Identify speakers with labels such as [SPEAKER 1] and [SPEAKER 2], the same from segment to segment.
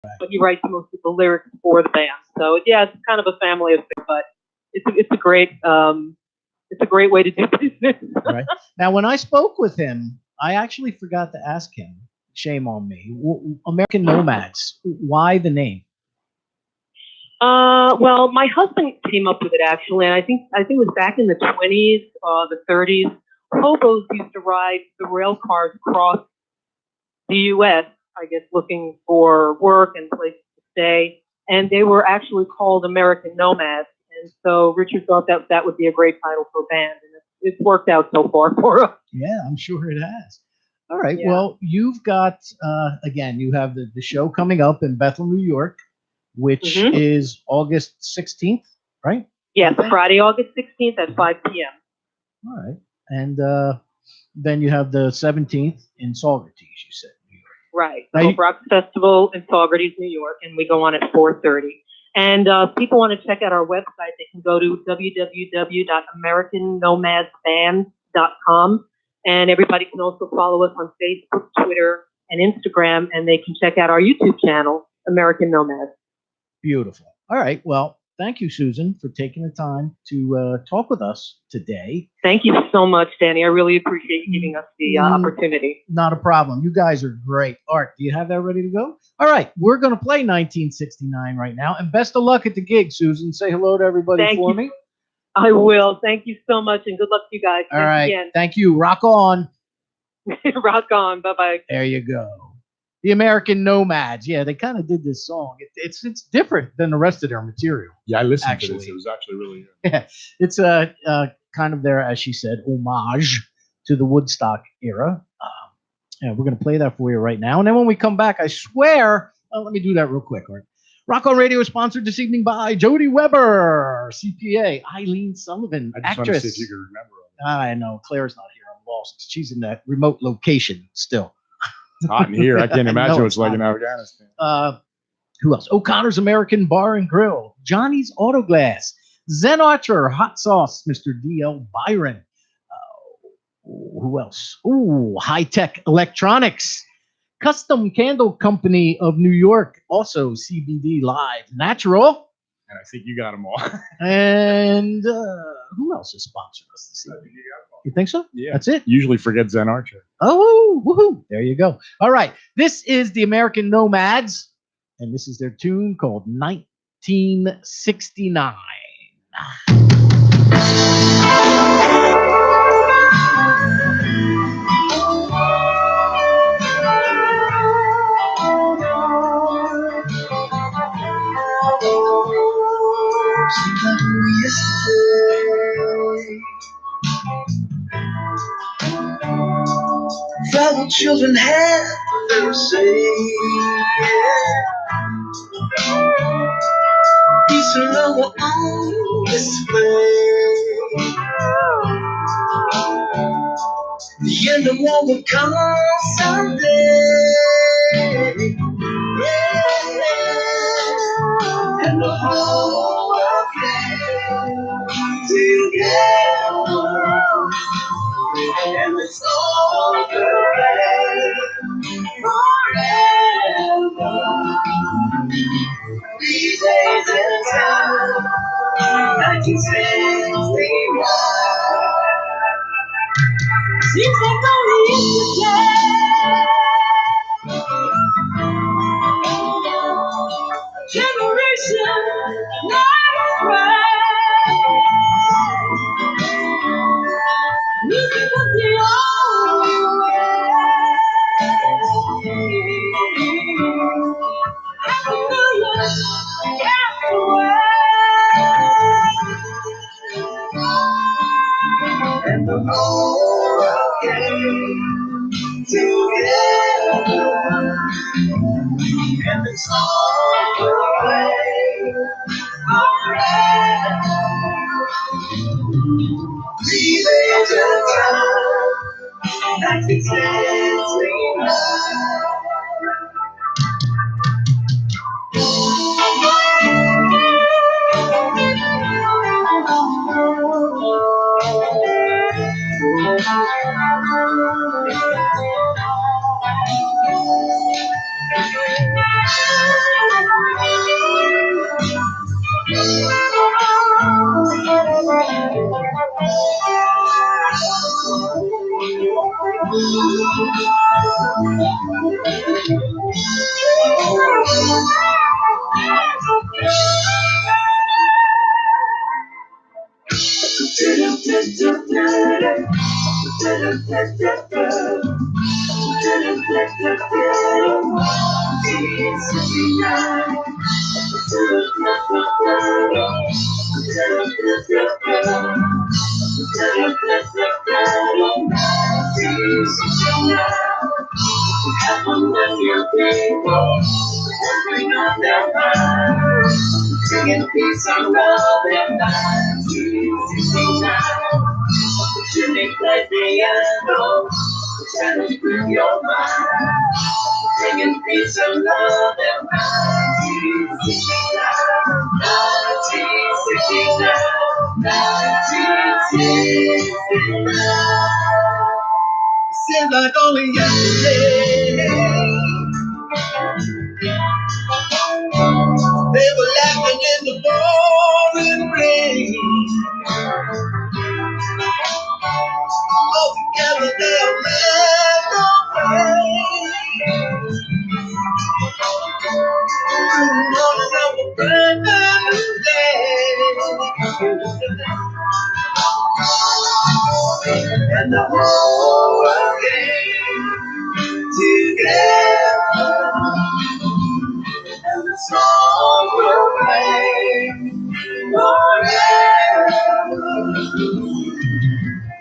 [SPEAKER 1] but he writes most of the lyrics for the band. So yeah, it's kind of a family affair, but it's a great way to do business.
[SPEAKER 2] Right. Now, when I spoke with him, I actually forgot to ask him. Shame on me. American Nomads. Why the name?
[SPEAKER 1] Well, my husband came up with it actually, and I think it was back in the 20s, the 30s. Hobos used to ride the rail cars across the U.S., I guess, looking for work and places to stay, and they were actually called American Nomads. And so Richard thought that would be a great title for a band, and it's worked out so far for us.
[SPEAKER 2] Yeah, I'm sure it has. All right.
[SPEAKER 1] Yeah.
[SPEAKER 2] Well, you've got again, you have the show coming up in Bethel, New York, which is August 16th, right?
[SPEAKER 1] Yes, Friday, August 16th at 5 p.m.
[SPEAKER 2] All right. And then you have the 17th in Saugerties, you said, New York.
[SPEAKER 1] Right. Hope Rock Festival in Saugerties, New York, and we go on at 4:30. And people want to check out our website, they can go to www.americannomadsband.com. And everybody can also follow us on Facebook, Twitter, and Instagram, and they can check out our YouTube channel, American Nomads.
[SPEAKER 2] Beautiful. All right. Well, thank you, Susan, for taking the time to talk with us today.
[SPEAKER 1] Thank you so much, Danny. I really appreciate you giving us the opportunity.
[SPEAKER 2] Not a problem. You guys are great. Art, do you have that ready to go? All right. We're going to play 1969 right now. And best of luck at the gig, Susan. Say hello to everybody for me.
[SPEAKER 1] I will. Thank you so much, and good luck to you guys.
[SPEAKER 2] All right. Again. Thank you. Rock on.
[SPEAKER 1] Rock on. Bye-bye.
[SPEAKER 2] There you go. The American Nomads. Yeah, they kind of did this song. It's different than the rest of their material.
[SPEAKER 3] Yeah, I listened to this. It was actually really good.
[SPEAKER 2] Yeah, it's kind of their, as she said, homage to the Woodstock era. Yeah, we're going to play that for you right now. And then when we come back, I swear, let me do that real quick. Right? Rock on Radio is sponsored this evening by Jody Weber, CPA, Eileen Sullivan,
[SPEAKER 3] I just
[SPEAKER 2] actress.
[SPEAKER 3] want to see if you can remember.
[SPEAKER 2] I know. Claire's not here. I'm lost. She's in that remote location still.
[SPEAKER 3] It's hot in here. I can't imagine what it's like in Afghanistan.
[SPEAKER 2] Who else? O'Connor's American Bar and Grill, Johnny's Auto Glass, Zen Archer, Hot Sauce, Mr. D.L. Byron. Who else? Ooh, High Tech Electronics, Custom Candle Company of New York, also CBD Live Natural.
[SPEAKER 3] And I think you got them all.
[SPEAKER 2] And who else is sponsoring us this evening? You think so?
[SPEAKER 3] Yeah.
[SPEAKER 2] That's it?
[SPEAKER 3] Usually forget Zen Archer.
[SPEAKER 2] Oh, woohoo. There you go. All right. This is the American Nomads, and this is their tune called 1969.
[SPEAKER 4] Fellow children had their say, peace and love were on display. The end of war will come someday, yeah. And the whole world came together, and it's over forever. These days and time, 1961. Seems like only yesterday, generation not afraid. Music was the only way. After millions passed away, and the whole world came together, and it's all away forever. These days and time, 1969. Singing peace and love in 1969. Jimmy played piano, trying to improve your mind. Singing peace and love in 1969. 1969. Seems like only yesterday they were laughing in the pouring rain. All together they'll never away. Morning of a brand new day. And the whole world came together. And the song will play forever.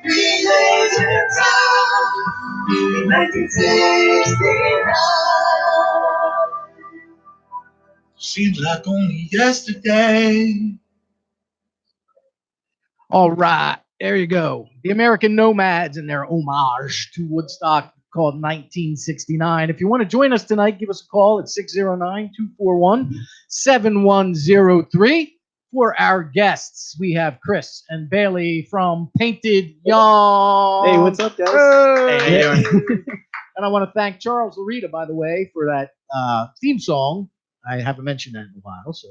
[SPEAKER 4] 3 days in time in 1969. Seems like only yesterday.
[SPEAKER 2] All right, there you go. The American Nomads and their homage to Woodstock called 1969. If you want to join us tonight, give us a call at 609-241-7103. For our guests, we have Chris and Bailey from Painted Young.
[SPEAKER 5] Hey, what's up, guys?
[SPEAKER 2] Hey, how you doing? And I want to thank Charles Larita, by the way, for that theme song. I haven't mentioned that in a while, so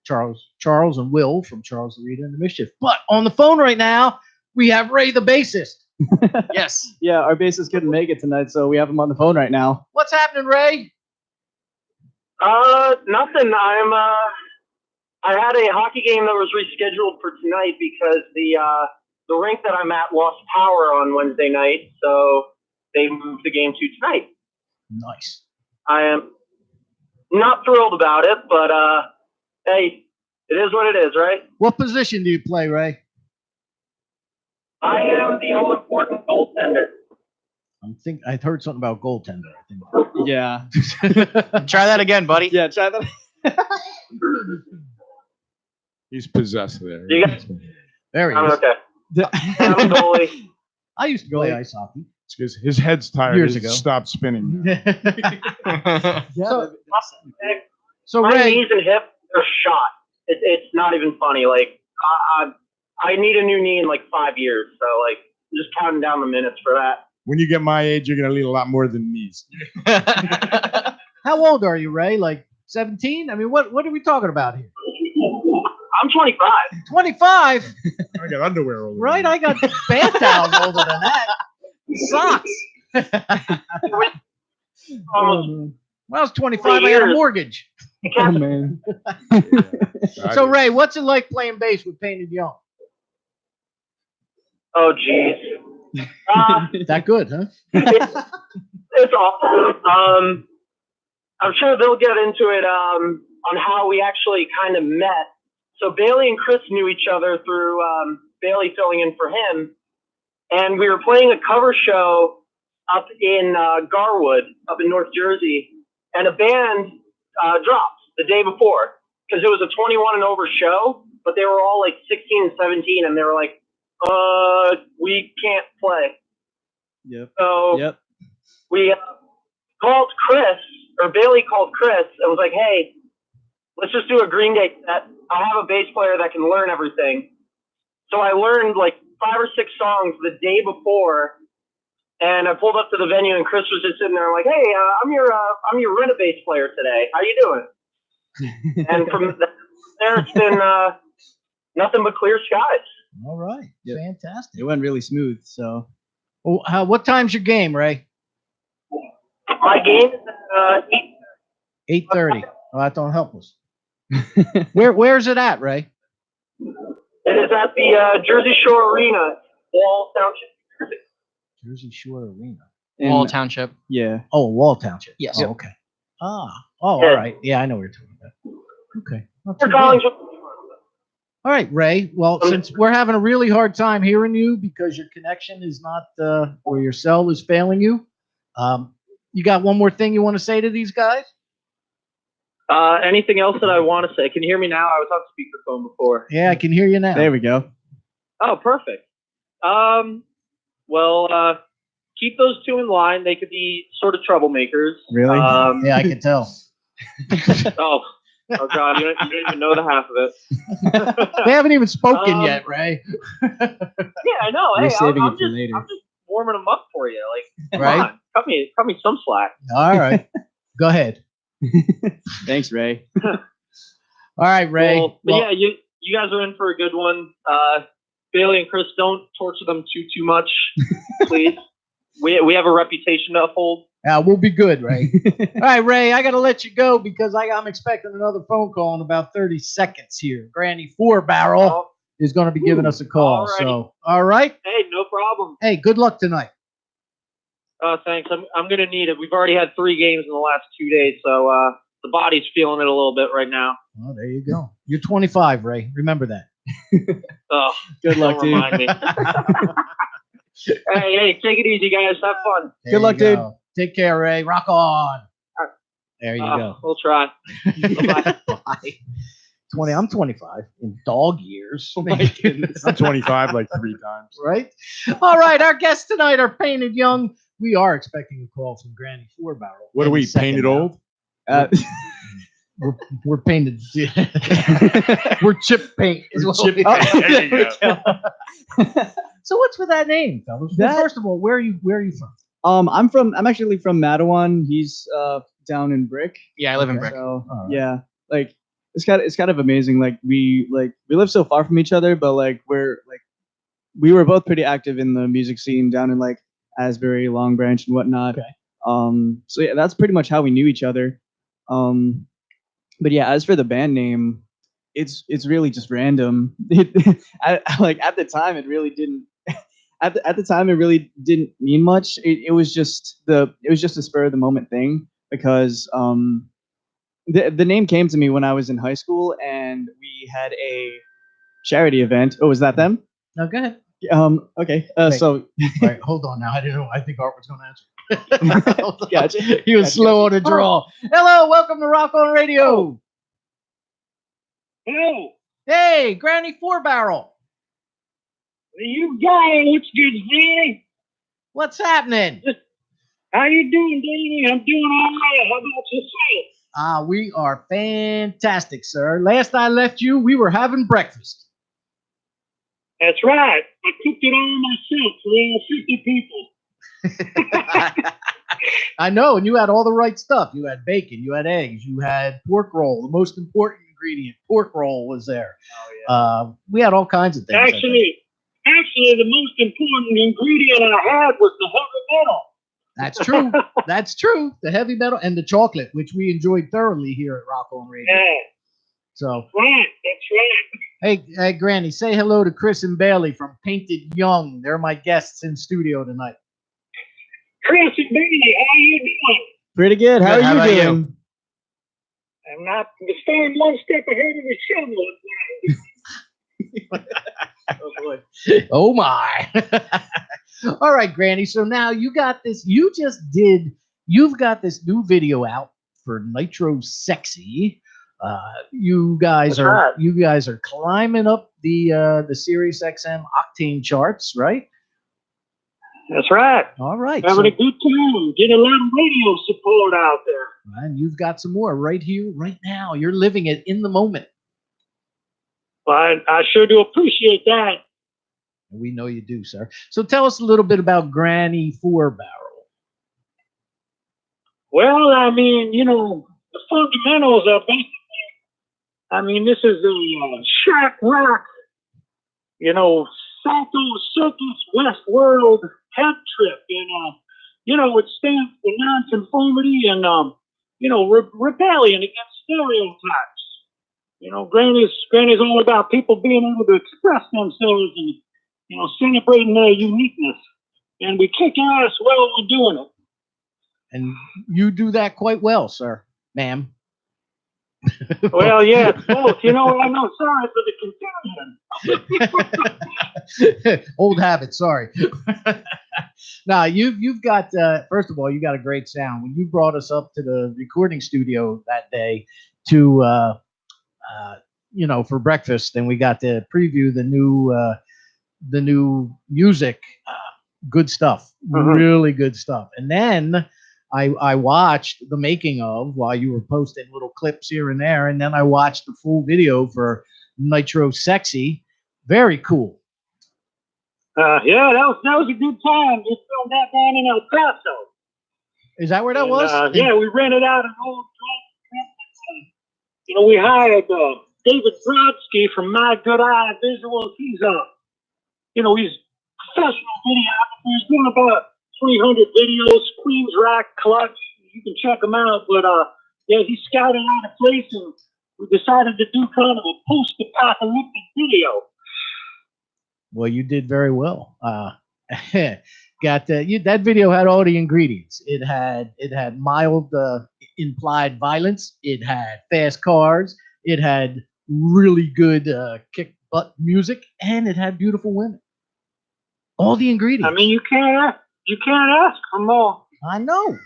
[SPEAKER 2] Charles and Will from Charles Larita and the Mischief. But on the phone right now, we have Ray, the bassist. Yes.
[SPEAKER 5] Yeah, our bassist couldn't make it tonight, so we have him on the phone right now.
[SPEAKER 2] What's happening, Ray?
[SPEAKER 6] Nothing. I had a hockey game that was rescheduled for tonight because the rink that I'm at lost power on Wednesday night, so they moved the game to tonight.
[SPEAKER 2] Nice.
[SPEAKER 6] I am not thrilled about it, but hey, it is what it is, right?
[SPEAKER 2] What position do you play, Ray?
[SPEAKER 6] I am the all-important goaltender.
[SPEAKER 2] I've heard something about goaltender. I think.
[SPEAKER 5] Yeah.
[SPEAKER 7] Try that again, buddy.
[SPEAKER 5] Yeah, try that.
[SPEAKER 3] He's possessed there.
[SPEAKER 6] You guys,
[SPEAKER 2] There he
[SPEAKER 6] I'm
[SPEAKER 2] is.
[SPEAKER 6] okay. I'm a goalie.
[SPEAKER 2] I used to play ice hockey.
[SPEAKER 3] It's 'cause his head's tired.
[SPEAKER 2] Years
[SPEAKER 3] He's
[SPEAKER 2] ago.
[SPEAKER 3] stopped spinning.
[SPEAKER 2] So, so
[SPEAKER 6] My
[SPEAKER 2] Ray,
[SPEAKER 6] knees and hips are shot. It's not even funny. Like I need a new knee in like 5 years. So like just counting down the minutes for that.
[SPEAKER 3] When you get my age, you're gonna need a lot more than knees.
[SPEAKER 2] how old are you, Ray? Like 17? I mean, what are we talking about here?
[SPEAKER 6] I'm 25.
[SPEAKER 2] 25?
[SPEAKER 3] I got underwear over.
[SPEAKER 2] Right? I got bath towels older than that. Socks.
[SPEAKER 6] Almost
[SPEAKER 2] When I was 25, I had a mortgage.
[SPEAKER 5] Oh, man.
[SPEAKER 2] So, Ray, what's it like playing bass with Painted Young?
[SPEAKER 6] Oh, geez.
[SPEAKER 2] That good, huh?
[SPEAKER 6] It's awful. I'm sure they'll get into it on how we actually kind of met. So Bailey and Chris knew each other through Bailey filling in for him. And we were playing a cover show up in Garwood, up in North Jersey. And a band dropped the day before because it was a 21 and over show, but they were all like 16 and 17. And they were like, we can't play.
[SPEAKER 5] Yep.
[SPEAKER 6] So
[SPEAKER 5] Yep.
[SPEAKER 6] we called Chris, or Bailey called Chris and was like, hey, let's just do a Green Day set. I have a bass player that can learn everything. So I learned like 5 or 6 songs the day before, and I pulled up to the venue and Chris was just sitting there like, hey, I'm your rent-a-bass player today. How you doing? And from there, it's been nothing but clear skies.
[SPEAKER 2] All right.
[SPEAKER 5] Yep.
[SPEAKER 2] Fantastic.
[SPEAKER 5] It went really smooth, so.
[SPEAKER 2] Oh, what time's your game, Ray?
[SPEAKER 6] My game is at 8.
[SPEAKER 2] 8:30. Well, that don't help us. Where's it at, Ray?
[SPEAKER 6] It is at the Jersey Shore Arena, Wall Township, Jersey.
[SPEAKER 2] Jersey Shore Arena.
[SPEAKER 5] In-
[SPEAKER 7] Wall Township.
[SPEAKER 5] Yeah.
[SPEAKER 2] Oh, Wall Township.
[SPEAKER 7] Yes.
[SPEAKER 2] Oh,
[SPEAKER 7] Yep.
[SPEAKER 2] okay. Oh, all
[SPEAKER 6] Yeah.
[SPEAKER 2] right. Yeah, I know what you're talking about. Okay. Not too
[SPEAKER 6] We're
[SPEAKER 2] bad.
[SPEAKER 6] calling.
[SPEAKER 2] All right, Ray. Well, since we're having a really hard time hearing you because your connection is not, or your cell is failing you, you got one more thing you want to say to these guys?
[SPEAKER 6] Anything else that I want to say? Can you hear me now? I was on speakerphone before.
[SPEAKER 2] Yeah, I can hear you now.
[SPEAKER 5] There we go.
[SPEAKER 6] Oh, perfect. Well, keep those two in line. They could be sort of troublemakers.
[SPEAKER 5] Really?
[SPEAKER 2] Yeah, I can tell.
[SPEAKER 6] Oh God, you don't even know the half of it.
[SPEAKER 2] They haven't even spoken
[SPEAKER 6] Um,
[SPEAKER 2] yet, Ray.
[SPEAKER 6] Yeah, I know.
[SPEAKER 5] You're
[SPEAKER 6] Hey,
[SPEAKER 5] saving
[SPEAKER 6] I'm
[SPEAKER 5] it for
[SPEAKER 6] just,
[SPEAKER 5] later.
[SPEAKER 6] I'm just warming them up for you. Like, come
[SPEAKER 2] Right?
[SPEAKER 6] on, cut me some slack.
[SPEAKER 2] All right. Go ahead.
[SPEAKER 5] Thanks, Ray.
[SPEAKER 2] All right, Ray.
[SPEAKER 6] Well, but
[SPEAKER 2] Well,
[SPEAKER 6] yeah, you guys are in for a good one. Bailey and Chris, don't torture them too much, please. We have a reputation to uphold.
[SPEAKER 2] we'll be good, Ray. All right, Ray, I got to let you go because I'm expecting another phone call in about 30 seconds here. Granny Four Barrel
[SPEAKER 6] Oh,
[SPEAKER 2] is going to be giving us a call.
[SPEAKER 6] alrighty.
[SPEAKER 2] So, all right.
[SPEAKER 6] hey, no problem.
[SPEAKER 2] Hey, good luck tonight.
[SPEAKER 6] Thanks. I'm gonna need it. We've already had 3 games in the last 2 days, so the body's feeling it a little bit right now.
[SPEAKER 2] Well, there you go. You're 25, Ray. Remember that.
[SPEAKER 6] Oh,
[SPEAKER 5] Good luck,
[SPEAKER 6] don't
[SPEAKER 5] dude.
[SPEAKER 6] remind me. Hey, take it easy, guys. Have fun.
[SPEAKER 2] There
[SPEAKER 5] Good luck,
[SPEAKER 2] you
[SPEAKER 5] dude.
[SPEAKER 2] go. Take care, Ray. Rock on. There you go.
[SPEAKER 6] We'll try. Bye-bye.
[SPEAKER 2] Bye. 20. I'm 25 in dog years.
[SPEAKER 5] Oh my goodness.
[SPEAKER 3] I'm 25 like 3 times.
[SPEAKER 2] Right? All right. Our guests tonight are Painted Young. We are expecting a call from Granny Four Barrel.
[SPEAKER 3] What are
[SPEAKER 2] any
[SPEAKER 3] we,
[SPEAKER 2] second
[SPEAKER 3] painted
[SPEAKER 2] now.
[SPEAKER 3] old?
[SPEAKER 2] We're painted. We're chip paint. Is what
[SPEAKER 3] chip
[SPEAKER 2] we
[SPEAKER 3] paint.
[SPEAKER 2] are.
[SPEAKER 3] There you go.
[SPEAKER 2] So what's with that name, fellas? Well,
[SPEAKER 5] That-
[SPEAKER 2] first of all, where are you from?
[SPEAKER 5] I'm actually from Mattawan. He's down in Brick.
[SPEAKER 7] Yeah, I live in
[SPEAKER 2] Okay.
[SPEAKER 7] Brick.
[SPEAKER 5] So
[SPEAKER 2] Alright.
[SPEAKER 5] yeah, like it's kind of amazing. Like we live so far from each other, but we were both pretty active in the music scene down in like Asbury, Long Branch, and whatnot.
[SPEAKER 2] Okay.
[SPEAKER 5] So yeah, that's pretty much how we knew each other. But yeah, as for the band name, it's really just random. At the time, it really didn't. At the time, it really didn't mean much. It was just a spur of the moment thing because the name came to me when I was in high school and we had a charity event. Oh, was that them?
[SPEAKER 2] No, go ahead.
[SPEAKER 5] Okay.
[SPEAKER 2] Wait.
[SPEAKER 5] So
[SPEAKER 2] Right, hold on now. I didn't know. I think Art was going to answer. Hold on.
[SPEAKER 5] Gotcha.
[SPEAKER 2] He was
[SPEAKER 5] Gotcha.
[SPEAKER 2] slow on the draw. Hello, welcome to Rock on Radio.
[SPEAKER 6] Hello.
[SPEAKER 2] Hey, Granny Four Barrel.
[SPEAKER 6] You guys, what's good, man?
[SPEAKER 2] What's happening?
[SPEAKER 6] How you doing, Davey? I'm doing all right. How about yourself?
[SPEAKER 2] We are fantastic, sir. Last I left you, we were having breakfast.
[SPEAKER 6] That's right. I cooked it all myself for all 50 people.
[SPEAKER 2] I know, and you had all the right stuff. You had bacon, you had eggs, you had pork roll. The most important ingredient, pork roll, was there.
[SPEAKER 5] Oh,
[SPEAKER 2] We had all kinds of things. I think.
[SPEAKER 6] Actually, the most important ingredient I had was the heavy metal.
[SPEAKER 2] That's true. That's true. The heavy metal and the chocolate, which we enjoyed thoroughly here at Rock on Radio.
[SPEAKER 6] Yeah,
[SPEAKER 2] So,
[SPEAKER 6] right. That's right.
[SPEAKER 2] hey, Granny, say hello to Chris and Bailey from Painted Young. They're my guests in studio tonight.
[SPEAKER 6] Chris and Bailey, how you doing?
[SPEAKER 5] pretty good. How
[SPEAKER 7] Good, how
[SPEAKER 5] are
[SPEAKER 7] about
[SPEAKER 5] you
[SPEAKER 7] you?
[SPEAKER 5] doing?
[SPEAKER 6] I'm not staying one step ahead of the shovel.
[SPEAKER 5] Oh boy.
[SPEAKER 2] Oh my. All right, Granny. So now you got this. You've got this new video out for Nitro Sexy. You guys
[SPEAKER 6] That's right.
[SPEAKER 2] are climbing up the Sirius XM Octane charts, right?
[SPEAKER 6] That's right.
[SPEAKER 2] All right.
[SPEAKER 6] Having a
[SPEAKER 2] So,
[SPEAKER 6] good time. Get a lot of radio support out there.
[SPEAKER 2] and you've got some more right here, right now. You're living it in the moment.
[SPEAKER 6] Well, I sure do appreciate that.
[SPEAKER 2] We know you do, sir. So tell us a little bit about Granny Four Barrel.
[SPEAKER 6] Well, I mean, the fundamentals are basically, this is a shack rock, Sato Circus Westworld head trip. And, it stands for nonconformity and, rebellion against stereotypes. Granny's all about people being able to express themselves and, celebrating their uniqueness.
[SPEAKER 8] and we kick ass while we're doing it.
[SPEAKER 2] And you do that quite well, sir, ma'am.
[SPEAKER 8] Well, yeah, it's both. You know, I'm not sorry for the confusion.
[SPEAKER 2] Old habit, sorry. Now you've got first of all, you got a great sound. When you brought us up to the recording studio that day to for breakfast, and we got to preview the new music. Good stuff, really good stuff. And then I watched the making of while you were posting little clips here and there, and then I watched the full video for Nitro Sexy. Very cool.
[SPEAKER 8] Yeah, that was a good time. We filmed that down in El Paso.
[SPEAKER 2] Is that where that was?
[SPEAKER 8] Yeah, we rented out an old joint. You know, we hired David Brodsky from My Good Eye Visuals. He's he's professional videographer. He's doing about 300 videos. Queens Rock Clutch. You can check him out. But yeah, he scouted out a place, and we decided to do kind of a post-apocalyptic video.
[SPEAKER 2] Well, you did very well. That video had all the ingredients. It had mild implied violence. It had fast cars. It had really good kick butt music, and it had beautiful women. All the ingredients.
[SPEAKER 8] I mean, you can't ask for more.
[SPEAKER 2] I know.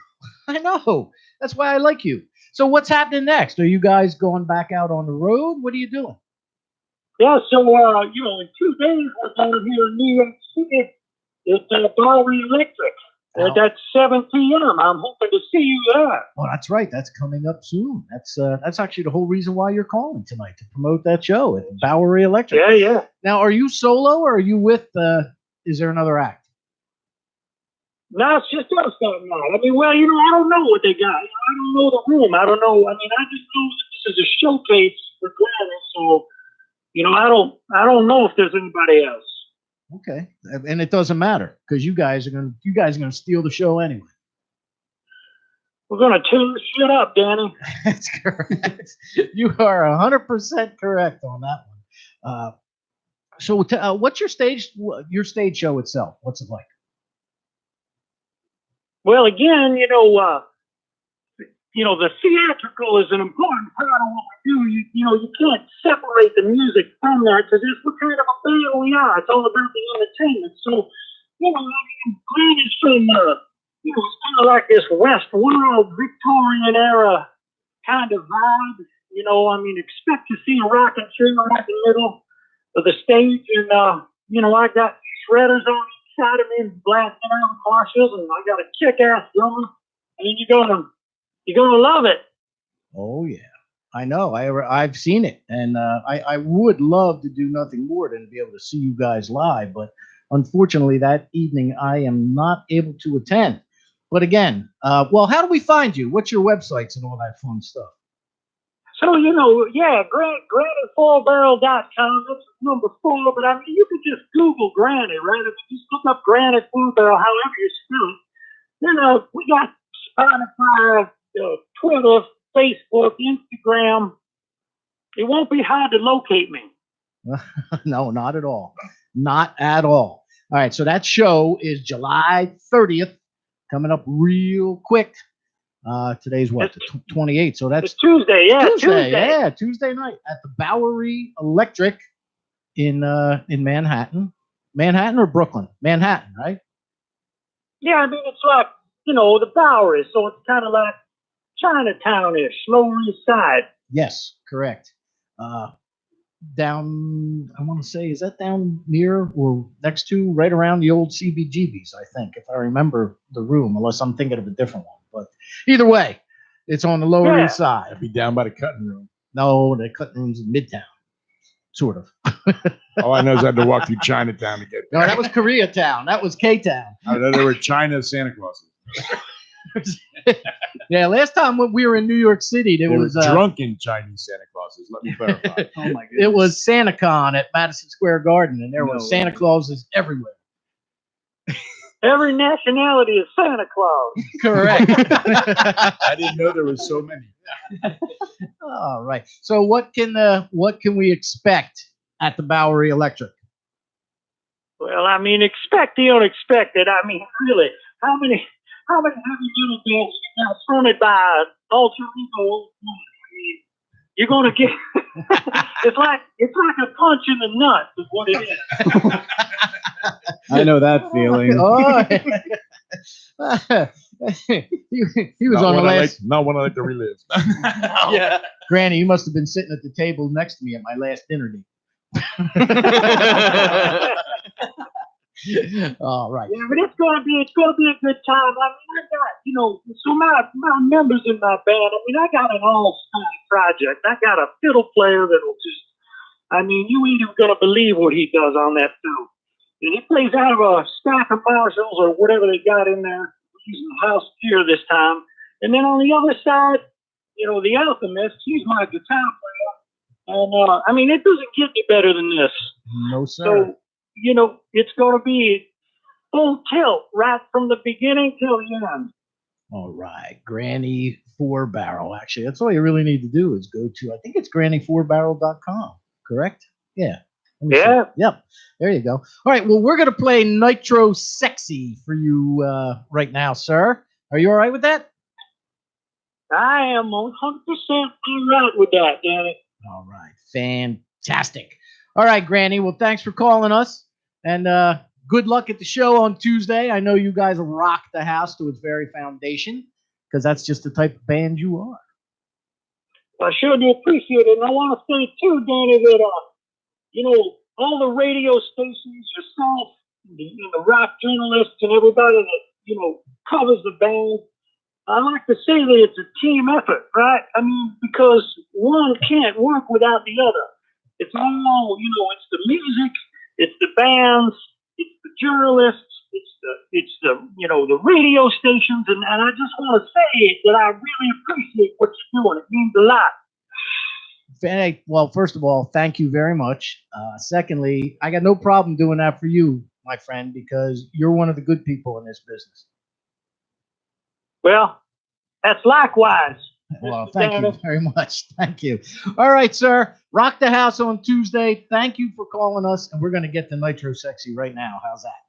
[SPEAKER 2] That's why I like you. So what's happening next? Are you guys going back out on the road? What are you doing?
[SPEAKER 8] Yeah, so, in 2 days, we're down here in New York City at Bowery Electric. That's 7 p.m. I'm hoping to see you there.
[SPEAKER 2] Oh, that's right. That's coming up soon. That's actually the whole reason why you're calling tonight, to promote that show at Bowery Electric.
[SPEAKER 8] Yeah.
[SPEAKER 2] Now, are you solo, or are you with, is there another act?
[SPEAKER 8] No, it's just us right now. I mean, well, I don't know what they got. I don't know the room. I don't know. I mean, I just know that this is a showcase for Gladys, so... I don't know if there's anybody else.
[SPEAKER 2] Okay, and it doesn't matter because you guys are gonna steal the show anyway.
[SPEAKER 8] We're gonna tear the shit up, Danny.
[SPEAKER 2] That's correct. You are 100% correct on that one. So, what's your stage show itself? What's it like?
[SPEAKER 8] Well, again, the theatrical is an important part of what we do. You can't separate the music from that because it's what kind of a band we are. It's all about the entertainment. So, Gladys from, it's kind of like this West World Victorian era kind of vibe. Expect to see a rocking chair right in the middle of the stage. And, I got shredders on each side of me blasting out marshals, and I got a kick-ass drummer. And you're gonna love it.
[SPEAKER 2] Oh yeah, I know. I've seen it, and I would love to do nothing more than be able to see you guys live. But unfortunately, that evening I am not able to attend. But again, well, how do we find you? What's your websites and all that fun stuff?
[SPEAKER 8] So granitfullbarrel.com. That's number 4. But I mean, you could just Google Granite, right? If you just look up Granite Full Barrel, however you spell it. We got Spotify. Twitter, Facebook, Instagram. It won't be hard to locate me.
[SPEAKER 2] No, not at all. Not at all. All right, so that show is July 30th, coming up real quick. Today's what? The 28th. So that's
[SPEAKER 8] Tuesday. Yeah, Tuesday.
[SPEAKER 2] Yeah, Tuesday night at the Bowery Electric in Manhattan. Manhattan or Brooklyn? Manhattan, right?
[SPEAKER 8] Yeah, I mean, it's like, the Bowery, so it's kind of like Chinatown-ish, Lower East Side.
[SPEAKER 2] Yes, correct. Down, I want to say, is that down near or next to, right around the old CBGB's, I think, if I remember the room, unless I'm thinking of a different one. But either way, it's on the Lower East Side.
[SPEAKER 3] It'd be down by the cutting room.
[SPEAKER 2] No, the cutting room's in Midtown, sort of.
[SPEAKER 3] All I know is I had to walk through Chinatown to get there.
[SPEAKER 2] No, that was Koreatown. That was K-Town.
[SPEAKER 3] I know there were China Santa Clauses.
[SPEAKER 2] Yeah, last time when we were in New York City, there was
[SPEAKER 3] drunken Chinese Santa Clauses. Let me clarify.
[SPEAKER 5] Oh my goodness.
[SPEAKER 2] It was SantaCon at Madison Square Garden, and there were Santa Clauses everywhere.
[SPEAKER 8] Every nationality is Santa Claus.
[SPEAKER 2] Correct.
[SPEAKER 3] I didn't know there was so many.
[SPEAKER 2] All right. So what can we expect at the Bowery Electric?
[SPEAKER 8] Well, I mean, expect the unexpected. I mean, really, how many heavy metal bands you got fronted by an alter ego old woman? I mean, you're gonna get it's like a punch in the nuts is what it is.
[SPEAKER 5] I know that feeling.
[SPEAKER 2] Oh, he was on the last.
[SPEAKER 3] Not one I like to relive.
[SPEAKER 5] Yeah.
[SPEAKER 2] Granny, you must have been sitting at the table next to me at my last dinner date. All right.
[SPEAKER 8] Yeah, but it's gonna be a good time. I mean, I got, so my members in my band. I mean, I got an all-star project. I got a fiddle player that'll just, I mean, you ain't even gonna believe what he does on that fiddle. And he plays out of a stack of Marshalls or whatever they got in there, using house gear this time. And then on the other side, the Alchemist, he's my guitar player. And I mean, it doesn't get any better than this.
[SPEAKER 2] No, sir.
[SPEAKER 8] So, it's going to be full tilt right from the beginning till the end.
[SPEAKER 2] All right. Granny 4Barrel. Actually, that's all you really need to do is go to, I think it's granny4barrel.com, correct? Yeah. Let me see.
[SPEAKER 8] Yeah.
[SPEAKER 2] Yep. There you go. All right. Well, we're going to play Nitro Sexy for you right now, sir. Are you all right with that?
[SPEAKER 8] I am 100% all right with that, Danny.
[SPEAKER 2] All right. Fantastic. All right, Granny. Well, thanks for calling us. And good luck at the show on Tuesday. I know you guys will rock the house to its very foundation because that's just the type of band you are.
[SPEAKER 8] I sure do appreciate it. And I want to say, too, Danny, that, all the radio stations, yourself, the rock journalists, and everybody that, covers the band, I like to say that it's a team effort, right? I mean, because one can't work without the other. It's all, it's the music, it's the bands, it's the journalists, it's the the radio stations, and I just want to say that I really appreciate what you're doing. It means a lot.
[SPEAKER 2] Well, first of all, thank you very much. Secondly, I got no problem doing that for you, my friend, because you're one of the good people in this business.
[SPEAKER 8] Well, that's likewise.
[SPEAKER 2] Well, thank you very much. Thank you. All right, sir. Rock the house on Tuesday. Thank you for calling us, and we're going to get to Nitro Sexy right now. How's that?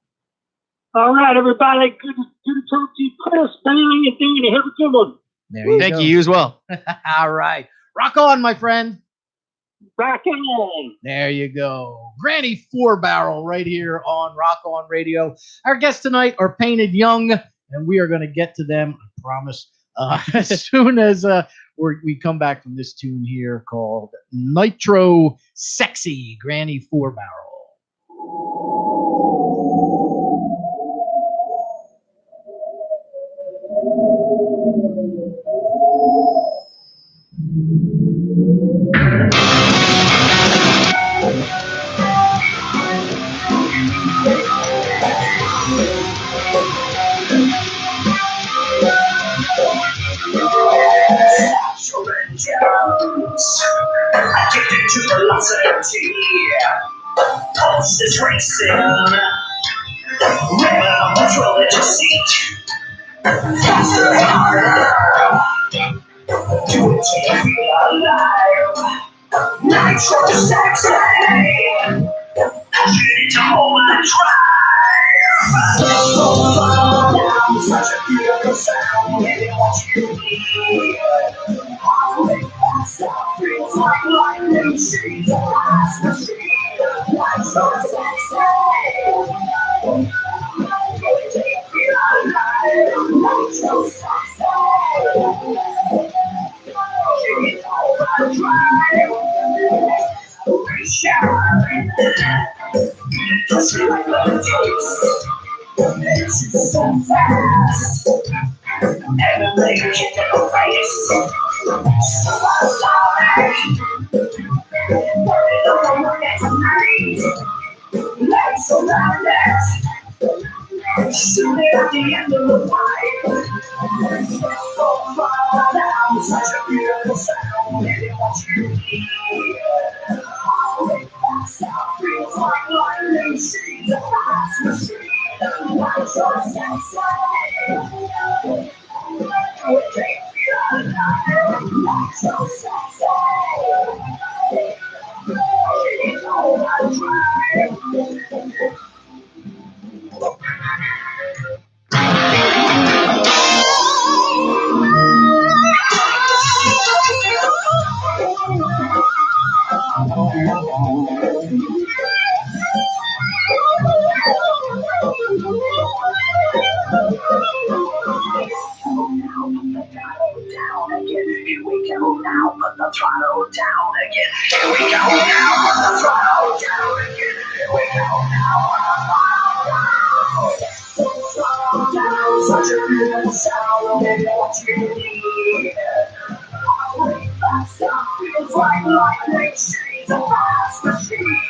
[SPEAKER 8] All right, everybody. Good to talk to you, Chris, Danny, and Danny. Have a good one.
[SPEAKER 2] There you
[SPEAKER 7] Thank
[SPEAKER 2] go.
[SPEAKER 7] you as well.
[SPEAKER 2] All right. Rock on, my friend.
[SPEAKER 8] Rock on.
[SPEAKER 2] There you go. Granny 4Barrel right here on Rock On Radio. Our guests tonight are Painted Young, and we are going to get to them, I promise, as soon as we come back from this tune here called Nitro Sexy, Granny 4Barrel.
[SPEAKER 4] Addicted to velocity, pulse is racing, rim control at your seat, faster, harder, do it till you feel alive, nitro sexy, you need to hold and drive, I'm such a beautiful sound, and it wants you to need. Feels like lightning, she's a fast machine. Like so sexy. You take me alive. Like so sexy. She's overdrive. We shine. Just like a taste. It's so fast. And they kick in the face. So I'm sorry. Worried over what next night. Legs around it. Soon at the end of the fight. So far down, such a beautiful sound. And it wants you to need. That feels like lightning. She's a fast machine. Like so sexy. You take me alive. Like so sexy. She's overdrive. Down again, here we go now, put the throttle down again. Here we go now, put the throttle down again. Here we go now, put the throttle down. Such a beautiful sound, and what you need. Way faster, feels like lightning, she's a fast machine.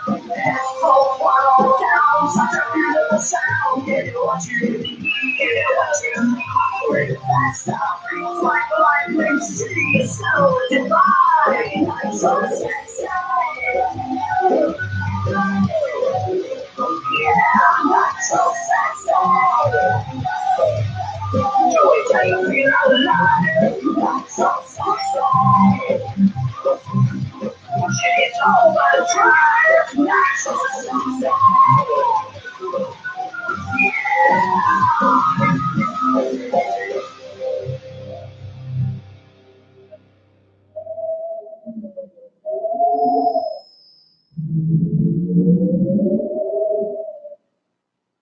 [SPEAKER 4] Full throttle down, such a beautiful sound, get what you need. Way faster, feels like lightning, she's so divine, so sexy. Yeah, not so sexy. Do we take a feel alive? Not so sexy. She's overdrive, not so sexy.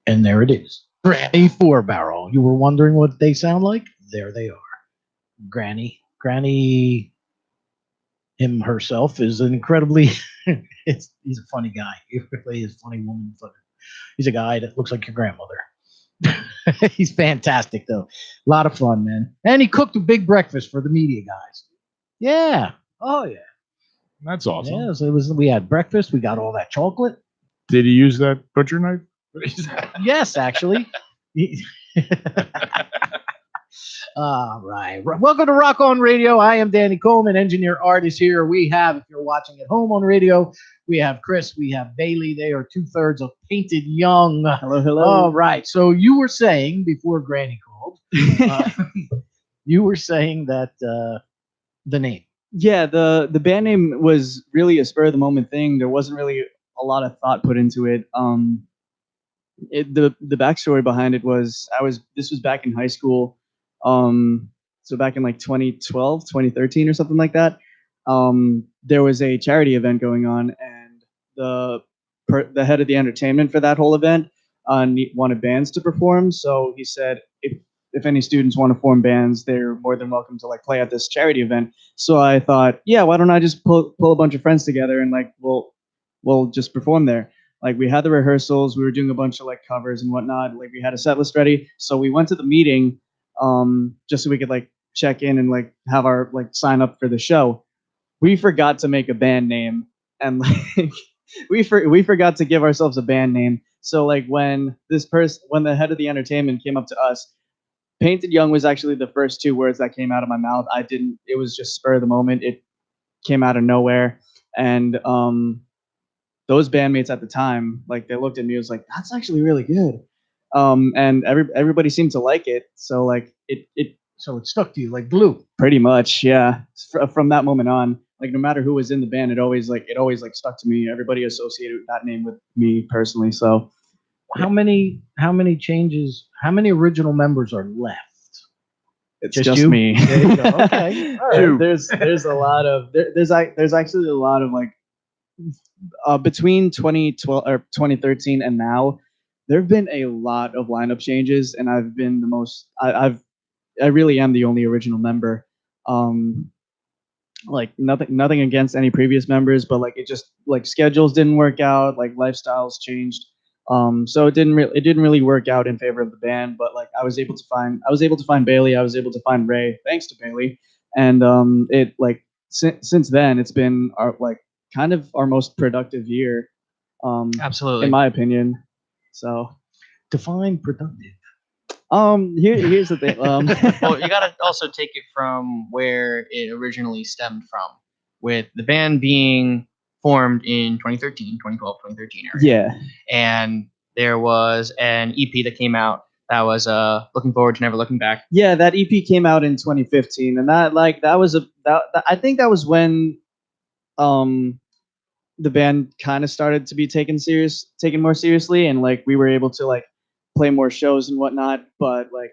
[SPEAKER 2] And there it is. Granny 4-barrel. You were wondering what they sound like? There they are. Granny. Granny, him herself, is an incredibly, he's a funny guy. He really is a funny woman. He's a guy that looks like your grandmother. He's fantastic, though. A lot of fun, man. And he cooked a big breakfast for the media guys. Yeah. Oh, yeah.
[SPEAKER 3] That's awesome.
[SPEAKER 2] Yeah, so we had breakfast. We got all that chocolate.
[SPEAKER 3] Did he use that butcher knife?
[SPEAKER 2] Yes, actually. All right. Welcome to Rock On Radio. I am Danny Coleman, engineer artist here. We have, if you're watching at home on radio, we have Chris, we have Bailey. They are 2/3 of Painted Young.
[SPEAKER 5] Hello, hello.
[SPEAKER 2] All right. So you were saying before Granny called, you were saying that the name.
[SPEAKER 5] Yeah, the band name was really a spur of the moment thing. There wasn't really a lot of thought put into it. The backstory behind it was this was back in high school. So back in like 2012, 2013 or something like that. There was a charity event going on, and the head of the entertainment for that whole event wanted bands to perform. So he said, if any students want to form bands, they're more than welcome to like play at this charity event. So I thought, yeah, why don't I just pull a bunch of friends together and like we'll just perform there. Like we had the rehearsals, we were doing a bunch of like covers and whatnot. Like we had a set list ready. So we went to the meeting just so we could like check in and like have our like sign up for the show. We forgot to make a band name, and like we forgot to give ourselves a band name. So like when the head of the entertainment came up to us, Painted Young was actually the first two words that came out of my mouth. It was just spur of the moment. It came out of nowhere. And those bandmates at the time, like they looked at me, it was like, that's actually really good. And everybody seemed to like it. So like
[SPEAKER 2] So it stuck to you like glue.
[SPEAKER 5] pretty much, yeah. From that moment on, like no matter who was in the band, it always stuck to me. Everybody associated that name with me personally. So
[SPEAKER 2] How many changes? How many original members are left?
[SPEAKER 5] it's
[SPEAKER 2] Just
[SPEAKER 5] just
[SPEAKER 2] you?
[SPEAKER 5] me.
[SPEAKER 2] There you go. Okay. All right.
[SPEAKER 3] Two.
[SPEAKER 5] There's a lot of there's actually a lot of like between 2012 or 2013 and now, there have been a lot of lineup changes, and I've been the most. I really am the only original member. Like nothing against any previous members, but like it just like schedules didn't work out, like lifestyles changed. So it didn't really work out in favor of the band. But like I was able to find Bailey, I was able to find Ray, thanks to Bailey, and it like since then it's been kind of our most productive year,
[SPEAKER 7] Absolutely.
[SPEAKER 5] in my opinion. So
[SPEAKER 2] Define productive.
[SPEAKER 5] here's the thing.
[SPEAKER 7] Well, you got to also take it from where it originally stemmed from, with the band being formed in 2013, 2012, 2013 area.
[SPEAKER 5] Yeah.
[SPEAKER 7] And there was an EP that came out that was Looking Forward to Never Looking Back.
[SPEAKER 5] Yeah, that EP came out in 2015, and I think that was when the band kind of started to be taken more seriously, and like we were able to like play more shows and whatnot. But like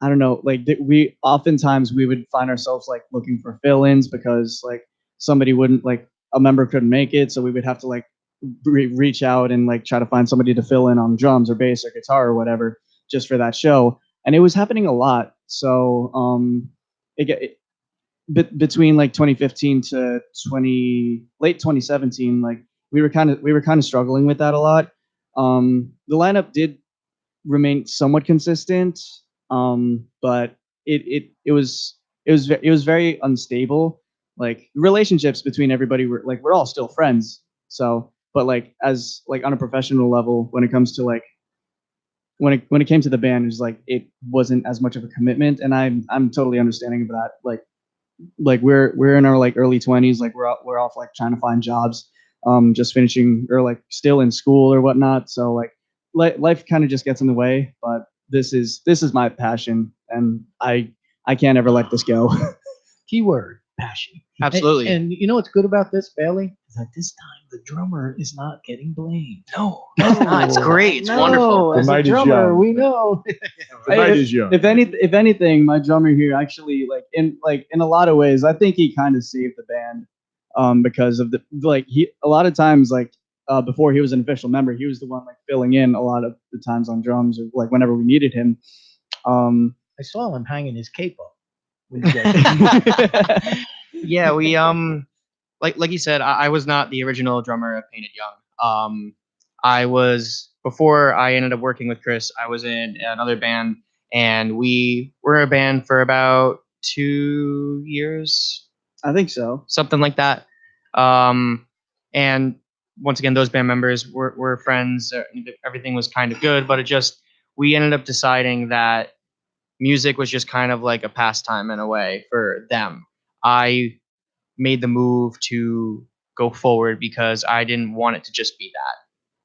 [SPEAKER 5] I don't know, like we oftentimes would find ourselves like looking for fill-ins because like somebody wouldn't like a member couldn't make it, so we would have to like reach out and like try to find somebody to fill in on drums or bass or guitar or whatever just for that show. And it was happening a lot. So between like 2015 to late 2017, like we were kind of struggling with that a lot. The lineup did remain somewhat consistent, but it was very unstable. Like relationships between everybody were like we're all still friends. So, but like as like on a professional level, when it comes to like when it came to the band, it was like it wasn't as much of a commitment, and I'm totally understanding of that. Like we're in our like early 20s, like we're off like trying to find jobs, just finishing or like still in school or whatnot. So like life kind of just gets in the way. But this is my passion, and I can't ever let this go.
[SPEAKER 2] Keyword, passion.
[SPEAKER 7] Absolutely.
[SPEAKER 2] And you know what's good about this, Bailey? Is that this time the drummer is not getting blamed.
[SPEAKER 7] No, it's not. It's great. It's
[SPEAKER 2] No,
[SPEAKER 7] wonderful.
[SPEAKER 2] as
[SPEAKER 3] The
[SPEAKER 2] a
[SPEAKER 3] night is
[SPEAKER 2] drummer,
[SPEAKER 3] young.
[SPEAKER 2] we know.
[SPEAKER 3] The night is young.
[SPEAKER 5] If anything, my drummer here actually in a lot of ways, I think he kind of saved the band, because of he a lot of times like before he was an official member, he was the one like filling in a lot of the times on drums or like whenever we needed him.
[SPEAKER 2] I saw him hanging his cape up.
[SPEAKER 7] Yeah, we like you said, I was not the original drummer of Painted Young. I was before I ended up working with Chris. I was in another band, and we were a band for about 2 years,
[SPEAKER 5] I think so.
[SPEAKER 7] something like that. And once again, those band members were friends. Everything was kind of good, but we ended up deciding that music was just kind of like a pastime in a way for them. I made the move to go forward because I didn't want it to just be that.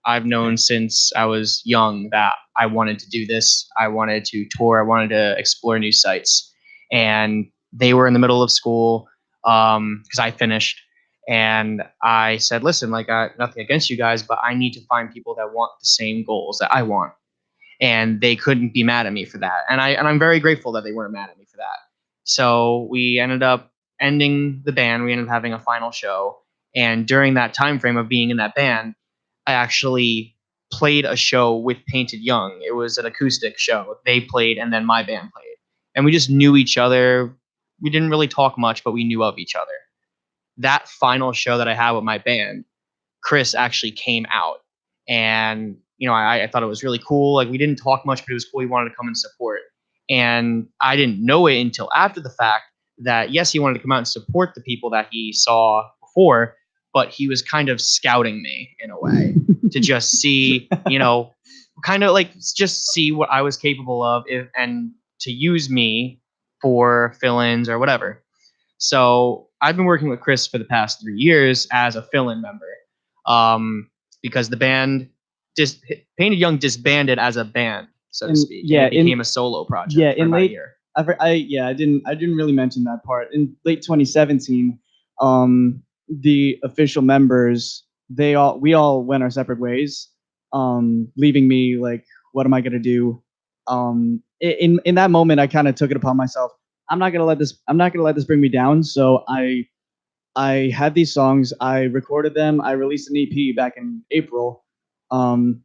[SPEAKER 7] I've known since I was young that I wanted to do this. I wanted to tour. I wanted to explore new sites. And they were in the middle of school because I finished. And I said, listen, like, nothing against you guys, but I need to find people that want the same goals that I want. And they couldn't be mad at me for that. And I'm very grateful that they weren't mad at me for that. So we ended up ending the band. We ended up having a final show. And during that time frame of being in that band, I actually played a show with Painted Young. It was an acoustic show. They played, and then my band played. And we just knew each other. We didn't really talk much, but we knew of each other. That final show that I had with my band, Chris actually came out. And I thought it was really cool. Like, we didn't talk much, but it was cool. He wanted to come and support. And I didn't know it until after the fact that, yes, he wanted to come out and support the people that he saw before, but he was kind of scouting me in a way to just see, kind of like just see what I was capable of and to use me for fill-ins or whatever. So I've been working with Chris for the past 3 years as a fill-in member. Because the band Painted Young disbanded as a band, so to speak.
[SPEAKER 5] Yeah,
[SPEAKER 7] and it became a solo project.
[SPEAKER 5] Yeah,
[SPEAKER 7] for
[SPEAKER 5] in
[SPEAKER 7] about
[SPEAKER 5] late
[SPEAKER 7] a year.
[SPEAKER 5] I didn't really mention that part. In late 2017, the official members we all went our separate ways, leaving me like, what am I gonna do? In that moment, I kind of took it upon myself. I'm not gonna let this bring me down. So I had these songs. I recorded them. I released an EP back in April. Throughout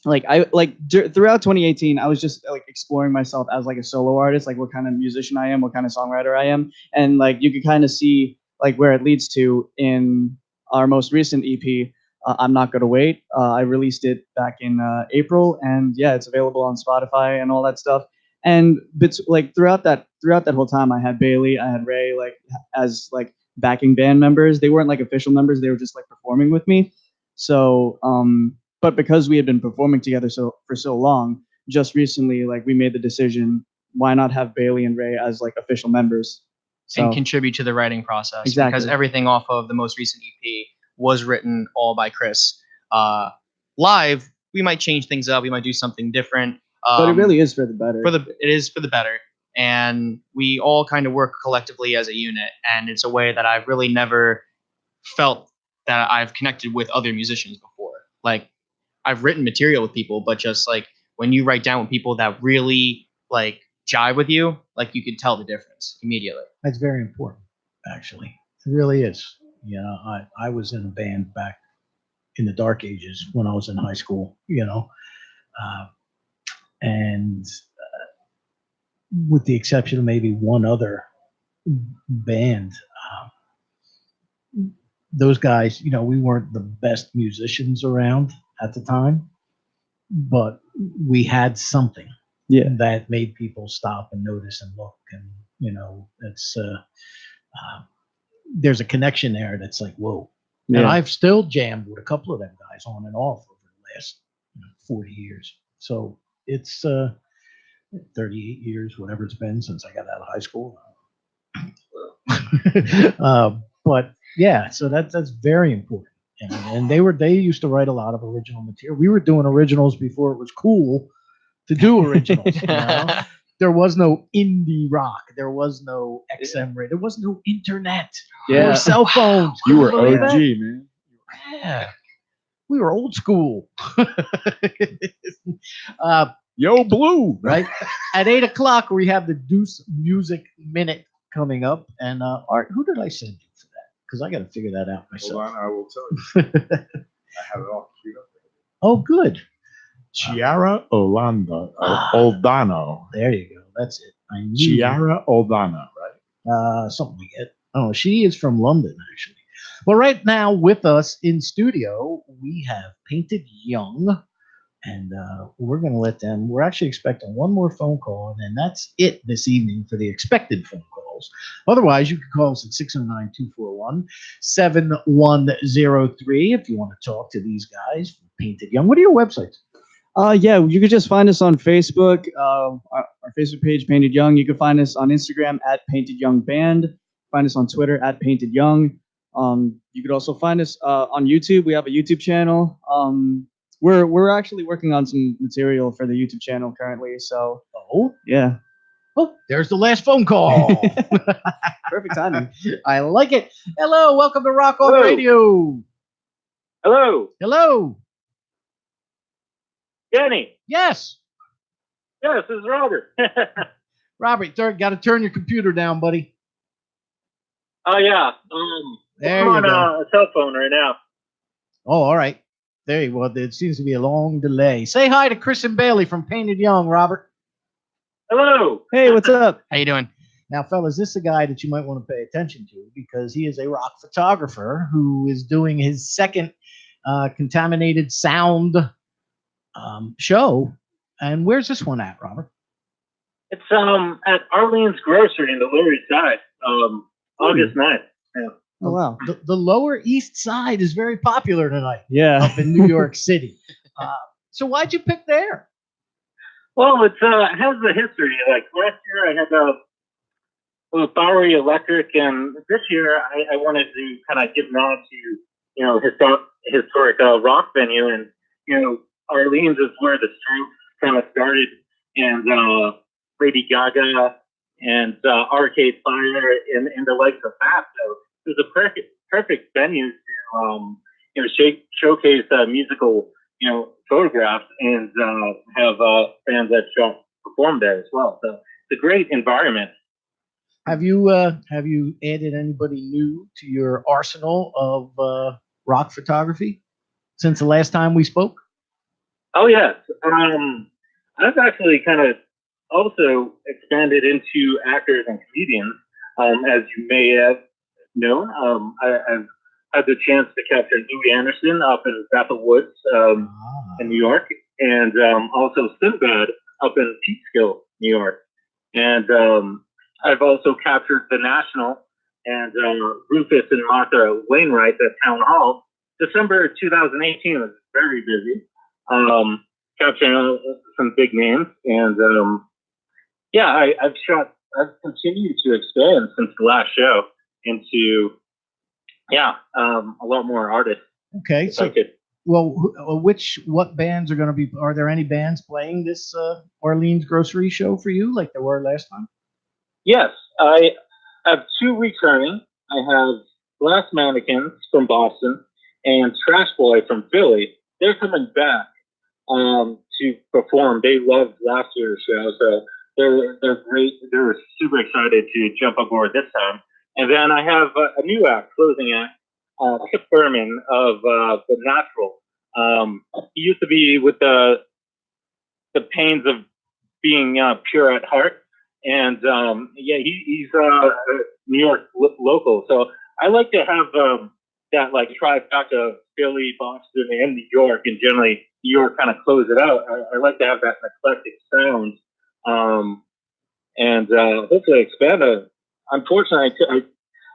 [SPEAKER 5] 2018, I was just like exploring myself as like a solo artist, like what kind of musician I am, what kind of songwriter I am, and like you could kind of see like where it leads to in our most recent EP. I'm Not Gonna Wait. I released it back in April, and yeah, it's available on Spotify and all that stuff. And like throughout that whole time, I had Bailey, I had Ray, like as like backing band members. They weren't like official members; they were just like performing with me. So, but because we had been performing together for so long, just recently, like we made the decision: why not have Bailey and Ray as like official members? So,
[SPEAKER 7] and contribute to the writing process.
[SPEAKER 5] Exactly.
[SPEAKER 7] Because everything off of the most recent EP was written all by Chris. Live, we might change things up. We might do something different.
[SPEAKER 5] But it really is for the better.
[SPEAKER 7] It is for the better. And we all kind of work collectively as a unit. And it's a way that I've really never felt that I've connected with other musicians before. Like, I've written material with people, but just like when you write down with people that really like jive with you, like you could tell the difference immediately.
[SPEAKER 2] That's very important, actually. It really is. You know, I was in a band back in the dark ages when I was in high school, you know, uh, and with the exception of maybe one other band, those guys, you know, we weren't the best musicians around at the time, but we had something
[SPEAKER 5] Yeah.
[SPEAKER 2] that made people stop and notice and look. And, you know, it's, there's a connection there that's like, whoa. And
[SPEAKER 5] Yeah.
[SPEAKER 2] I've still jammed with a couple of them guys on and off over the last 40 years. So it's 38 years, whatever it's been since I got out of high school. But yeah, so that's very important. And they used to write a lot of original material. We were doing originals before it was cool to do originals. You know? There was no indie rock. There was no XM radio. There was no internet. There
[SPEAKER 5] Yeah.
[SPEAKER 2] were cell phones.
[SPEAKER 3] You were
[SPEAKER 2] Couldn't believe
[SPEAKER 3] OG,
[SPEAKER 2] it?
[SPEAKER 3] man.
[SPEAKER 2] Yeah. We were old school.
[SPEAKER 3] Yo, Blue.
[SPEAKER 2] Right? At 8 o'clock, we have the Deuce Music Minute coming up. And Art, who did I send you for that? Because I got to figure that out
[SPEAKER 3] Hold
[SPEAKER 2] myself.
[SPEAKER 3] on, I will tell you. I have it all queued up.
[SPEAKER 2] Oh, good.
[SPEAKER 3] Chiara Oldano.
[SPEAKER 2] There you go. That's it. I knew
[SPEAKER 3] Chiara Oldano, right?
[SPEAKER 2] something like it. Oh, she is from London, actually. Well, right now with us in studio, we have Painted Young, and we're going to let them. We're actually expecting one more phone call, and that's it this evening for the expected phone calls. Otherwise, you can call us at 609-241-7103 if you want to talk to these guys from Painted Young. What are your websites?
[SPEAKER 5] Yeah, you could just find us on Facebook, our Facebook page, Painted Young. You can find us on Instagram at Painted Young Band. Find us on Twitter at Painted Young. You could also find us on YouTube. We have a YouTube channel. We're actually working on some material for the YouTube channel currently. So, yeah.
[SPEAKER 2] Oh, there's the last phone call.
[SPEAKER 5] Perfect timing.
[SPEAKER 2] I like it. Hello, welcome to Rock On
[SPEAKER 8] Hello.
[SPEAKER 2] Radio.
[SPEAKER 8] Hello,
[SPEAKER 2] Hello.
[SPEAKER 8] Kenny.
[SPEAKER 2] Yes,
[SPEAKER 8] Yes, this is Robert.
[SPEAKER 2] Robert. Got to turn your computer down, buddy.
[SPEAKER 8] Oh yeah.
[SPEAKER 2] There
[SPEAKER 8] I'm
[SPEAKER 2] you
[SPEAKER 8] on
[SPEAKER 2] go.
[SPEAKER 8] a cell phone right now.
[SPEAKER 2] Oh, all right. There you go. Well, there seems to be a long delay. Say hi to Chris and Bailey from Painted Young, Robert.
[SPEAKER 8] Hello.
[SPEAKER 5] Hey, what's up?
[SPEAKER 7] How you doing?
[SPEAKER 2] Now, fellas, this is a guy that you might want to pay attention to because he is a rock photographer who is doing his second contaminated sound show. And where's this one at, Robert?
[SPEAKER 8] It's at Arlene's Grocery in the Lower East Side. August 9th.
[SPEAKER 5] Oh, wow.
[SPEAKER 2] The Lower East Side is very popular tonight
[SPEAKER 5] Yeah.
[SPEAKER 2] up in New York City. So why'd you pick there?
[SPEAKER 8] Well, it has a history. Like last year, I had Bowery Electric, and this year I wanted to kind of give nod to historic rock venue, and Arlene's is where the Strokes kind of started, and Lady Gaga and Arcade Fire and the likes of that. So it was a perfect venue to showcase musical photographs and have fans that perform there as well. So it's a great environment.
[SPEAKER 2] Have you added anybody new to your arsenal of rock photography since the last time we spoke?
[SPEAKER 8] Oh yes, I've actually kind of also expanded into actors and comedians. As you may have known, I've had the chance to capture Louis Anderson up in Bethel Woods in New York, and also Sinbad up in Peekskill, New York. And I've also captured The National and Rufus and Martha Wainwright at Town Hall. December 2018 was very busy, capturing some big names. And I've continued to expand since the last show into a lot more artists.
[SPEAKER 2] Okay, so what bands are going to be? Are there any bands playing this Arlene's Grocery show for you, like there were last time?
[SPEAKER 8] Yes, I have two returning. I have Glass Mannequins from Boston and Trash Boy from Philly. They're coming back to perform. They loved last year's show, so they're great. They're super excited to jump aboard this time. And then I have a new act, closing act,
[SPEAKER 9] Chip Berman of The Natural. He used to be with the Pains of Being Pure at Heart, and yeah, he's a New York local. So I like to have that like trifecta of Philly, Boston, and New York, and generally New York kind of close it out. I like to have that eclectic sound, and hopefully expand it. Unfortunately,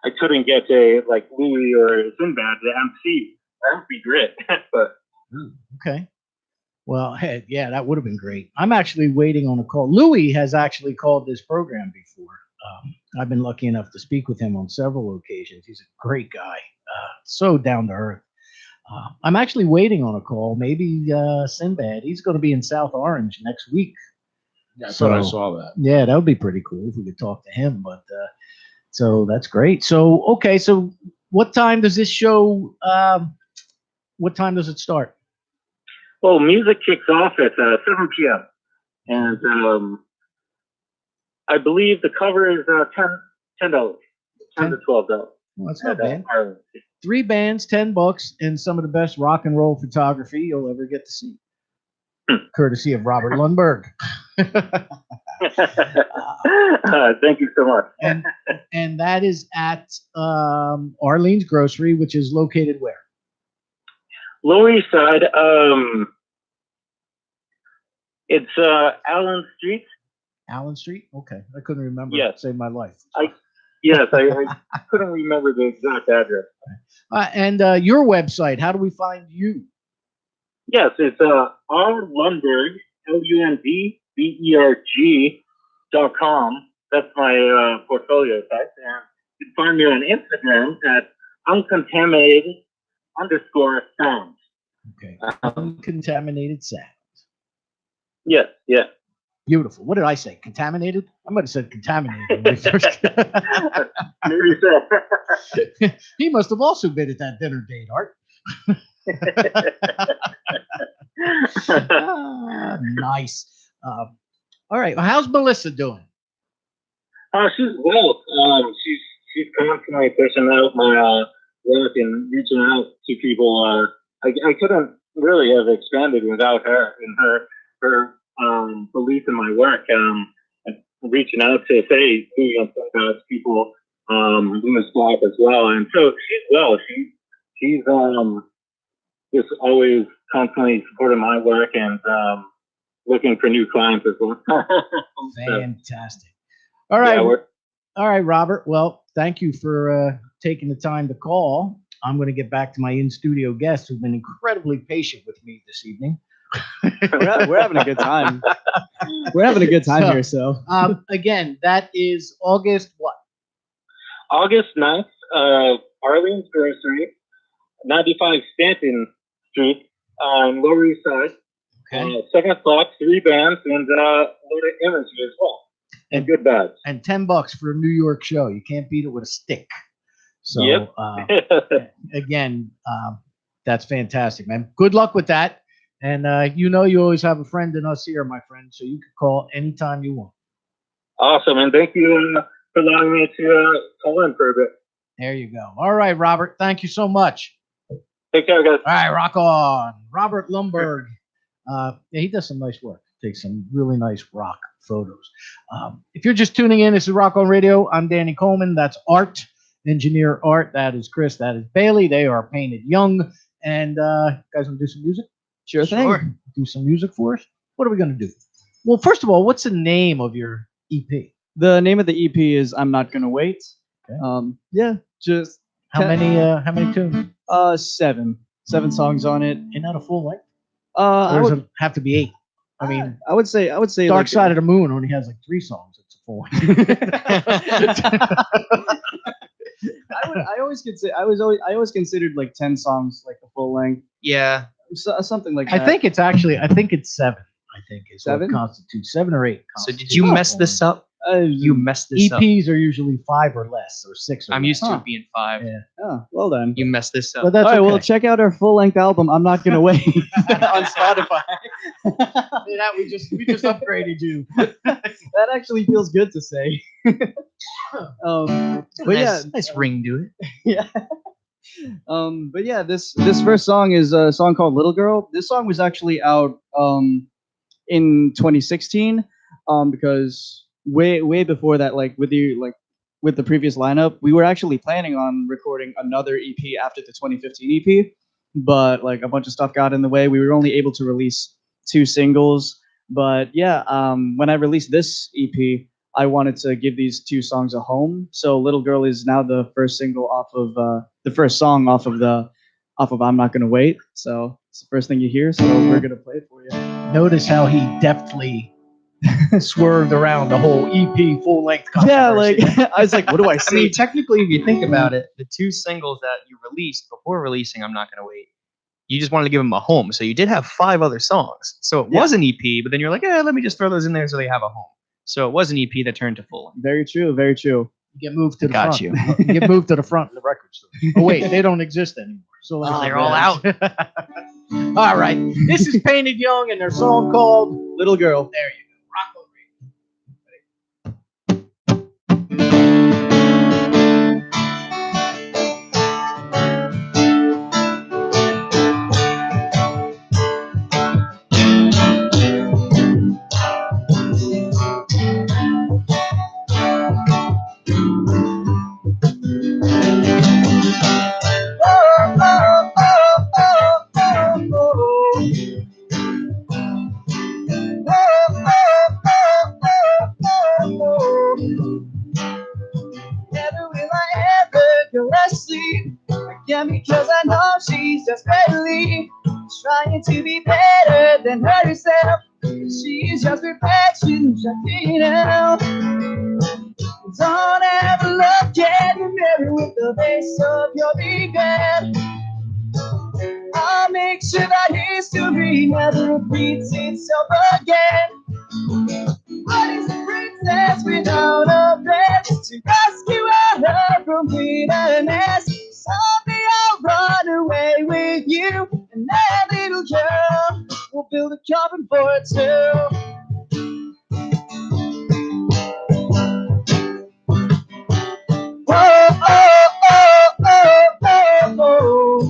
[SPEAKER 9] I couldn't get a like Louis or Sinbad to MC. That would be great, but.
[SPEAKER 2] Okay. Well, hey, yeah, that would have been great. I'm actually waiting on a call. Louis has actually called this program before. I've been lucky enough to speak with him on several occasions. He's a great guy, so down to earth. I'm actually waiting on a call. Maybe Sinbad. He's going to be in South Orange next week.
[SPEAKER 3] I thought I saw that.
[SPEAKER 2] Yeah, that would be pretty cool if we could talk to him. But so that's great. So okay, so what time does this show? What time does it start?
[SPEAKER 9] Well, music kicks off at 7 p.m. And I believe the cover is $10, $10 to $12.
[SPEAKER 2] Well, that's not bad. 3 bands, $10, and some of the best rock and roll photography you'll ever get to see, courtesy of Robert Lundberg.
[SPEAKER 9] Thank you so much.
[SPEAKER 2] and that is at Arlene's Grocery, which is located where?
[SPEAKER 9] Lower East Side. It's Allen Street.
[SPEAKER 2] Allen Street? Okay. I couldn't remember.
[SPEAKER 9] Yes.
[SPEAKER 2] Saved my life.
[SPEAKER 9] Yes, I couldn't remember the exact address.
[SPEAKER 2] And your website, how do we find you?
[SPEAKER 9] Yes, it's R. Lundberg, LUNDBERG.com. That's my portfolio site. And you can find me on Instagram at uncontaminated_sound.
[SPEAKER 2] Okay. Uncontaminated sound.
[SPEAKER 9] Yes, yeah.
[SPEAKER 2] Beautiful. What did I say? Contaminated? I might have said contaminated. When we first...
[SPEAKER 9] Maybe so.
[SPEAKER 2] He must have also been at that dinner date, Art. Nice. All right. Well, how's Melissa doing?
[SPEAKER 9] She's well. She's constantly pushing out my work and reaching out to people. I couldn't really have expanded without her and her belief in my work. And reaching out to say who people Lewis Block as well. And so she's well. She's just always constantly supporting my work and looking for new clients as well.
[SPEAKER 2] Fantastic. All right.
[SPEAKER 9] Yeah,
[SPEAKER 2] all right, Robert. Well, thank you for taking the time to call. I'm going to get back to my in-studio guests who've been incredibly patient with me this evening.
[SPEAKER 5] We're having a good time. We're having a good time here. So
[SPEAKER 2] again, that is August what?
[SPEAKER 9] August 9th, Arlene's Grocery, 95 Stanton Street on Lower East Side.
[SPEAKER 2] Okay.
[SPEAKER 9] Second slot, 3 bands, and loaded imagery as well. And good bags.
[SPEAKER 2] And $10 for a New York show. You can't beat it with a stick. So
[SPEAKER 9] Yep.
[SPEAKER 2] again, that's fantastic, man. Good luck with that. And you always have a friend in us here, my friend. So you can call anytime you want.
[SPEAKER 9] Awesome, and thank you for allowing me to call in for a bit.
[SPEAKER 2] There you go. All right, Robert. Thank you so much.
[SPEAKER 9] Take care, guys.
[SPEAKER 2] All right, rock on. Robert Lundberg. Yeah, he does some nice work. Takes some really nice rock photos. If you're just tuning in, this is Rock On Radio. I'm Danny Coleman. That's Art, Engineer Art. That is Chris. That is Bailey. They are Painted Young. And guys, want to do some music?
[SPEAKER 5] sure thing.
[SPEAKER 2] Do some music for us. What are we going to do? Well, first of all, what's the name of your EP?
[SPEAKER 5] The name of the EP is I'm Not Gonna Wait.
[SPEAKER 2] Okay.
[SPEAKER 5] Yeah, just
[SPEAKER 2] How many tunes?
[SPEAKER 5] 7 songs on it.
[SPEAKER 2] Isn't that a full length?
[SPEAKER 5] I
[SPEAKER 2] Or does
[SPEAKER 5] would,
[SPEAKER 2] it have to be 8? I mean,
[SPEAKER 5] I would say
[SPEAKER 2] Dark
[SPEAKER 5] like,
[SPEAKER 2] Side of the Moon only has like 3 songs. It's a full length.
[SPEAKER 5] I always considered like 10 songs like the full length.
[SPEAKER 7] Yeah.
[SPEAKER 5] So, something like that.
[SPEAKER 2] I think it's 7. I think is
[SPEAKER 5] 7?
[SPEAKER 2] what constitutes 7 or 8.
[SPEAKER 7] So did you mess this up? You messed this up.
[SPEAKER 2] EPs are usually 5 or less, or 6 or
[SPEAKER 7] I'm
[SPEAKER 2] less.
[SPEAKER 7] used to it being 5.
[SPEAKER 2] Yeah.
[SPEAKER 5] Oh, well done.
[SPEAKER 7] You messed this up.
[SPEAKER 2] But that's
[SPEAKER 5] All right,
[SPEAKER 2] okay.
[SPEAKER 5] well, check out our full-length album, I'm Not Gonna Wait, on Spotify.
[SPEAKER 2] that we just upgraded you.
[SPEAKER 5] That actually feels good to say. But yeah,
[SPEAKER 7] nice ring to it.
[SPEAKER 5] yeah. But yeah, this first song is a song called Little Girl. This song was actually out in 2016, because way before that, like with the previous lineup, we were actually planning on recording another EP after the 2015 EP, but like a bunch of stuff got in the way. We were only able to release 2 singles. But yeah, when I released this EP, I wanted to give these 2 songs a home. So Little Girl is now the first single off of the first song off of I'm Not Gonna Wait. So it's the first thing you hear. So we're gonna play it for you.
[SPEAKER 2] Notice how he deftly swerved around the whole EP full length.
[SPEAKER 5] Yeah, like I was like, what do I
[SPEAKER 7] I
[SPEAKER 5] see?
[SPEAKER 7] mean, technically, if you think about it, the 2 singles that you released before releasing I'm Not Gonna Wait, you just wanted to give them a home. So you did have 5 other songs. So it was an EP, but then you're like, let me just throw those in there so they have a home. So it was an EP that turned to full length.
[SPEAKER 5] Very true. Very true.
[SPEAKER 2] You get moved to the
[SPEAKER 7] Got
[SPEAKER 2] front.
[SPEAKER 7] you.
[SPEAKER 2] You get moved to the front of the record store. Oh wait, they don't exist anymore. So
[SPEAKER 7] They're all out.
[SPEAKER 2] All right. This is Painted Young and their song called
[SPEAKER 5] Little Girl.
[SPEAKER 2] There you go. Rock on Radio.
[SPEAKER 5] Never will I ever go to sleep again, because I know she's desperately trying to be better than herself. She's just perfection, checking out. Don't ever look in the mirror with the face of your regret. I'll make sure that history never repeats itself again. What is a princess without a prince to rescue her from bitterness? Someday I'll run away with you, and that little girl will build a cabin for her too. Oh, oh, oh, oh, oh, oh.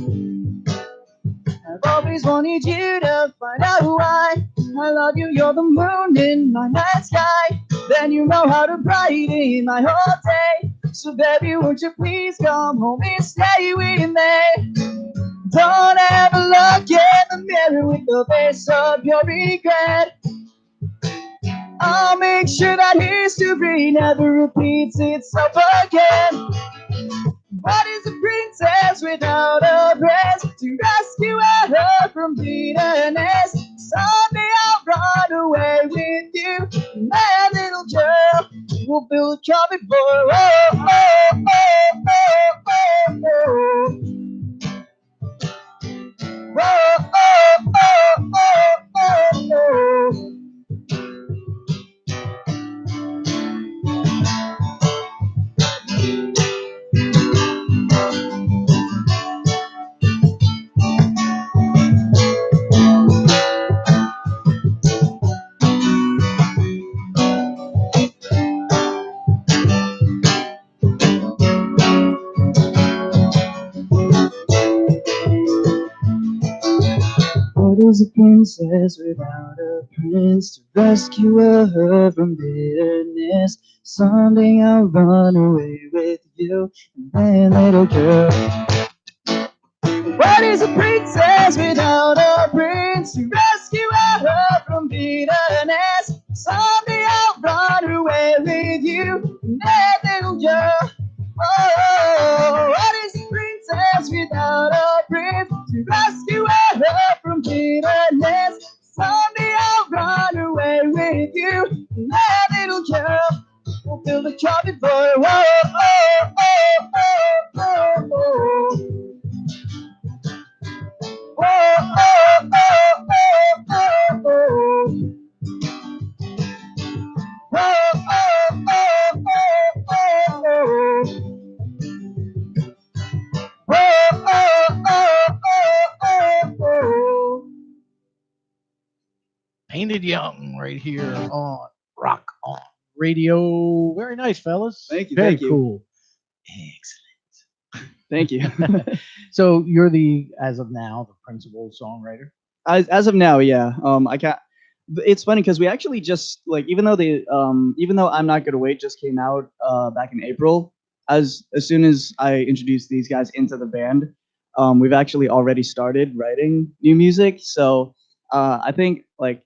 [SPEAKER 5] I've always wanted you to find out why I love you. You're the moon in my night sky. Then you know how to brighten my whole day. So baby, won't you please come home and stay with me? Don't ever look in the mirror with the face of your regret. I'll make sure that history never repeats itself again. What is a princess without a prince to rescue her from bitterness? Someday I'll run away with you, and that little girl will build a cabin for her. Oh, oh, oh, oh, oh, oh. Oh, oh, oh, oh, oh, oh. What is a princess without a prince to rescue her from bitterness? Someday I'll run away with you, and that little girl. What is a princess without a prince to rescue her from bitterness? Someday I'll run away with you, and that little girl. Oh, what is a princess without a prince to rescue her from bitterness? Someday I'll run away with you, and that little girl will build a cabin for her. Whoa, oh, oh, oh, oh, oh. Whoa, oh, oh, oh, oh, oh. Whoa, oh, oh, oh, oh, oh. Oh, oh, oh, oh, oh, oh.
[SPEAKER 2] Painted Young right here on Rock On Radio. Very nice, fellas.
[SPEAKER 5] Thank you,
[SPEAKER 2] Very
[SPEAKER 5] thank you.
[SPEAKER 2] cool. Excellent.
[SPEAKER 5] Thank you.
[SPEAKER 2] So you're as of now, the principal songwriter.
[SPEAKER 5] As of now, yeah. I can't. It's funny because we actually just like even though I'm Not Gonna Wait just came out back in April. As soon as I introduced these guys into the band, we've actually already started writing new music. So I think like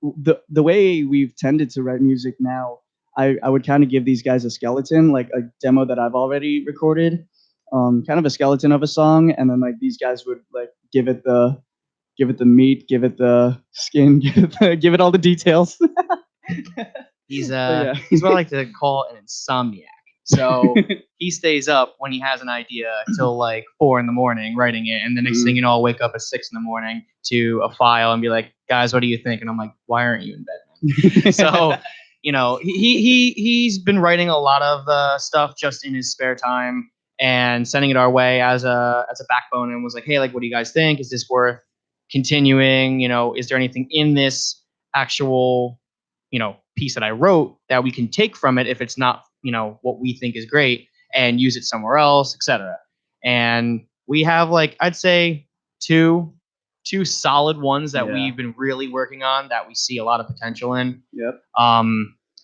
[SPEAKER 5] the way we've tended to write music now, I would kind of give these guys a skeleton, like a demo that I've already recorded, kind of a skeleton of a song, and then like these guys would like give it the meat, give it the skin, give it all the details.
[SPEAKER 7] He's
[SPEAKER 5] yeah.
[SPEAKER 7] he's what I like to call an insomniac. So he stays up when he has an idea till like 4 a.m. writing it, and the next thing you know, I'll wake up at 6 a.m. to a file and be like, "Guys, what do you think?" And I'm like, "Why aren't you in bed, man?" So he's been writing a lot of stuff just in his spare time and sending it our way as a backbone, and was like, "Hey, like, what do you guys think? Is this worth continuing? Is there anything in this actual piece that I wrote that we can take from it if it's not what we think is great, and use it somewhere else, etc." And we have like, I'd say two solid ones that we've been really working on that we see a lot of potential in.
[SPEAKER 5] Yep.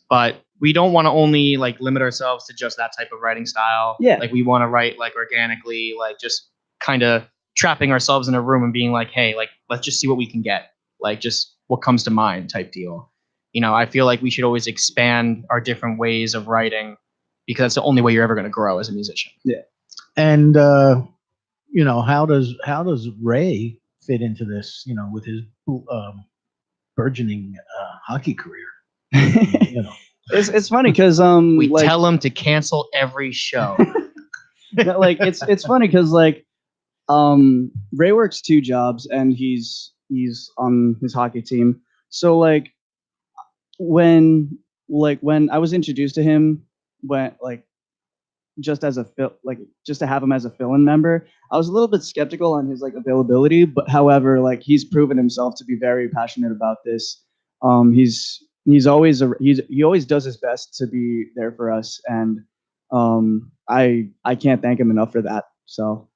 [SPEAKER 7] But we don't want to only like limit ourselves to just that type of writing style.
[SPEAKER 5] Yeah.
[SPEAKER 7] Like we want to write like organically, like just kind of trapping ourselves in a room and being like, "Hey, like, let's just see what we can get. Like, just what comes to mind," type deal. I feel like we should always expand our different ways of writing, because that's the only way you're ever going to grow as a musician.
[SPEAKER 5] Yeah.
[SPEAKER 2] And how does Ray fit into this? With his burgeoning hockey career.
[SPEAKER 5] It's funny because
[SPEAKER 7] we tell him to cancel every show.
[SPEAKER 5] like it's funny because like Ray works 2 jobs and he's on his hockey team. So like when I was introduced to him, when like just to have him as a fill-in member, I was a little bit skeptical on his like availability, but however, like he's proven himself to be very passionate about this. He always does his best to be there for us, and I can't thank him enough for that. So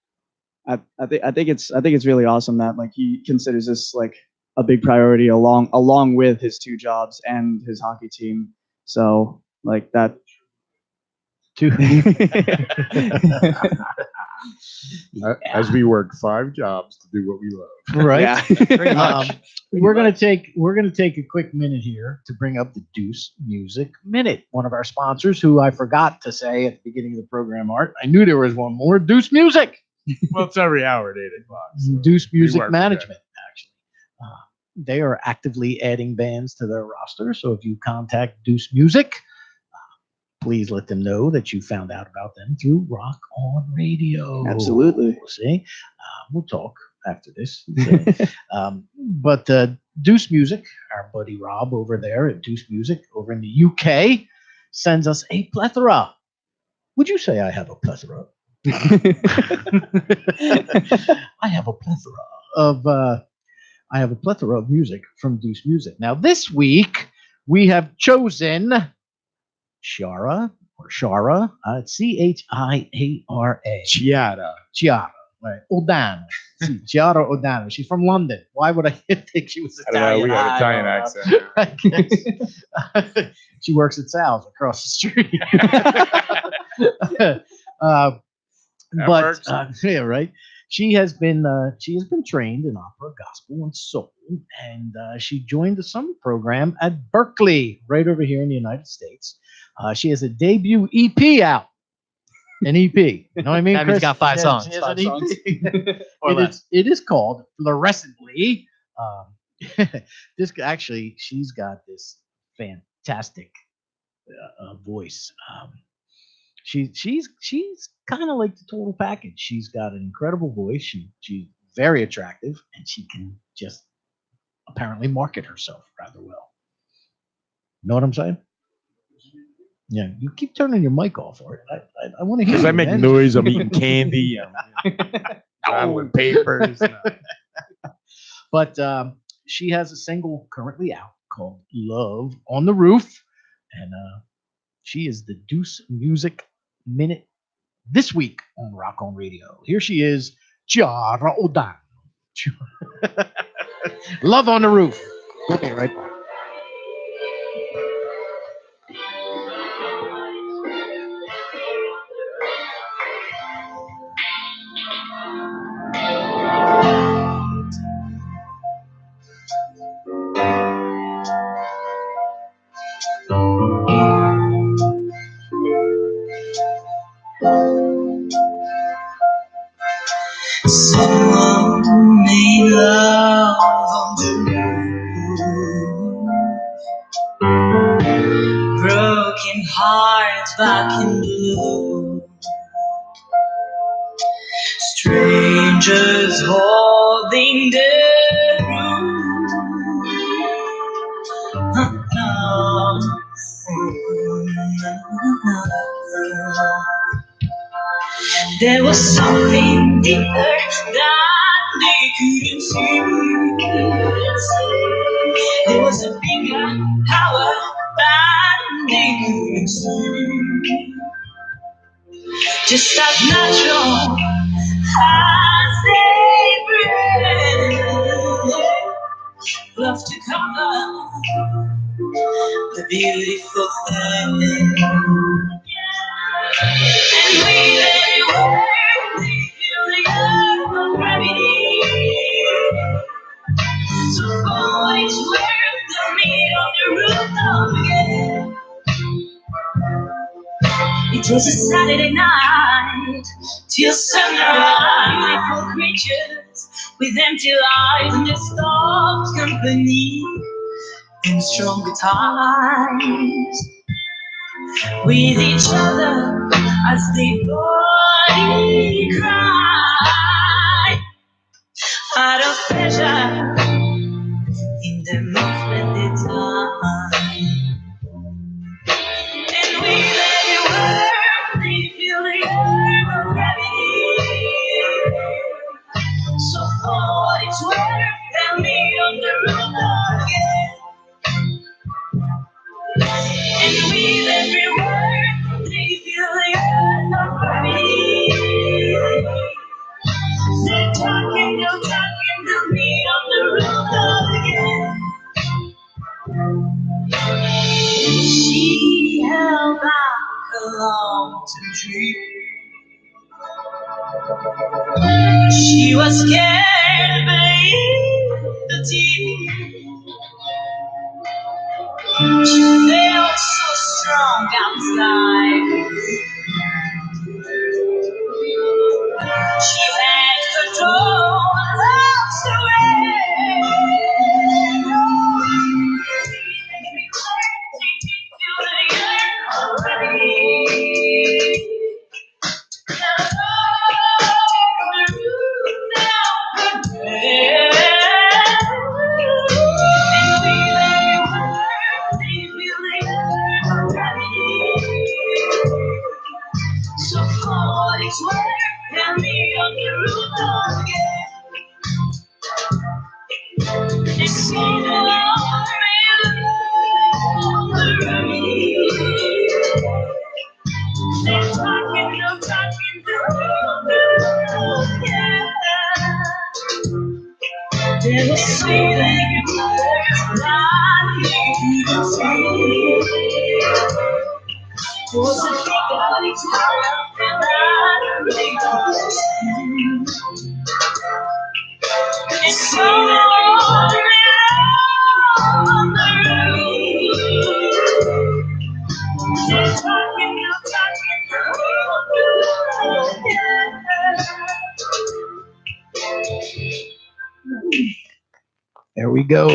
[SPEAKER 5] I think it's really awesome that like he considers this like a big priority along with his 2 jobs and his hockey team. So like that.
[SPEAKER 3] As we work 5 jobs to do what we love.
[SPEAKER 2] Right.
[SPEAKER 5] Yeah.
[SPEAKER 7] Pretty much.
[SPEAKER 2] We're gonna take a quick minute here to bring up the Deuce Music Minute, one of our sponsors, who I forgot to say at the beginning of the program. Art, I knew there was one more. Deuce Music.
[SPEAKER 3] Well, it's every hour at 8 o'clock. So
[SPEAKER 2] Deuce Music
[SPEAKER 3] work
[SPEAKER 2] Management, actually. They are actively adding bands to their roster. So if you contact Deuce Music, please let them know that you found out about them through Rock On Radio.
[SPEAKER 5] Absolutely.
[SPEAKER 2] See, we'll talk after this. But Deuce Music, our buddy Rob over there at Deuce Music over in the UK, sends us a plethora. Would you say I have a plethora? I have a plethora of music from Deuce Music. Now this week we have chosen Chiara, Chiara, Chiara, right? O'Donnell. Chiara O'Donnell. She's from London. Why would I think she was
[SPEAKER 3] I don't know.
[SPEAKER 2] Italian?
[SPEAKER 3] We got an Italian accent.
[SPEAKER 2] I guess. She works at Sal's across the street. Yeah, right. She has been trained in opera, gospel, and soul, and she joined the summer program at Berkeley, right over here in the United States. She has a debut EP out. An EP. You know what I mean?
[SPEAKER 7] That means
[SPEAKER 2] Chris?
[SPEAKER 7] it's got 5 songs.
[SPEAKER 2] She has
[SPEAKER 5] 5
[SPEAKER 2] an
[SPEAKER 5] songs.
[SPEAKER 2] EP.
[SPEAKER 7] Or less.
[SPEAKER 2] It is called Fluorescently. She's got this fantastic voice. She's kind of like the total package. She's got an incredible voice. She's very attractive, and she can just apparently market herself rather well. Know what I'm saying? Yeah, you keep turning your mic off, Art. I want to hear.
[SPEAKER 3] Because
[SPEAKER 2] you,
[SPEAKER 3] I make
[SPEAKER 2] man.
[SPEAKER 3] noise, I'm eating candy, I'm rattling papers.
[SPEAKER 2] But she has a single currently out called "Love on the Roof," and she is the Deuce Music Minute this week on Rock On Radio. Here she is, Chiara Odan. Love on the Roof. Okay, right.
[SPEAKER 4] Someone made love on the roof. Broken hearts back in blue. Strangers holding the room. There was something deeper that they couldn't see. There was a bigger power that they couldn't see. Just as natural as they breathe. Love to cover the beautiful thing. And we very well feel the earth of gravity. So always worth the meet on the rooftop again. It was a Saturday night till sunrise. Beautiful creatures with empty eyes and soft company and strong ties with each other as they body cry out of pleasure in the movement they time. And we let it work, they feel the earth of gravity. So for its work, they'll meet on the roof again. And with every word, they feel the earth of gravity. They're talking, they'll meet on the roof again. She held back a long dream. She was scared to believe the tears. She felt so strong outside. She had control and lost her way. So for its work, tell me on the roof again. It's so on the road. They're talking, yeah. There was something that you could see. Was a big body tower and I really got it's so on the road. They're talking,
[SPEAKER 2] There we go.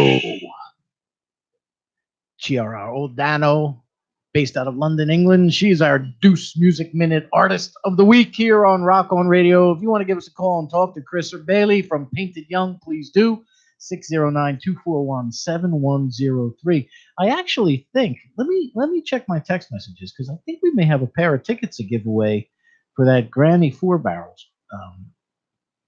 [SPEAKER 2] Chiara Oldano, based out of London, England. She's our Deuce Music Minute Artist of the Week here on Rock On Radio. If you want to give us a call and talk to Chris or Bailey from Painted Young, please do. 609-241-7103. I actually think, let me check my text messages because I think we may have a pair of tickets to give away for that Granny Four Barrels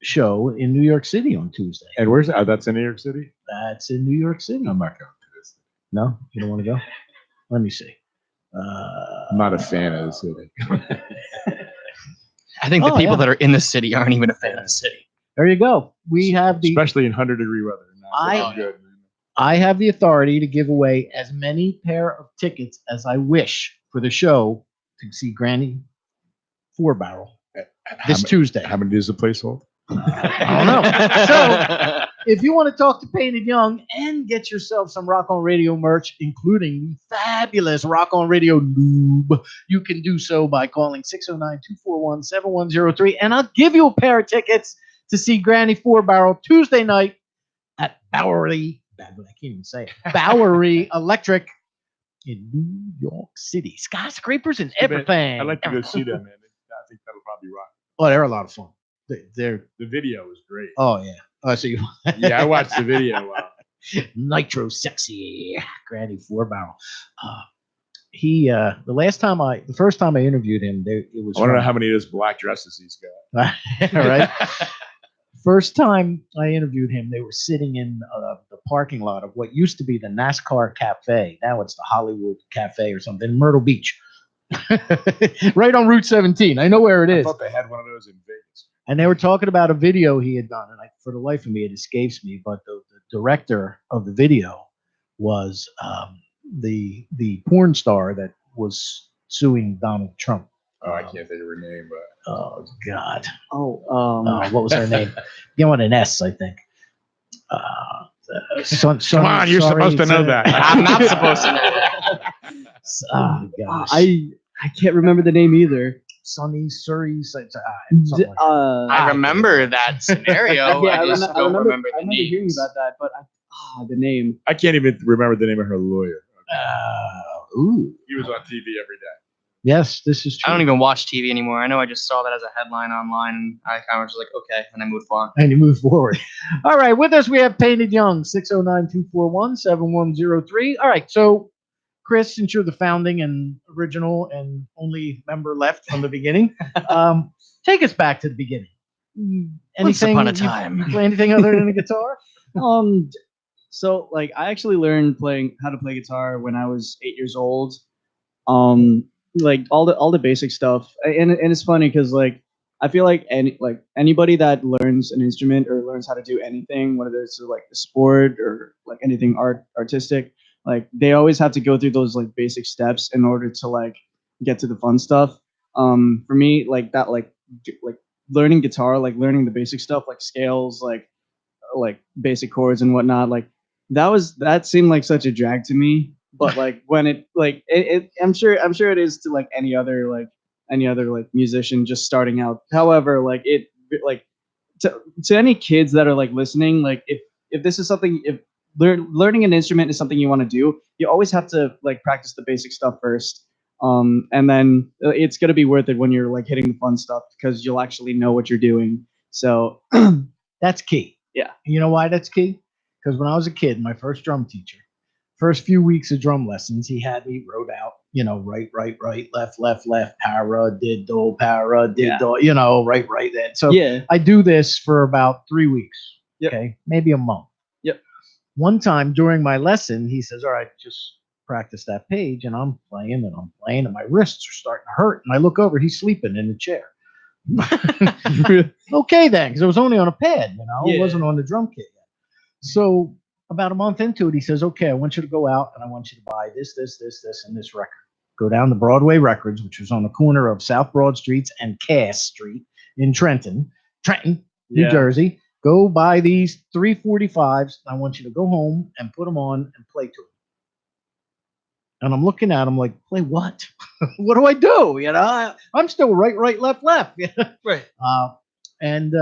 [SPEAKER 2] show in New York City on Tuesday.
[SPEAKER 3] And where's that? That's in New York City?
[SPEAKER 2] That's in New York City.
[SPEAKER 3] I'm not going to this.
[SPEAKER 2] No? You don't want to go? Let me see.
[SPEAKER 3] I'm not a fan of the city.
[SPEAKER 7] I think the
[SPEAKER 2] Oh,
[SPEAKER 7] people
[SPEAKER 2] yeah.
[SPEAKER 7] that are in the city aren't even a fan of the city.
[SPEAKER 2] There you go. We have the
[SPEAKER 3] Especially in 100-degree weather.
[SPEAKER 2] I-
[SPEAKER 3] Good.
[SPEAKER 2] I have the authority to give away as many pair of tickets as I wish for the show to see Granny Four Barrel this Tuesday.
[SPEAKER 3] How many does the place hold?
[SPEAKER 2] I don't know. So, if you want to talk to Painted Young and get yourself some Rock On Radio merch, including the fabulous Rock On Radio Noob, you can do so by calling 609-241-7103, and I'll give you a pair of tickets to see Granny Four Barrel Tuesday night at Bowery. I can't even say it. Bowery Electric in New York City. Skyscrapers and everything.
[SPEAKER 3] I'd like to go see them, man. I think that'll probably rock.
[SPEAKER 2] Oh, they're a lot of fun. They're
[SPEAKER 3] The video was great.
[SPEAKER 2] oh yeah. Oh, so you
[SPEAKER 3] Yeah, I watched the video.
[SPEAKER 2] Nitro Sexy Granny Four Barrel. He the first time I interviewed him, it was
[SPEAKER 3] I want to know how many of those black dresses he's got.
[SPEAKER 2] right. First time I interviewed him, they were sitting in the parking lot of what used to be the NASCAR Cafe. Now it's the Hollywood Cafe or something in Myrtle Beach, right on Route 17. I know where it
[SPEAKER 3] I
[SPEAKER 2] is.
[SPEAKER 3] thought they had one of those in Vegas.
[SPEAKER 2] And they were talking about a video he had done, and for the life of me, it escapes me. But the director of the video was the porn star that was suing Donald Trump.
[SPEAKER 3] Oh, I can't think of her name, but
[SPEAKER 2] Oh God!
[SPEAKER 5] Oh,
[SPEAKER 2] What was her name? You know, an S, I think.
[SPEAKER 3] come on, you're supposed to know that.
[SPEAKER 7] I'm not supposed to know that.
[SPEAKER 2] Oh gosh!
[SPEAKER 5] I can't remember the name either.
[SPEAKER 2] Sunny Surrey. Something
[SPEAKER 5] D-
[SPEAKER 2] like that.
[SPEAKER 7] I remember that scenario.
[SPEAKER 5] yeah,
[SPEAKER 7] I just don't remember
[SPEAKER 5] I
[SPEAKER 7] the
[SPEAKER 5] remember hearing
[SPEAKER 7] names.
[SPEAKER 5] about that, but the name.
[SPEAKER 3] I can't even remember the name of her lawyer.
[SPEAKER 2] Ooh.
[SPEAKER 3] He was on TV every day.
[SPEAKER 2] Yes, this is true.
[SPEAKER 7] I don't even watch TV anymore. I know I just saw that as a headline online, and I kind of was like, okay, and I moved on.
[SPEAKER 2] And you move forward. All right, with us we have Painted Young, 609-241-7103. All right, so Chris, since you're the founding and original and only member left from the beginning, take us back to the beginning.
[SPEAKER 7] Once upon a
[SPEAKER 2] you-
[SPEAKER 7] time.
[SPEAKER 2] You play anything other than the guitar?
[SPEAKER 5] So like I actually learned how to play guitar when I was 8 years old. Like all the basic stuff, and it's funny because like I feel like anybody that learns an instrument or learns how to do anything, whether it's like a sport or like anything artistic, like they always have to go through those like basic steps in order to like get to the fun stuff. For me, like that, like learning guitar, like learning the basic stuff, like scales, like basic chords and whatnot, like that seemed like such a drag to me. But like when it I'm sure it is to like any other musician just starting out. However, like it like to any kids that are like listening, like if this is something, if learning an instrument is something you want to do, you always have to like practice the basic stuff first. And then it's gonna be worth it when you're like hitting the fun stuff because you'll actually know what you're doing. So
[SPEAKER 2] That's key.
[SPEAKER 5] Yeah.
[SPEAKER 2] You know why that's key? Because when I was a kid, my first drum teacher, first few weeks of drum lessons, he had me wrote out, right, left, para, did, do, right. Then. So
[SPEAKER 5] yeah,
[SPEAKER 2] I do this for about 3 weeks.
[SPEAKER 5] Yep.
[SPEAKER 2] Okay. Maybe a month.
[SPEAKER 5] Yep.
[SPEAKER 2] One time during my lesson, he says, all right, just practice that page. And I'm playing and my wrists are starting to hurt. And I look over, he's sleeping in the chair. Okay, then, because it was only on a pad,
[SPEAKER 5] Yeah.
[SPEAKER 2] it wasn't on the drum kit yet. So about a month into it, he says, okay, I want you to go out and I want you to buy this, and this record. Go down to Broadway Records, which was on the corner of South Broad Streets and Cass Street in Trenton, New
[SPEAKER 5] Yeah.
[SPEAKER 2] Jersey. Go buy these 345s. I want you to go home and put them on and play to them. And I'm looking at him like, play what? What do I do? I'm still right, left.
[SPEAKER 7] Right.
[SPEAKER 2] And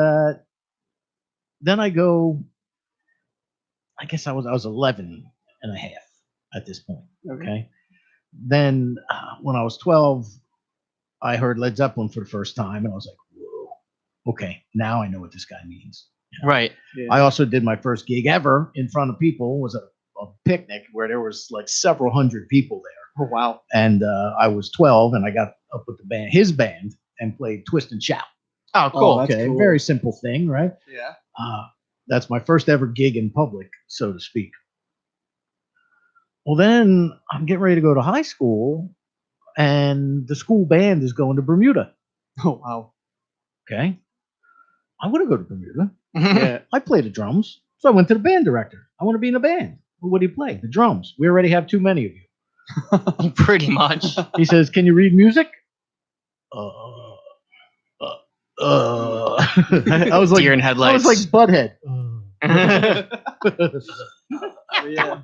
[SPEAKER 2] then I go, I guess I was 11 and a half at this point. Okay. Then when I was 12, I heard Led Zeppelin for the first time and I was like, whoa, okay, now I know what this guy means.
[SPEAKER 7] Right.
[SPEAKER 5] Yeah.
[SPEAKER 2] I also did my first gig ever in front of people. It was a picnic where there was like several hundred people there.
[SPEAKER 5] Oh wow.
[SPEAKER 2] And I was 12 and I got up with his band and played Twist and Shout.
[SPEAKER 7] Oh, cool.
[SPEAKER 5] that's
[SPEAKER 2] Okay.
[SPEAKER 5] cool.
[SPEAKER 2] Very simple thing, right?
[SPEAKER 5] Yeah.
[SPEAKER 2] That's my first ever gig in public, so to speak. Well, then I'm getting ready to go to high school and the school band is going to Bermuda.
[SPEAKER 5] Oh wow.
[SPEAKER 2] Okay. I want to go to Bermuda.
[SPEAKER 5] Yeah.
[SPEAKER 2] I play the drums. So I went to the band director. I want to be in a band. Well, what do you play? The drums. We already have too many of you.
[SPEAKER 7] Pretty much.
[SPEAKER 2] He says, can you read music? I was like,
[SPEAKER 7] Deer in
[SPEAKER 2] I
[SPEAKER 7] headlights.
[SPEAKER 2] was like Butthead.
[SPEAKER 5] Yeah.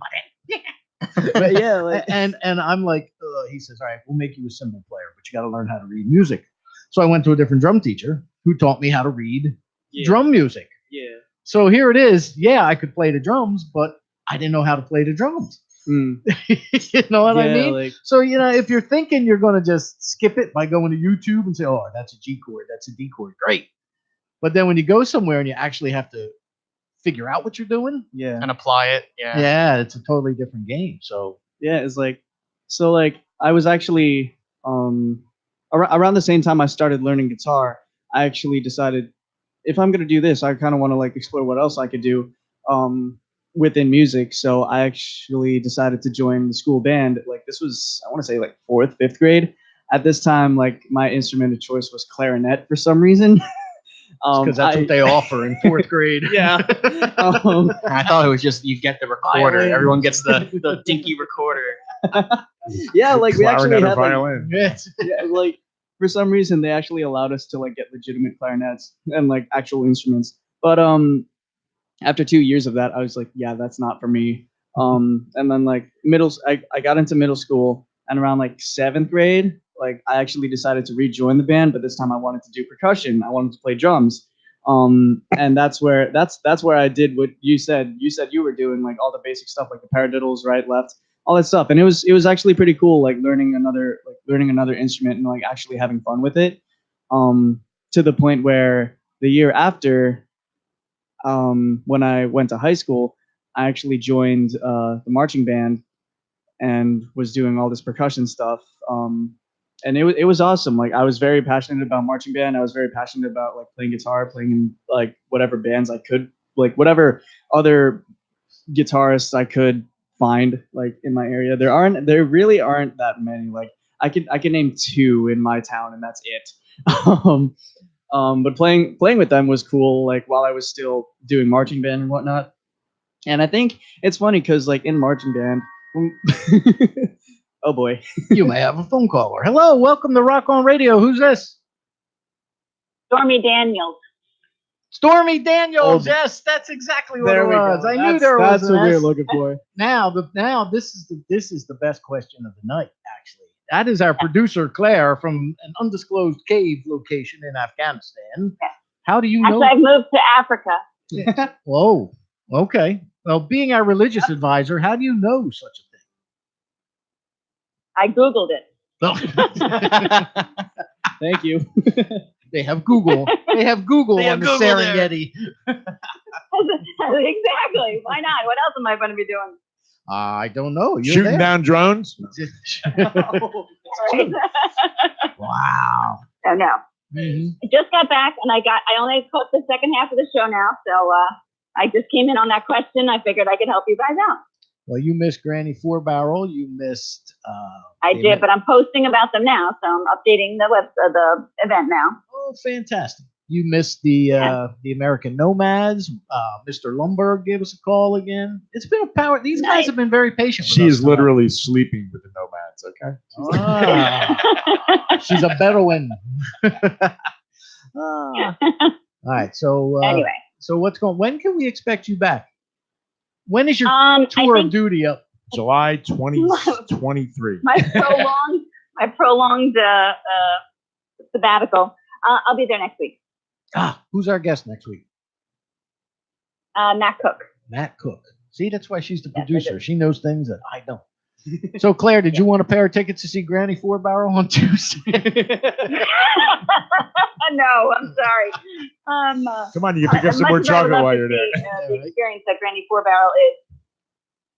[SPEAKER 5] But yeah, like
[SPEAKER 2] and I'm like, he says, all right, we'll make you a cymbal player, but you got to learn how to read music. So I went to a different drum teacher who taught me how to read drum music.
[SPEAKER 5] Yeah.
[SPEAKER 2] So here it is. Yeah, I could play the drums, but I didn't know how to play the drums.
[SPEAKER 5] Mm.
[SPEAKER 2] You know what I
[SPEAKER 5] Yeah,
[SPEAKER 2] mean?
[SPEAKER 5] like-
[SPEAKER 2] So, if you're thinking you're going to just skip it by going to YouTube and say, oh, that's a G chord, that's a D chord, great. But then when you go somewhere and you actually have to figure out what you're doing,
[SPEAKER 5] Yeah.
[SPEAKER 7] And apply it. Yeah.
[SPEAKER 2] it's a totally different game. So,
[SPEAKER 5] Yeah, it's like, so like I was actually around the same time I started learning guitar, I actually decided if I'm gonna do this, I kind of want to like explore what else I could do within music. So I actually decided to join the school band. Like this was, I want to say like 4th, 5th grade. At this time, like my instrument of choice was clarinet for some reason.
[SPEAKER 2] because that's what they offer in 4th grade.
[SPEAKER 5] Yeah.
[SPEAKER 7] I thought it was just you get the recorder.
[SPEAKER 5] Violin.
[SPEAKER 7] Everyone gets the dinky recorder.
[SPEAKER 5] Yeah, like we actually
[SPEAKER 3] Clarinet or
[SPEAKER 5] had like,
[SPEAKER 3] violin.
[SPEAKER 2] Yes.
[SPEAKER 5] yeah, like for some reason they actually allowed us to like get legitimate clarinets and like actual instruments. But after 2 years of that, I was like, yeah, that's not for me. And then like I got into middle school, and around like 7th grade, like I actually decided to rejoin the band, but this time I wanted to do percussion. I wanted to play drums. And that's where I did what you said. You said you were doing like all the basic stuff, like the paradiddles, right, left, all that stuff. And it was actually pretty cool, like learning another instrument and like actually having fun with it. To the point where the year after, when I went to high school, I actually joined the marching band and was doing all this percussion stuff. And it was awesome. Like I was very passionate about marching band. I was very passionate about like playing guitar, playing in like whatever bands I could, like whatever other guitarists I could find like in my area. There really aren't that many. Like I can name 2 in my town, and that's it. But playing with them was cool. Like while I was still doing marching band and whatnot. And I think it's funny because like in marching band. Oh boy.
[SPEAKER 2] You may have a phone caller. Hello, welcome to Rock On Radio. Who's this?
[SPEAKER 10] Stormy Daniels.
[SPEAKER 2] Stormy Daniels.
[SPEAKER 5] Oh,
[SPEAKER 2] yes, that's exactly what
[SPEAKER 5] There
[SPEAKER 2] it
[SPEAKER 5] we
[SPEAKER 2] was.
[SPEAKER 5] go.
[SPEAKER 2] I knew there was
[SPEAKER 5] That's
[SPEAKER 2] an
[SPEAKER 5] what we were
[SPEAKER 2] S.
[SPEAKER 5] looking for.
[SPEAKER 2] Now this is the best question of the night. Actually, that is our producer Claire from an undisclosed cave location in Afghanistan. How do you know?
[SPEAKER 10] Actually, I've moved to Africa.
[SPEAKER 2] Whoa. Okay. Well, being our religious advisor, how do you know such a
[SPEAKER 10] I Googled it.
[SPEAKER 2] thing?
[SPEAKER 5] Thank you.
[SPEAKER 2] They have Google. They have Google
[SPEAKER 7] They have
[SPEAKER 2] on the
[SPEAKER 7] Google there.
[SPEAKER 2] Serengeti.
[SPEAKER 10] Exactly. Why not? What else am I going to be doing?
[SPEAKER 2] I don't know. You're
[SPEAKER 3] Shooting
[SPEAKER 2] there.
[SPEAKER 3] down drones?
[SPEAKER 10] Right?
[SPEAKER 2] Wow.
[SPEAKER 10] Oh, no.
[SPEAKER 2] Mhm.
[SPEAKER 10] I just got back, and I only caught the second half of the show now, so I just came in on that question. I figured I could help you guys out.
[SPEAKER 2] Well, you missed Granny 4-Barrel. You missed.
[SPEAKER 10] I
[SPEAKER 2] the
[SPEAKER 10] did,
[SPEAKER 2] event.
[SPEAKER 10] but I'm posting about them now, so I'm updating the event now.
[SPEAKER 2] Oh, fantastic! You missed the American Nomads. Mr. Lumberg gave us a call again. It's been a power. These guys
[SPEAKER 10] Nice.
[SPEAKER 2] have been very patient. with
[SPEAKER 3] She
[SPEAKER 2] us
[SPEAKER 3] is
[SPEAKER 2] tonight.
[SPEAKER 3] literally sleeping with the nomads, okay?
[SPEAKER 2] Ah, she's a Bedouin. Ah. All right. So
[SPEAKER 10] Anyway,
[SPEAKER 2] so what's going? When can we expect you back? When is your
[SPEAKER 10] I
[SPEAKER 2] tour of
[SPEAKER 10] think
[SPEAKER 2] duty up?
[SPEAKER 3] July 2023.
[SPEAKER 10] my prolonged sabbatical. I'll be there next week.
[SPEAKER 2] Who's our guest next week?
[SPEAKER 10] Matt Cook.
[SPEAKER 2] Matt Cook. See, that's why she's the
[SPEAKER 10] Yes, I
[SPEAKER 2] producer. She knows things that I don't. So, Claire, did you want a pair of tickets to see Granny 4-Barrel on Tuesday?
[SPEAKER 10] No, I'm sorry.
[SPEAKER 3] Come on, you can pick up
[SPEAKER 10] as
[SPEAKER 3] some
[SPEAKER 10] much
[SPEAKER 3] more
[SPEAKER 10] as I would
[SPEAKER 3] chocolate
[SPEAKER 10] love
[SPEAKER 3] while
[SPEAKER 10] to
[SPEAKER 3] you're
[SPEAKER 10] see,
[SPEAKER 3] there.
[SPEAKER 10] the experience that Granny 4-Barrel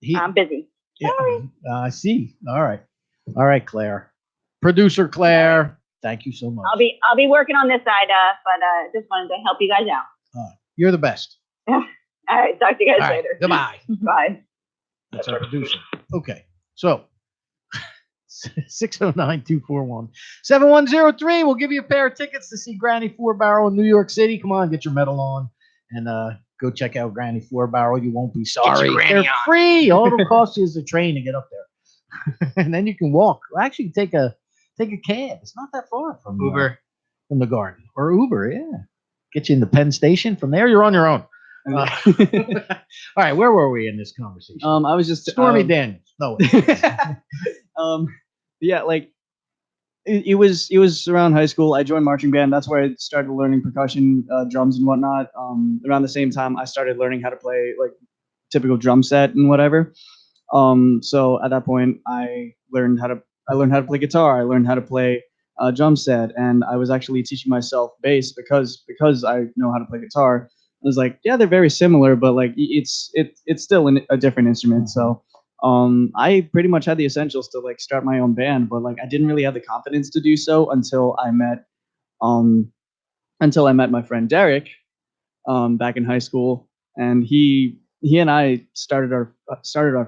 [SPEAKER 10] is. I'm busy.
[SPEAKER 2] Yeah, I see. All right. All right, Claire. Producer Claire, thank you so much.
[SPEAKER 10] I'll be working on this side, but just wanted to help you guys out.
[SPEAKER 2] You're the best.
[SPEAKER 10] All right, talk to you guys
[SPEAKER 2] All right,
[SPEAKER 10] later.
[SPEAKER 2] goodbye.
[SPEAKER 10] Bye.
[SPEAKER 2] That's our producer. Okay. So, 609-241-7103. We'll give you a pair of tickets to see Granny Four Barrel in New York City. Come on, get your medal on and go check out Granny Four Barrel. You won't be sorry. They're free. All it'll cost you is a train to get up there. And then you can walk. Well, actually, take a cab. It's not that far from
[SPEAKER 7] Uber.
[SPEAKER 2] From the garden. Or Uber, yeah. Get you in the Penn Station. From there, you're on your own. All right, where were we in this conversation?
[SPEAKER 5] I was just
[SPEAKER 2] Stormy Daniels. No.
[SPEAKER 5] Yeah, like it was around high school. I joined marching band. That's where I started learning percussion, drums and whatnot. Around the same time, I started learning how to play like typical drum set and whatever. So at that point, I learned how to play guitar. I learned how to play drum set, and I was actually teaching myself bass because I know how to play guitar. I was like, yeah, they're very similar, but like it's still a different instrument. So I pretty much had the essentials to like start my own band, but like I didn't really have the confidence to do so until I met my friend Derek back in high school, and he and I started our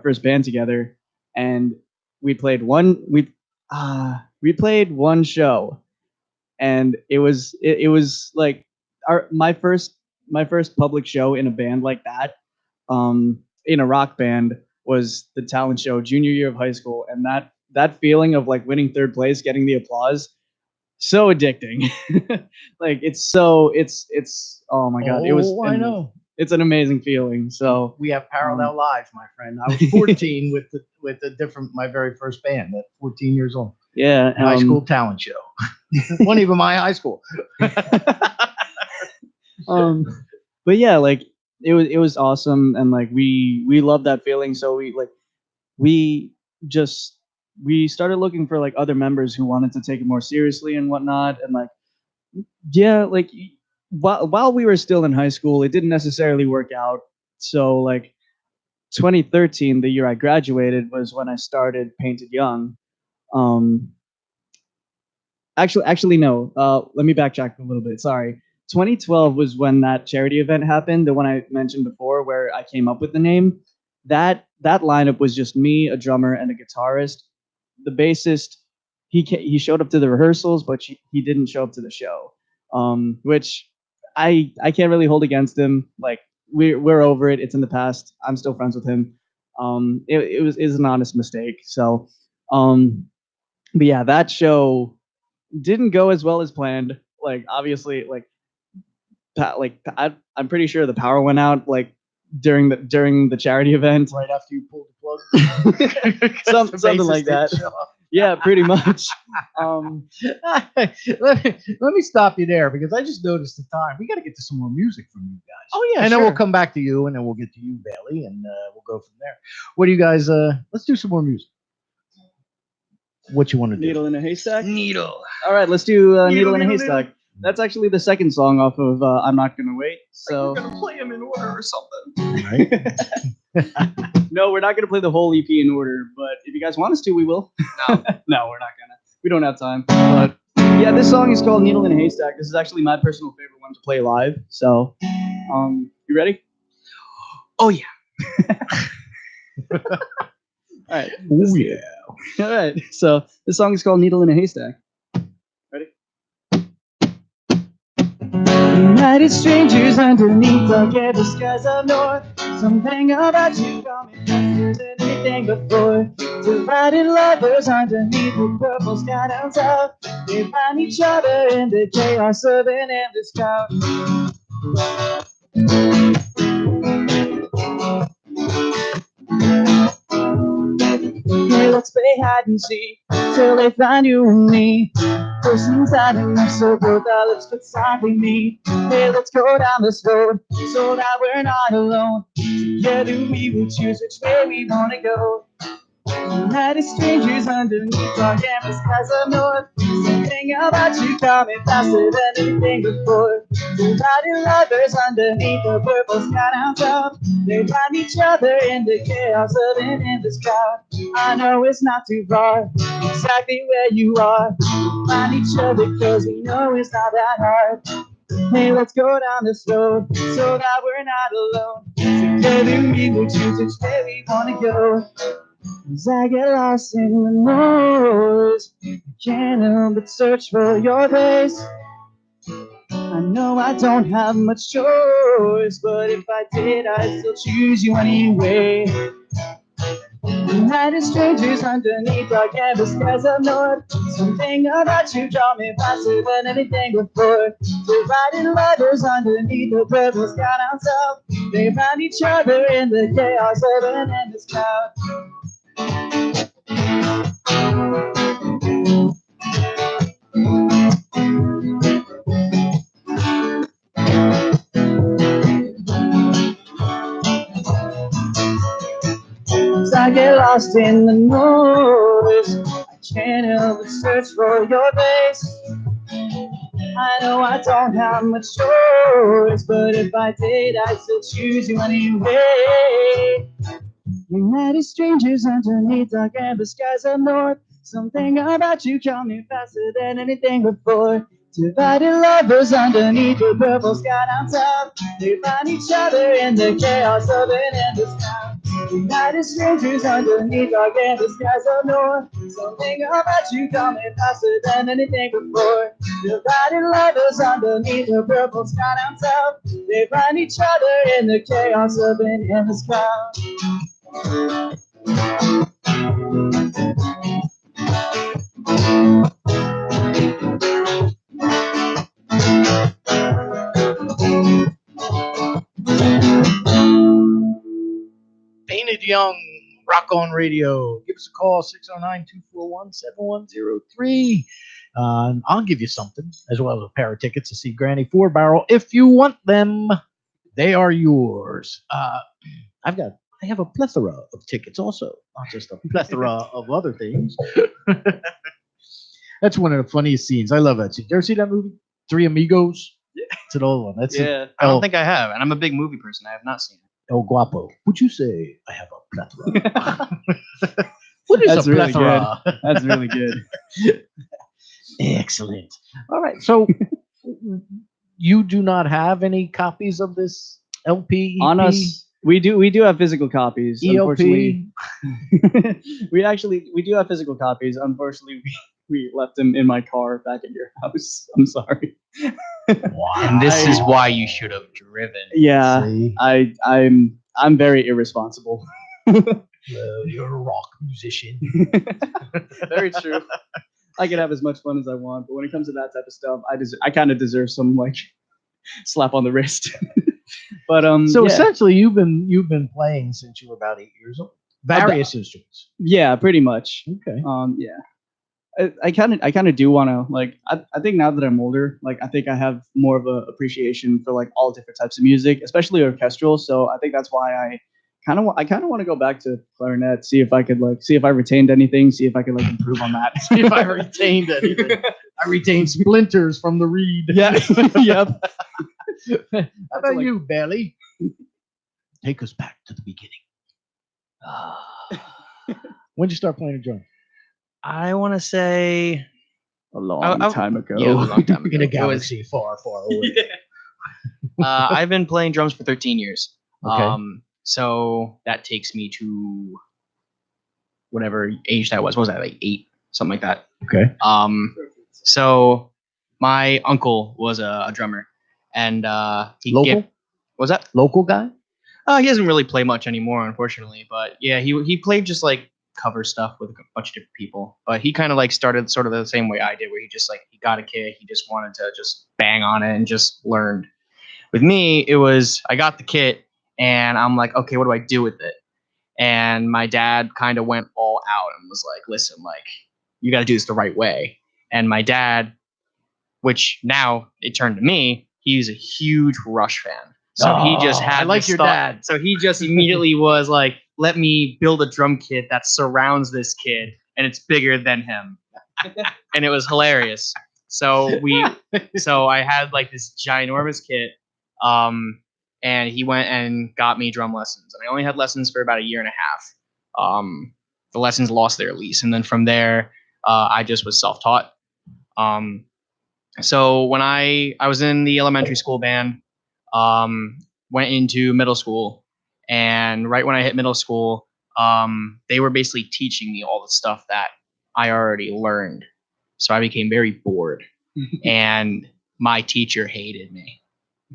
[SPEAKER 5] first band together, and we played one show, and it was like my first public show in a band like that, in a rock band, was the talent show junior year of high school, and that feeling of like winning third place, getting the applause, so addicting. Like it's oh my god, it was.
[SPEAKER 2] I know.
[SPEAKER 5] It's an amazing feeling. So
[SPEAKER 2] we have parallel lives, my friend. I was 14 with my very first band at 14 years old.
[SPEAKER 5] Yeah,
[SPEAKER 2] high school talent show. Wasn't even my high school.
[SPEAKER 5] But yeah, like it was awesome, and like we loved that feeling. So we started looking for like other members who wanted to take it more seriously and whatnot, and like yeah, like while we were still in high school, it didn't necessarily work out. So like 2013, the year I graduated, was when I started Painted Young. Actually no. Let me backtrack a little bit. Sorry. 2012 was when that charity event happened, the one I mentioned before, where I came up with the name. That lineup was just me, a drummer, and a guitarist. The bassist, he showed up to the rehearsals, but he didn't show up to the show, which I can't really hold against him. Like we're over it. It's in the past. I'm still friends with him. It was an honest mistake. So, but yeah, that show didn't go as well as planned. Like obviously, I'm pretty sure the power went out like during the charity event,
[SPEAKER 2] right after you pulled the plug.
[SPEAKER 5] Something like that. Yeah, pretty much.
[SPEAKER 2] Let me stop you there because I just noticed the time. We got to get to some more music from you guys.
[SPEAKER 5] Oh yeah,
[SPEAKER 2] and
[SPEAKER 5] sure.
[SPEAKER 2] then we'll come back to you, and then we'll get to you, Bailey, and we'll go from there. What do you guys? Let's do some more music. What you want to do?
[SPEAKER 5] Needle in a haystack.
[SPEAKER 7] Needle.
[SPEAKER 5] All right, let's do Needle in a haystack. That's actually the second song off of I'm Not Gonna Wait. So
[SPEAKER 7] we're gonna play them in order or something.
[SPEAKER 2] Right.
[SPEAKER 5] No, we're not gonna play the whole EP in order, but if you guys want us to, we will.
[SPEAKER 7] No.
[SPEAKER 5] No, we're not gonna. We don't have time. But yeah, this song is called Needle in a Haystack. This is actually my personal favorite one to play live. So, you ready?
[SPEAKER 7] Oh yeah.
[SPEAKER 5] All right.
[SPEAKER 2] Oh yeah.
[SPEAKER 5] All right. So this song is called Needle in a Haystack. Ready? United strangers underneath the ghetto skies of north. Something about you got me faster than anything before. Divided lovers underneath the purple sky down south. They find each other in the chaos of an endless crowd. Hey, let's play hide and seek till they find you and me. First inside and so both our lips could sadly meet. Hey, let's go down this road so that we're not alone. Together we will choose which way we want to go. United strangers underneath our canvas skies of north. Something about you coming faster than anything before. Divided lovers underneath the purple sky down south. They find each other in the chaos of an endless crowd. I know it's not too far, exactly where you are. Find each other cause we know it's not that hard. Hey, let's go down this road so that we're not alone. Together we will choose which way we want to go. As I get lost in the noise, I can't help but search for your face. I know I don't have much choice, but if I did, I'd still choose you anyway. United strangers underneath our canvas skies up north. Something about you draw me faster than anything before. Divided lovers underneath the purple sky down south. They find each other in the chaos of an endless cloud. As I get lost in the noise, I can't help but search for your face. I know I don't have much choice, but if I did, I'd still choose you anyway. United strangers underneath our canvas skies up north. Something about you caught me faster than anything before. Divided lovers underneath the purple sky down south. They find each other in the chaos of an endless town. United strangers underneath our canvas skies up north. Something about you caught me faster than anything before. Divided lovers underneath the purple sky down south. They find each other in the chaos of an endless cloud.
[SPEAKER 2] Painted Young, Rock On Radio. Give us a call, 609-241-7103. I'll give you something, as well as a pair of tickets to see Granny Four Barrel. If you want them, they are yours. I have a plethora of tickets also, not just a plethora of other things. That's one of the funniest scenes. I love that scene. You ever see that movie? Three Amigos? It's an old one. That's
[SPEAKER 5] Yeah.
[SPEAKER 7] I don't think I have, and I'm a big movie person. I have not seen it.
[SPEAKER 2] El Guapo. Would you say I have a plethora? What is
[SPEAKER 5] That's
[SPEAKER 2] a
[SPEAKER 5] really
[SPEAKER 2] plethora?
[SPEAKER 5] good. That's really good.
[SPEAKER 2] Excellent. All right. So you do not have any copies of this LP, EP,
[SPEAKER 5] On us, we do have physical copies.
[SPEAKER 2] ELP?
[SPEAKER 5] Unfortunately, we do have physical copies. Unfortunately, we left them in my car back at your house. I'm sorry.
[SPEAKER 7] And this is why you should have driven.
[SPEAKER 5] Yeah,
[SPEAKER 2] See?
[SPEAKER 5] I'm very irresponsible.
[SPEAKER 2] You're a rock musician.
[SPEAKER 5] Very true. I can have as much fun as I want, but when it comes to that type of stuff, I kind of deserve some like slap on the wrist. But
[SPEAKER 2] So
[SPEAKER 5] yeah.
[SPEAKER 2] essentially, you've been playing since you were about 8 years old. Various instruments.
[SPEAKER 5] Yeah, pretty much.
[SPEAKER 2] Okay.
[SPEAKER 5] Yeah. I kind of do want to like. I think now that I'm older, like I think I have more of a appreciation for like all different types of music, especially orchestral. So I think that's why I kind of want to go back to clarinet, see if I retained anything, see if I could like improve on that.
[SPEAKER 2] See if I retained anything. I retained splinters from the reed.
[SPEAKER 5] Yeah. Yep.
[SPEAKER 2] How about
[SPEAKER 5] like-
[SPEAKER 2] you, Bailey? Take us back to the beginning. When'd you start playing the drum?
[SPEAKER 7] I want to say
[SPEAKER 5] A long time ago.
[SPEAKER 7] yeah, it was a long time ago.
[SPEAKER 2] In a
[SPEAKER 7] It was-
[SPEAKER 2] galaxy far, far away.
[SPEAKER 7] I've been playing drums for 13 years.
[SPEAKER 2] Okay.
[SPEAKER 7] So that takes me to whatever age that was. What was that, like 8? Something like that.
[SPEAKER 2] Okay.
[SPEAKER 7] So my uncle was a drummer, and he
[SPEAKER 2] Local?
[SPEAKER 7] was that?
[SPEAKER 2] Local guy?
[SPEAKER 7] He doesn't really play much anymore, unfortunately. But yeah, he played just like cover stuff with a bunch of different people. But he kind of like started sort of the same way I did, where he just like he got a kit, he just wanted to just bang on it and just learned. With me, it was I got the kit and I'm like, okay, what do I do with it? And my dad kind of went all out and was like, listen, like you got to do this the right way. And my dad, which now it turned to me, he's a huge Rush fan. So he just had
[SPEAKER 2] I like
[SPEAKER 7] this
[SPEAKER 2] your
[SPEAKER 7] thought-
[SPEAKER 2] dad.
[SPEAKER 7] So he just immediately was like, let me build a drum kit that surrounds this kid and it's bigger than him. And it was hilarious. So I had like this ginormous kit. And he went and got me drum lessons. And I only had lessons for about a year and a half. The lessons lost their lease. And then from there, I just was self-taught. So when I was in the elementary school band, went into middle school, and right when I hit middle school, they were basically teaching me all the stuff that I already learned. So I became very bored, and my teacher hated me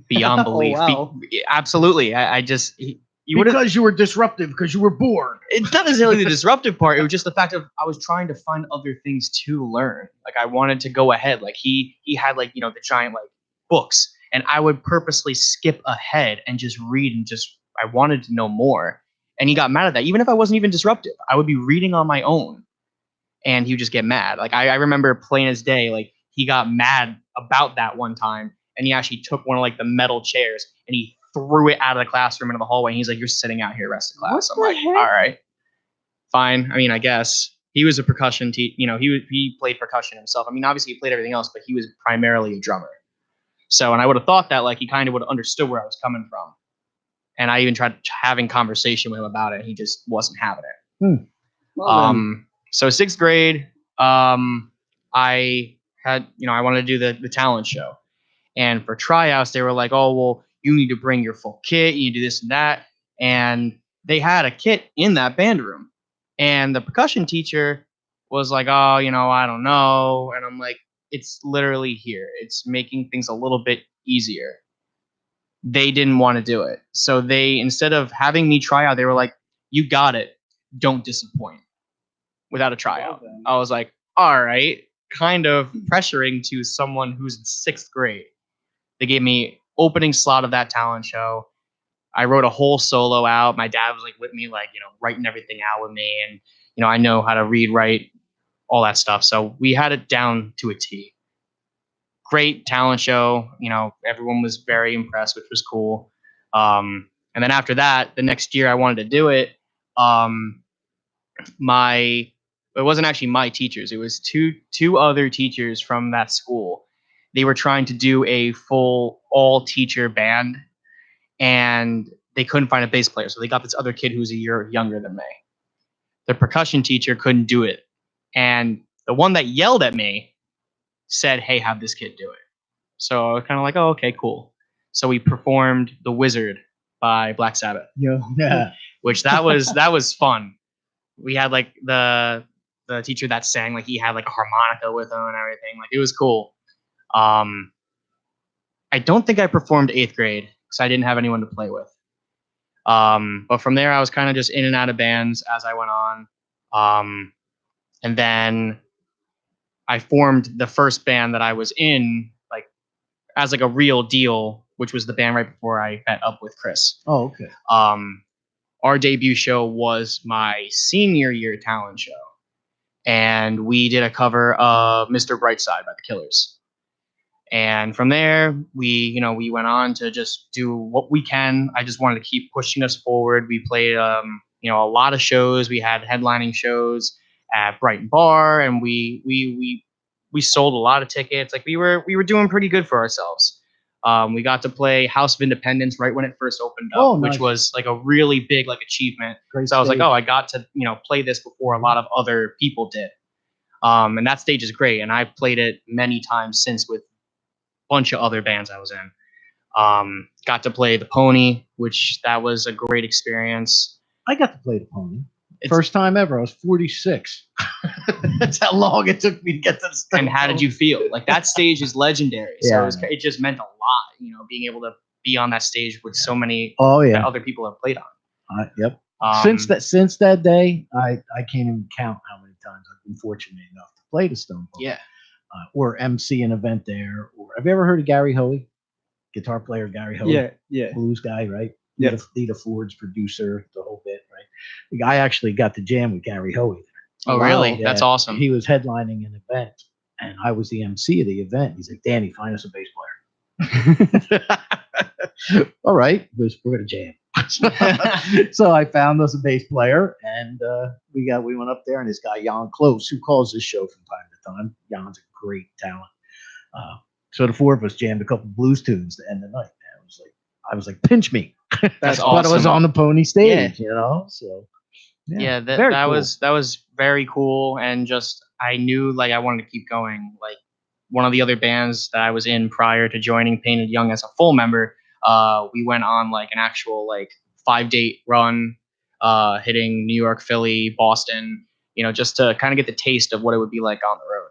[SPEAKER 7] beyond
[SPEAKER 5] Oh,
[SPEAKER 7] belief.
[SPEAKER 5] wow.
[SPEAKER 7] Absolutely. I just, you would have,
[SPEAKER 2] Because you were disruptive, because you were bored.
[SPEAKER 7] it's not necessarily the disruptive part. It was just the fact of I was trying to find other things to learn. Like I wanted to go ahead. Like he had like, the giant like books, and I would purposely skip ahead and just read and I wanted to know more. And he got mad at that. Even if I wasn't even disruptive, I would be reading on my own, and he would just get mad. Like I remember plain as day, like he got mad about that one time, and he actually took one of like the metal chairs and he threw it out of the classroom into the hallway. And he's like, "You're sitting out here rest of class." I'm like, "All right, fine." I mean, I guess he was a percussion teacher. He played percussion himself. I mean, obviously he played everything else, but he was primarily a drummer. So, and I would have thought that like he kind of would have understood where I was coming from. And I even tried having conversation with him about it. He just wasn't having it. So 6th grade, I had, I wanted to do the talent show. And for tryouts, they were like, "Oh, well, you need to bring your full kit. You need to do this and that." And they had a kit in that band room. And the percussion teacher was like, "Oh, I don't know." And I'm like, "It's literally here. It's making things a little bit easier." They didn't want to do it. So they, instead of having me try out, they were like, "You got it. Don't disappoint," without a tryout. I was like, all right, kind of pressuring to someone who's in 6th grade. They gave me opening slot of that talent show. I wrote a whole solo out. My dad was like with me, like, writing everything out with me. And, I know how to read, write, all that stuff. So we had it down to a T. Great talent show. Everyone was very impressed, which was cool. And then after that, the next year I wanted to do it. It wasn't actually my teachers. It was two other teachers from that school. They were trying to do a full all teacher band, and they couldn't find a bass player. So they got this other kid who's a year younger than me. The percussion teacher couldn't do it. And the one that yelled at me said, "Hey, have this kid do it." So I was kind of like, "Oh, okay, cool." So we performed "The Wizard" by Black Sabbath.
[SPEAKER 2] Yeah.
[SPEAKER 7] Which that was fun. We had like the teacher that sang, like he had like a harmonica with him and everything. Like it was cool. I don't think I performed 8th grade because I didn't have anyone to play with. But from there, I was kind of just in and out of bands as I went on. And then I formed the first band that I was in, like as like a real deal, which was the band right before I met up with Chris.
[SPEAKER 2] Oh, okay.
[SPEAKER 7] Our debut show was my senior year talent show. And we did a cover of Mr. Brightside by the Killers. And from there, we went on to just do what we can. I just wanted to keep pushing us forward. We played, a lot of shows. We had headlining shows at Brighton Bar, and we sold a lot of tickets. Like we were doing pretty good for ourselves. We got to play House of Independence right when it first opened up,
[SPEAKER 2] nice.
[SPEAKER 7] Which was like a really big like achievement.
[SPEAKER 2] Great
[SPEAKER 7] so I was like,
[SPEAKER 2] stage.
[SPEAKER 7] "Oh, I got to play this before a lot of other people did." And that stage is great, and I played it many times since with a bunch of other bands I was in. Got to play the Pony, which that was a great experience.
[SPEAKER 2] I got to play the Pony. First time ever. I was 46. That's how long it took me to get to the stage.
[SPEAKER 7] And how did you feel? Like that stage is legendary. So
[SPEAKER 2] Yeah.
[SPEAKER 7] it just meant a lot, being able to be on that stage with so many
[SPEAKER 2] yeah.
[SPEAKER 7] other people have played on.
[SPEAKER 2] Yep. Since that day, I can't even count how many times I've been fortunate enough to play the Stone Pony.
[SPEAKER 7] Yeah.
[SPEAKER 2] Or MC an event there. Or have you ever heard of Gary Hoey? Guitar player Gary Hoey.
[SPEAKER 5] Yeah.
[SPEAKER 2] Blues guy, right?
[SPEAKER 5] Yeah.
[SPEAKER 2] Lita Ford's producer, the whole bit, right? The guy actually got to jam with Gary Hoey there.
[SPEAKER 7] Oh, really?
[SPEAKER 2] Yeah.
[SPEAKER 7] That's awesome.
[SPEAKER 2] He was headlining an event, and I was the MC of the event. He's like, "Danny, find us a bass player." All right, we're going to jam. So I found us a bass player, and we went up there, and this guy Jan Close, who calls this show from time to time. Jan's a great talent. So the four of us jammed a couple blues tunes to end the night. I was like, pinch me.
[SPEAKER 7] That's
[SPEAKER 2] But
[SPEAKER 7] awesome.
[SPEAKER 2] it was on the Pony stage,
[SPEAKER 7] Yeah.
[SPEAKER 2] So
[SPEAKER 7] That
[SPEAKER 2] very cool.
[SPEAKER 7] was very cool, and just I knew like I wanted to keep going. Like one of the other bands that I was in prior to joining Painted Young as a full member, we went on like an actual like 5-date run. hitting New York, Philly, Boston, just to kind of get the taste of what it would be like on the road.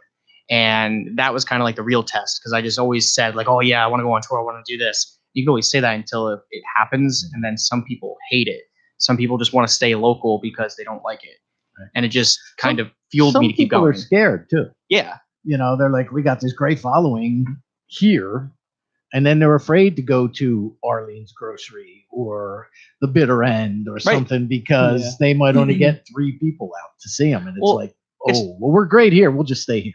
[SPEAKER 7] And that was kind of like the real test, because I just always said like, oh yeah, I want to go on tour, I want to do this. You can always say that until it happens, and then some people hate it. Some people just want to stay local because they don't like it, and it just kind of fueled me to keep
[SPEAKER 2] Some people
[SPEAKER 7] going.
[SPEAKER 2] are scared too.
[SPEAKER 7] Yeah,
[SPEAKER 2] They're like, we got this great following here, and then they're afraid to go to Arlene's Grocery or the Bitter End or something because they might only get 3 people out to see them, and it's we're great here. We'll just stay here.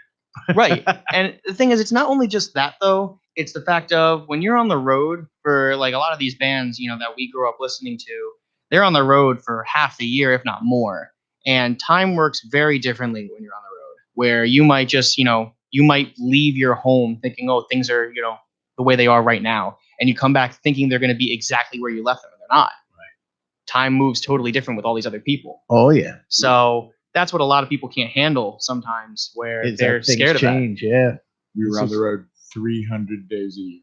[SPEAKER 7] right. And the thing is, it's not only just that though. It's the fact of when you're on the road for like a lot of these bands, that we grew up listening to, they're on the road for half the year, if not more. And time works very differently when you're on the road, where you might just, you might leave your home thinking, oh, things are, the way they are right now. And you come back thinking they're going to be exactly where you left them, and they're not. Right. Time moves totally different with all these other people.
[SPEAKER 2] Oh, yeah.
[SPEAKER 7] So that's what a lot of people can't handle sometimes, where they're scared of
[SPEAKER 2] change. Yeah.
[SPEAKER 3] We were on the road 300 days a year.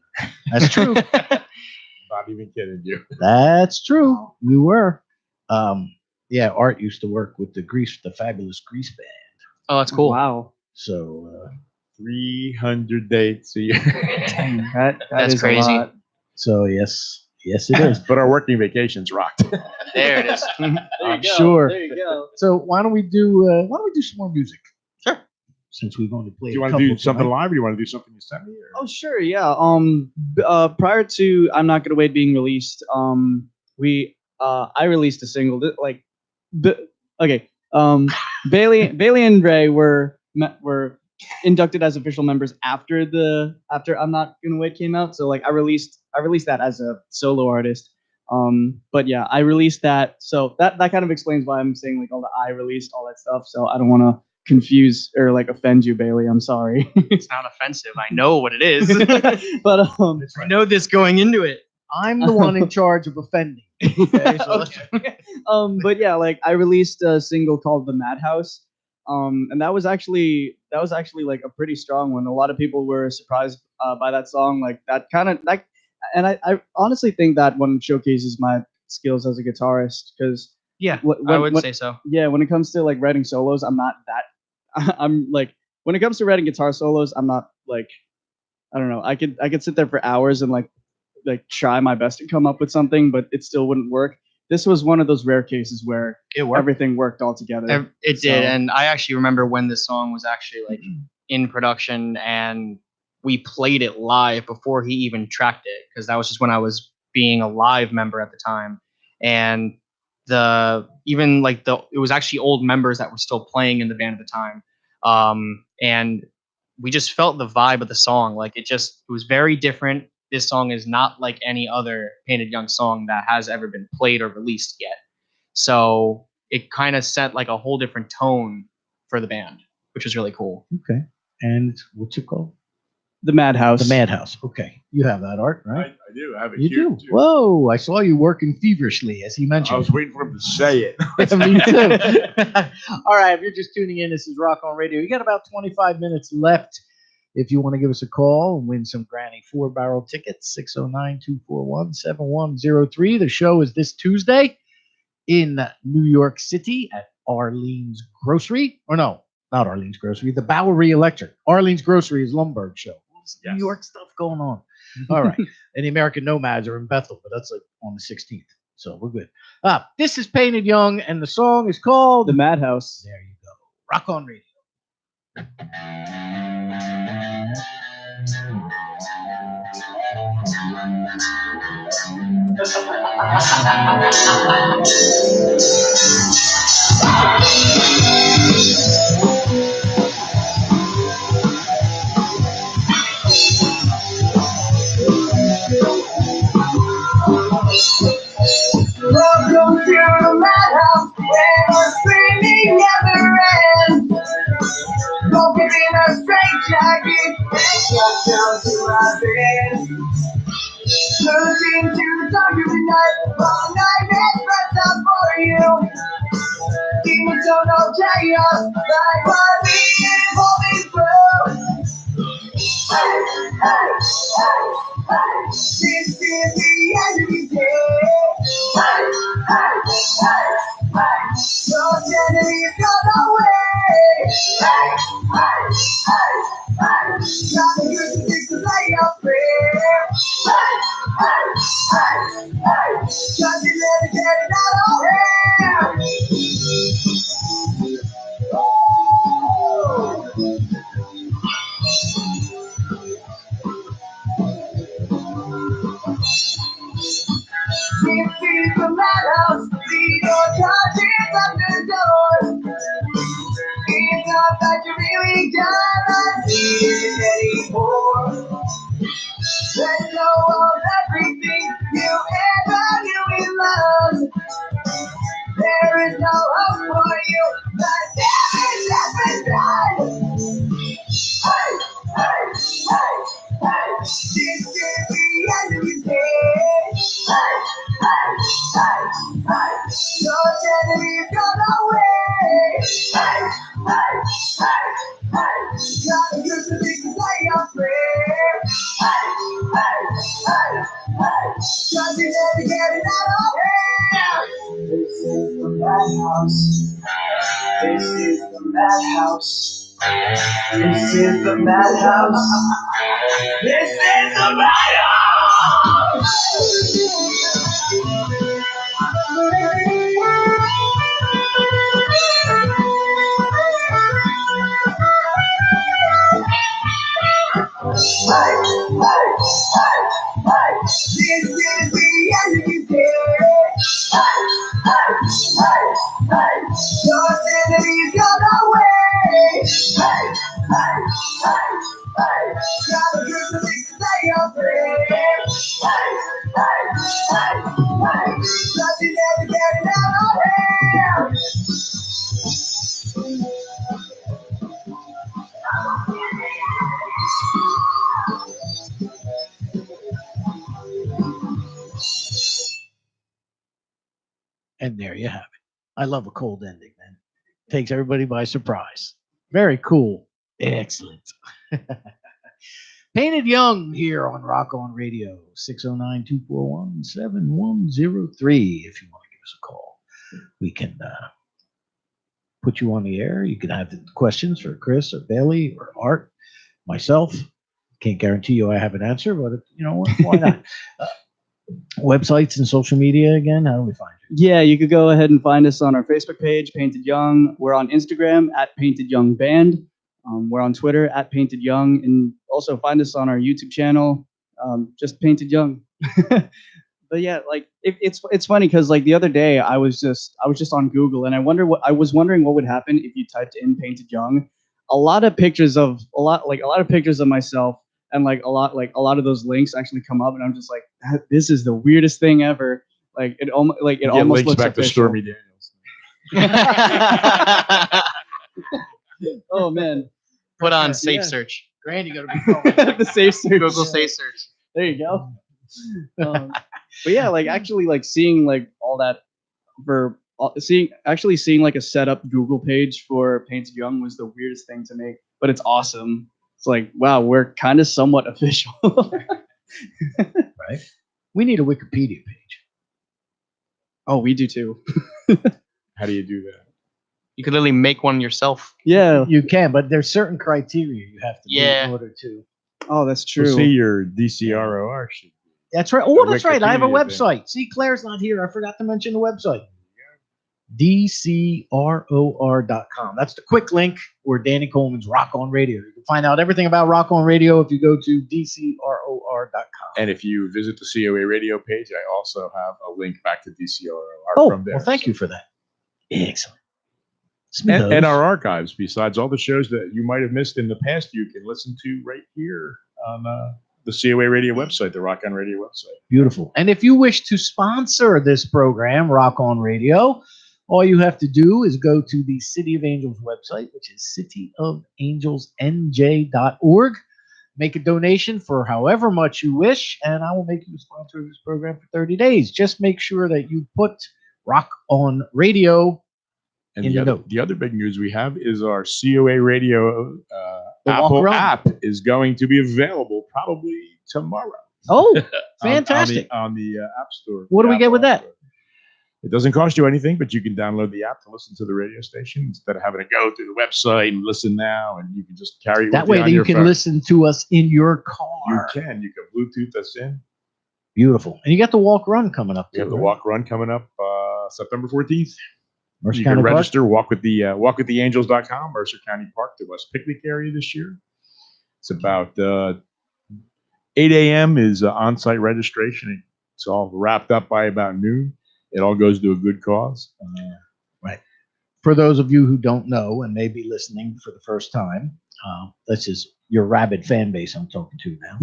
[SPEAKER 2] That's true.
[SPEAKER 3] Not even kidding you.
[SPEAKER 2] That's true. You were. Art used to work with the Fabulous Grease Band.
[SPEAKER 7] Oh, that's cool.
[SPEAKER 5] Wow.
[SPEAKER 2] So
[SPEAKER 3] 300 dates a year.
[SPEAKER 5] Dang, that's
[SPEAKER 7] is crazy.
[SPEAKER 5] A lot.
[SPEAKER 2] So yes, it is.
[SPEAKER 3] But our working vacations rocked.
[SPEAKER 7] There it is.
[SPEAKER 2] I'm sure.
[SPEAKER 5] There you go.
[SPEAKER 2] So why don't we do some more music?
[SPEAKER 7] Sure.
[SPEAKER 2] Since we've only played.
[SPEAKER 3] Do you want to do something live, or do you want to do something you sent me? Or?
[SPEAKER 5] Oh, sure. Yeah. Prior to I'm Not Gonna Wait being released, I released a single. Bailey and Ray were inducted as official members after I'm Not Gonna Wait came out. So I released that as a solo artist. But yeah, I released that. So that kind of explains why I'm saying all the I released all that stuff. So I don't want to confuse or offend you, Bailey. I'm sorry.
[SPEAKER 7] It's not offensive. I know what it is.
[SPEAKER 5] But
[SPEAKER 7] I know this going into it.
[SPEAKER 2] I'm the one in charge of offending. Okay, so
[SPEAKER 5] but yeah, I released a single called The Madhouse. And that was actually a pretty strong one. A lot of people were surprised by that song. And I honestly think that one showcases my skills as a guitarist, because
[SPEAKER 7] I would say so.
[SPEAKER 5] Yeah, when it comes to writing solos, I'm not that. When it comes to writing guitar solos, I'm not I don't know. I could sit there for hours and try my best to come up with something, but it still wouldn't work. This was one of those rare cases where everything worked all together.
[SPEAKER 7] It did, and I actually remember when this song was actually in production, and we played it live before he even tracked it, because that was just when I was being a live member at the time, and it was actually old members that were still playing in the band at the time, and we just felt the vibe of the song. It was very different. This song is not like any other Painted Young song that has ever been played or released yet. So it kind of set a whole different tone for the band, which was really cool.
[SPEAKER 2] Okay. And what's it called?
[SPEAKER 5] The Madhouse.
[SPEAKER 2] The Madhouse. Okay. You have that, Art, right?
[SPEAKER 3] I do. I have it
[SPEAKER 2] You
[SPEAKER 3] here,
[SPEAKER 2] do.
[SPEAKER 3] too.
[SPEAKER 2] Whoa! I saw you working feverishly, as he mentioned.
[SPEAKER 3] I was waiting for him to say it.
[SPEAKER 2] Me too. All right, if you're just tuning in, this is Rock On Radio. You got about 25 minutes left. If you want to give us a call and win some Granny 4-barrel tickets, 609-241-7103. The show is this Tuesday in New York City at Arlene's Grocery. Or no, not Arlene's Grocery, the Bowery Electric. Arlene's Grocery is Lumberg show. Yes. New York stuff going on. All right. And the American Nomads are in Bethel, but that's on the 16th. So we're good. This is Painted Young, and the song is called
[SPEAKER 5] The Madhouse.
[SPEAKER 2] There you go. Rock On Radio.
[SPEAKER 4] Welcome to the madhouse where our screaming never ends. Smoking in a straight jacket and shut down to our bed. Looking to the dark of the night, while nightmares press up for you. Demons don't know chaos, like what we can pull me through. Hey, hey, hey, hey, this is the end of the day. Hey, hey, hey, Cause you never get it out of hand. This is the madhouse. See your charges at the door. It's not that you really cannot see it anymore. Let go of everything you ever knew in love. There is no hope for you. The damage has been done. Hey, hey, hey, hey. This is the end of your day. Hey, hey, hey, hey. Your enemy's gone away. Hey, hey, hey, hey. Gotta use the big play on prayer. Hey, hey, hey, hey. Cause you never get it out of here. This is the madhouse. This is the madhouse. This is the madhouse. This is the madhouse. Hey, hey, hey, hey. This is the end of your day. Hey, hey, hey, hey. Your enemy's gone away. Hey, hey, hey, hey. Gotta use the big say your prayer. Hey, hey, hey, hey. Cause you never get it out of here.
[SPEAKER 2] And there you have it. I love a cold ending, man. Takes everybody by surprise. Very cool. Excellent. Painted Young here on Rock On Radio, 609-241-7103. If you want to give us a call, we can put you on the air. You can have the questions for Chris or Bailey or Art, myself. Can't guarantee you I have an answer, but you know what? Why not? Websites and social media again. How do we find you?
[SPEAKER 5] Yeah, you could go ahead and find us on our Facebook page, Painted Young. We're on Instagram at Painted Young Band. We're on Twitter at Painted Young, and also find us on our YouTube channel, just Painted Young. But yeah, like it's funny because like the other day I was just on Google and I was wondering what would happen if you typed in Painted Young. A lot of pictures of myself and like a lot of those links actually come up, and I'm just like, this is the weirdest thing ever. Like it almost
[SPEAKER 3] links
[SPEAKER 5] looks
[SPEAKER 3] back to
[SPEAKER 5] official.
[SPEAKER 3] Stormy Daniels.
[SPEAKER 5] Oh man,
[SPEAKER 7] Put on safe
[SPEAKER 5] Yeah.
[SPEAKER 7] search.
[SPEAKER 2] Grant, you got to be
[SPEAKER 5] the safe search.
[SPEAKER 7] Google safe search.
[SPEAKER 5] There you go. But yeah, like actually like seeing like all that for seeing like a setup Google page for Painted Young was the weirdest thing to me, but it's awesome. It's like, wow, we're kind of somewhat official.
[SPEAKER 2] Right? We need a Wikipedia page.
[SPEAKER 5] Oh, we do too.
[SPEAKER 3] How do you do that?
[SPEAKER 7] You could literally make one yourself.
[SPEAKER 5] Yeah.
[SPEAKER 2] You can, but there's certain criteria you have to do
[SPEAKER 7] Yeah.
[SPEAKER 2] in order to.
[SPEAKER 5] Oh, that's true.
[SPEAKER 3] Well, see, your DCROR should.
[SPEAKER 2] That's right. Oh, that's right. I have a
[SPEAKER 3] Wikipedia
[SPEAKER 2] website. See, Claire's not here. I forgot to mention the website. DCROR.com. That's the quick link where Danny Coleman's Rock On Radio. You can find out everything about Rock On Radio if you go to DCROR.com.
[SPEAKER 3] And if you visit the COA radio page, I also have a link back to DCROR
[SPEAKER 2] Oh,
[SPEAKER 3] from there.
[SPEAKER 2] well, thank you for that. Excellent.
[SPEAKER 3] And our archives, besides all the shows that you might have missed in the past, you can listen to right here on the COA radio website, the Rock On Radio website.
[SPEAKER 2] Beautiful. And if you wish to sponsor this program, Rock On Radio, all you have to do is go to the City of Angels website, which is cityofangelsnj.org. Make a donation for however much you wish, and I will make you a sponsor of this program for 30 days. Just make sure that you put Rock On Radio
[SPEAKER 3] And
[SPEAKER 2] in the note.
[SPEAKER 3] the other big news we have is our COA radio
[SPEAKER 2] The walk
[SPEAKER 3] Apple
[SPEAKER 2] around.
[SPEAKER 3] app is going to be available probably tomorrow.
[SPEAKER 2] Oh, fantastic.
[SPEAKER 3] on the App Store.
[SPEAKER 2] What do we
[SPEAKER 3] the
[SPEAKER 2] get
[SPEAKER 3] Apple
[SPEAKER 2] with
[SPEAKER 3] App
[SPEAKER 2] that?
[SPEAKER 3] Store. It doesn't cost you anything, but you can download the app to listen to the radio station instead of having to go through the website and listen now, and you can just carry it
[SPEAKER 2] That
[SPEAKER 3] with
[SPEAKER 2] way
[SPEAKER 3] on
[SPEAKER 2] that you
[SPEAKER 3] your
[SPEAKER 2] can
[SPEAKER 3] phone.
[SPEAKER 2] listen to us in your car.
[SPEAKER 3] You can Bluetooth us in.
[SPEAKER 2] Beautiful. And you got the walk run coming up.
[SPEAKER 3] We have
[SPEAKER 2] too,
[SPEAKER 3] the
[SPEAKER 2] right?
[SPEAKER 3] walk run coming up September 14th.
[SPEAKER 2] Mercer
[SPEAKER 3] You
[SPEAKER 2] County
[SPEAKER 3] can
[SPEAKER 2] Park?
[SPEAKER 3] register, walkwiththeangels.com, Mercer County Park, the West Picnic area this year. It's about 8 a.m. is on-site registration. It's all wrapped up by about noon. It all goes to a good cause.
[SPEAKER 2] Right. For those of you who don't know and may be listening for the first time, this is your rabid fan base I'm talking to now.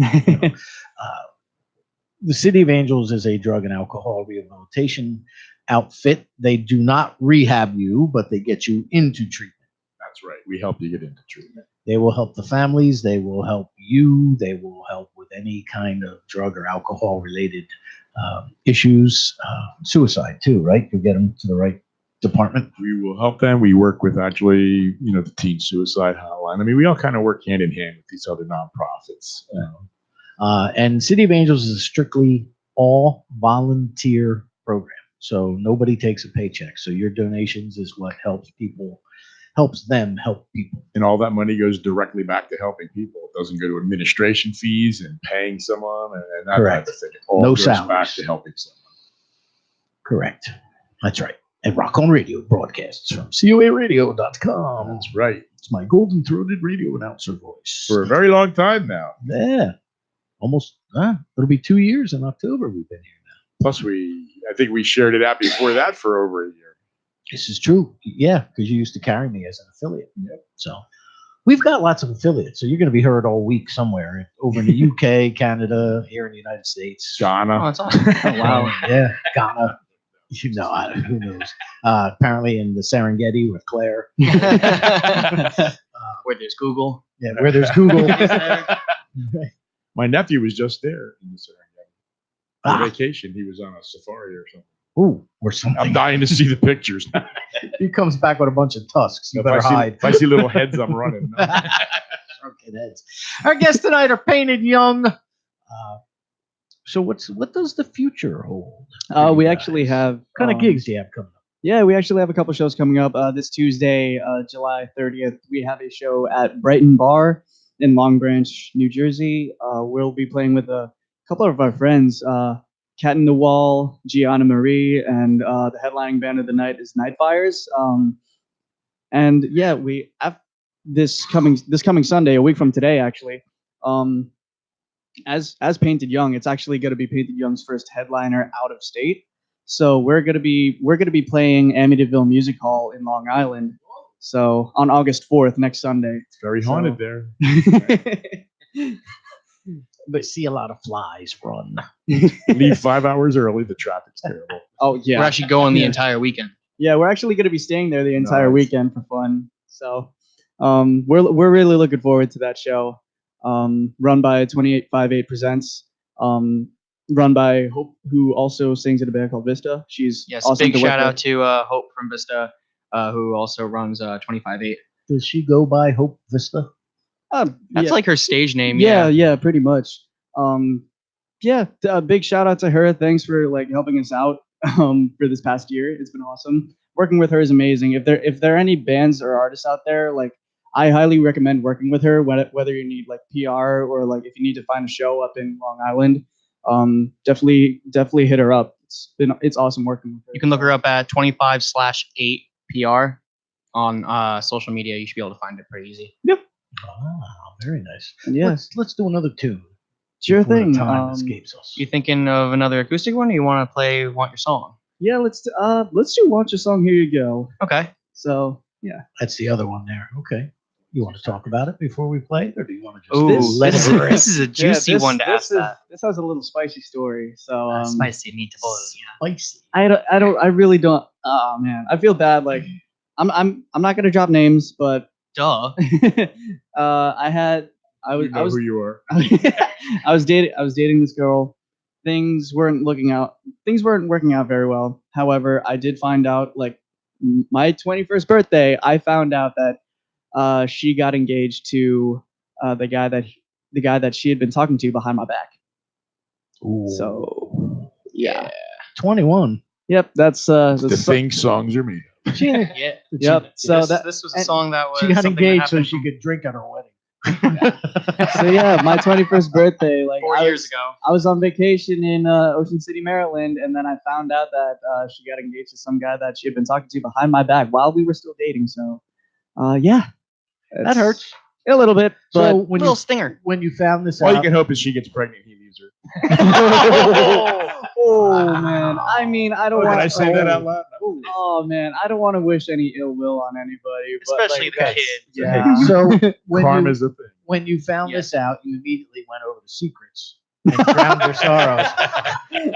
[SPEAKER 2] The City of Angels is a drug and alcohol rehabilitation outfit. They do not rehab you, but they get you into treatment.
[SPEAKER 3] That's right. We help you get into treatment.
[SPEAKER 2] They will help the families. They will help you. They will help with any kind of drug or alcohol related issues. Suicide too, right? You get them to the right department.
[SPEAKER 3] We will help them. We work with actually, the Teen Suicide Hotline. I mean, we all kind of work hand in hand with these other nonprofits.
[SPEAKER 2] And City of Angels is a strictly all volunteer program. So nobody takes a paycheck. So your donations is what helps them help people.
[SPEAKER 3] And all that money goes directly back to helping people. It doesn't go to administration fees and paying someone and that
[SPEAKER 2] Correct.
[SPEAKER 3] type of thing. It all
[SPEAKER 2] No
[SPEAKER 3] goes
[SPEAKER 2] salaries.
[SPEAKER 3] back to helping someone.
[SPEAKER 2] Correct. That's right. And Rock On Radio broadcasts from COARadio.com.
[SPEAKER 3] That's right.
[SPEAKER 2] It's my golden-throated radio announcer voice.
[SPEAKER 3] For a very long time now.
[SPEAKER 2] Yeah. Almost, it'll be 2 years in October we've been here now.
[SPEAKER 3] Plus, I think we shared it out before that for over a year.
[SPEAKER 2] This is true. Yeah, because you used to carry me as an affiliate. Yep. So we've got lots of affiliates. So you're going to be heard all week somewhere over in the UK, Canada, here in the United States.
[SPEAKER 3] Ghana.
[SPEAKER 7] Oh, that's awesome.
[SPEAKER 2] Oh, wow. Yeah, Ghana. Who knows? Apparently in the Serengeti with Claire.
[SPEAKER 7] Where there's Google.
[SPEAKER 2] Yeah, where there's Google.
[SPEAKER 3] My nephew was just there in the Serengeti. On
[SPEAKER 2] Ah.
[SPEAKER 3] vacation. He was on a safari or something.
[SPEAKER 2] Ooh, or something.
[SPEAKER 3] I'm dying to see the pictures.
[SPEAKER 2] He comes back with a bunch of tusks. You
[SPEAKER 3] If
[SPEAKER 2] better hide.
[SPEAKER 3] I see little heads, I'm running.
[SPEAKER 2] Shrunken heads. Our guests tonight are Painted Young. So what does the future hold? for
[SPEAKER 5] We
[SPEAKER 2] you
[SPEAKER 5] actually
[SPEAKER 2] guys?
[SPEAKER 5] have
[SPEAKER 2] What kind of gigs do you have coming up?
[SPEAKER 5] Yeah, we actually have a couple shows coming up. This Tuesday, July 30th, we have a show at Brighton Bar in Long Branch, New Jersey. We'll be playing with a couple of our friends, Cat in the Wall, Gianna Marie, and the headlining band of the night is Night Fires. And yeah, we have this coming Sunday, a week from today, actually. As Painted Young, it's actually going to be Painted Young's first headliner out of state. So we're gonna be playing Amityville Music Hall in Long Island. So on August 4th, next Sunday.
[SPEAKER 3] It's very haunted there.
[SPEAKER 2] But see a lot of flies run.
[SPEAKER 3] Leave 5 hours early. The traffic's terrible.
[SPEAKER 5] Oh yeah.
[SPEAKER 7] We're actually going the entire weekend.
[SPEAKER 5] Yeah, we're actually gonna be staying there the entire
[SPEAKER 3] Nice.
[SPEAKER 5] weekend for fun. So we're really looking forward to that show. Run by 2858 Presents. Run by Hope, who also sings in a band called Vista. She's
[SPEAKER 7] Yes,
[SPEAKER 5] awesome
[SPEAKER 7] big
[SPEAKER 5] to work
[SPEAKER 7] shout out
[SPEAKER 5] with.
[SPEAKER 7] to Hope from Vista, who also runs 25/8.
[SPEAKER 2] Does she go by Hope Vista?
[SPEAKER 7] That's
[SPEAKER 5] Yeah.
[SPEAKER 7] like her stage name.
[SPEAKER 5] Yeah, pretty much. Big shout out to her. Thanks for helping us out for this past year. It's been awesome. Working with her is amazing. If there are any bands or artists out there, I highly recommend working with her. Whether you need PR or if you need to find a show up in Long Island, definitely hit her up. It's awesome working with her.
[SPEAKER 7] You can look her up at 25/8 PR on social media. You should be able to find it pretty easy.
[SPEAKER 2] Ah, very nice.
[SPEAKER 5] Yeah,
[SPEAKER 2] Let's do another tune.
[SPEAKER 5] sure
[SPEAKER 2] before the
[SPEAKER 5] thing.
[SPEAKER 2] Time escapes us.
[SPEAKER 7] You thinking of another acoustic one, or you want to play "Want Your Song"?
[SPEAKER 5] Yeah, let's do "Want Your Song." Here you go.
[SPEAKER 7] Okay.
[SPEAKER 5] So yeah.
[SPEAKER 2] That's the other one there. Okay. You want to talk about it before we play it, or do you want to just
[SPEAKER 7] Ooh,
[SPEAKER 2] let it rip?
[SPEAKER 7] this is a juicy one to ask that.
[SPEAKER 5] This has a little spicy story. So
[SPEAKER 11] Spicy meatballs.
[SPEAKER 2] Spicy.
[SPEAKER 5] I really don't. Oh man, I feel bad. I'm not gonna drop names, but
[SPEAKER 7] Duh.
[SPEAKER 5] I was
[SPEAKER 3] who you are.
[SPEAKER 5] I was dating this girl. Things weren't working out very well. However, I did find out my 21st birthday. I found out that she got engaged to the guy that she had been talking to behind my back.
[SPEAKER 2] Ooh.
[SPEAKER 5] So yeah.
[SPEAKER 2] 21.
[SPEAKER 5] Yep, that's
[SPEAKER 3] The thing songs are made of.
[SPEAKER 7] Yeah.
[SPEAKER 5] Yep. So
[SPEAKER 7] this was a song that was
[SPEAKER 2] She got
[SPEAKER 7] something that
[SPEAKER 2] engaged so
[SPEAKER 7] happened
[SPEAKER 2] she could drink at her wedding.
[SPEAKER 5] So yeah, my 21st birthday, like
[SPEAKER 7] 4 years ago.
[SPEAKER 5] I was on vacation in Ocean City, Maryland, and then I found out that she got engaged to some guy that she had been talking to behind my back while we were still dating. So, yeah,
[SPEAKER 2] That hurts.
[SPEAKER 5] a little bit. But
[SPEAKER 2] So when
[SPEAKER 7] Little
[SPEAKER 2] you
[SPEAKER 7] stinger.
[SPEAKER 2] when you found this
[SPEAKER 3] All you
[SPEAKER 2] out,
[SPEAKER 3] can hope is she gets pregnant. He leaves her.
[SPEAKER 5] oh man, I mean, I don't
[SPEAKER 3] Did
[SPEAKER 5] want.
[SPEAKER 3] I say that out loud?
[SPEAKER 5] Oh man, I don't want to wish any ill will on anybody, but,
[SPEAKER 7] Especially
[SPEAKER 5] like,
[SPEAKER 7] the
[SPEAKER 5] that's-
[SPEAKER 7] kids.
[SPEAKER 5] Yeah.
[SPEAKER 2] so when you,
[SPEAKER 3] Karma's a thing.
[SPEAKER 2] when you found
[SPEAKER 7] Yes.
[SPEAKER 2] this out, you immediately went over to Secrets and drowned your sorrows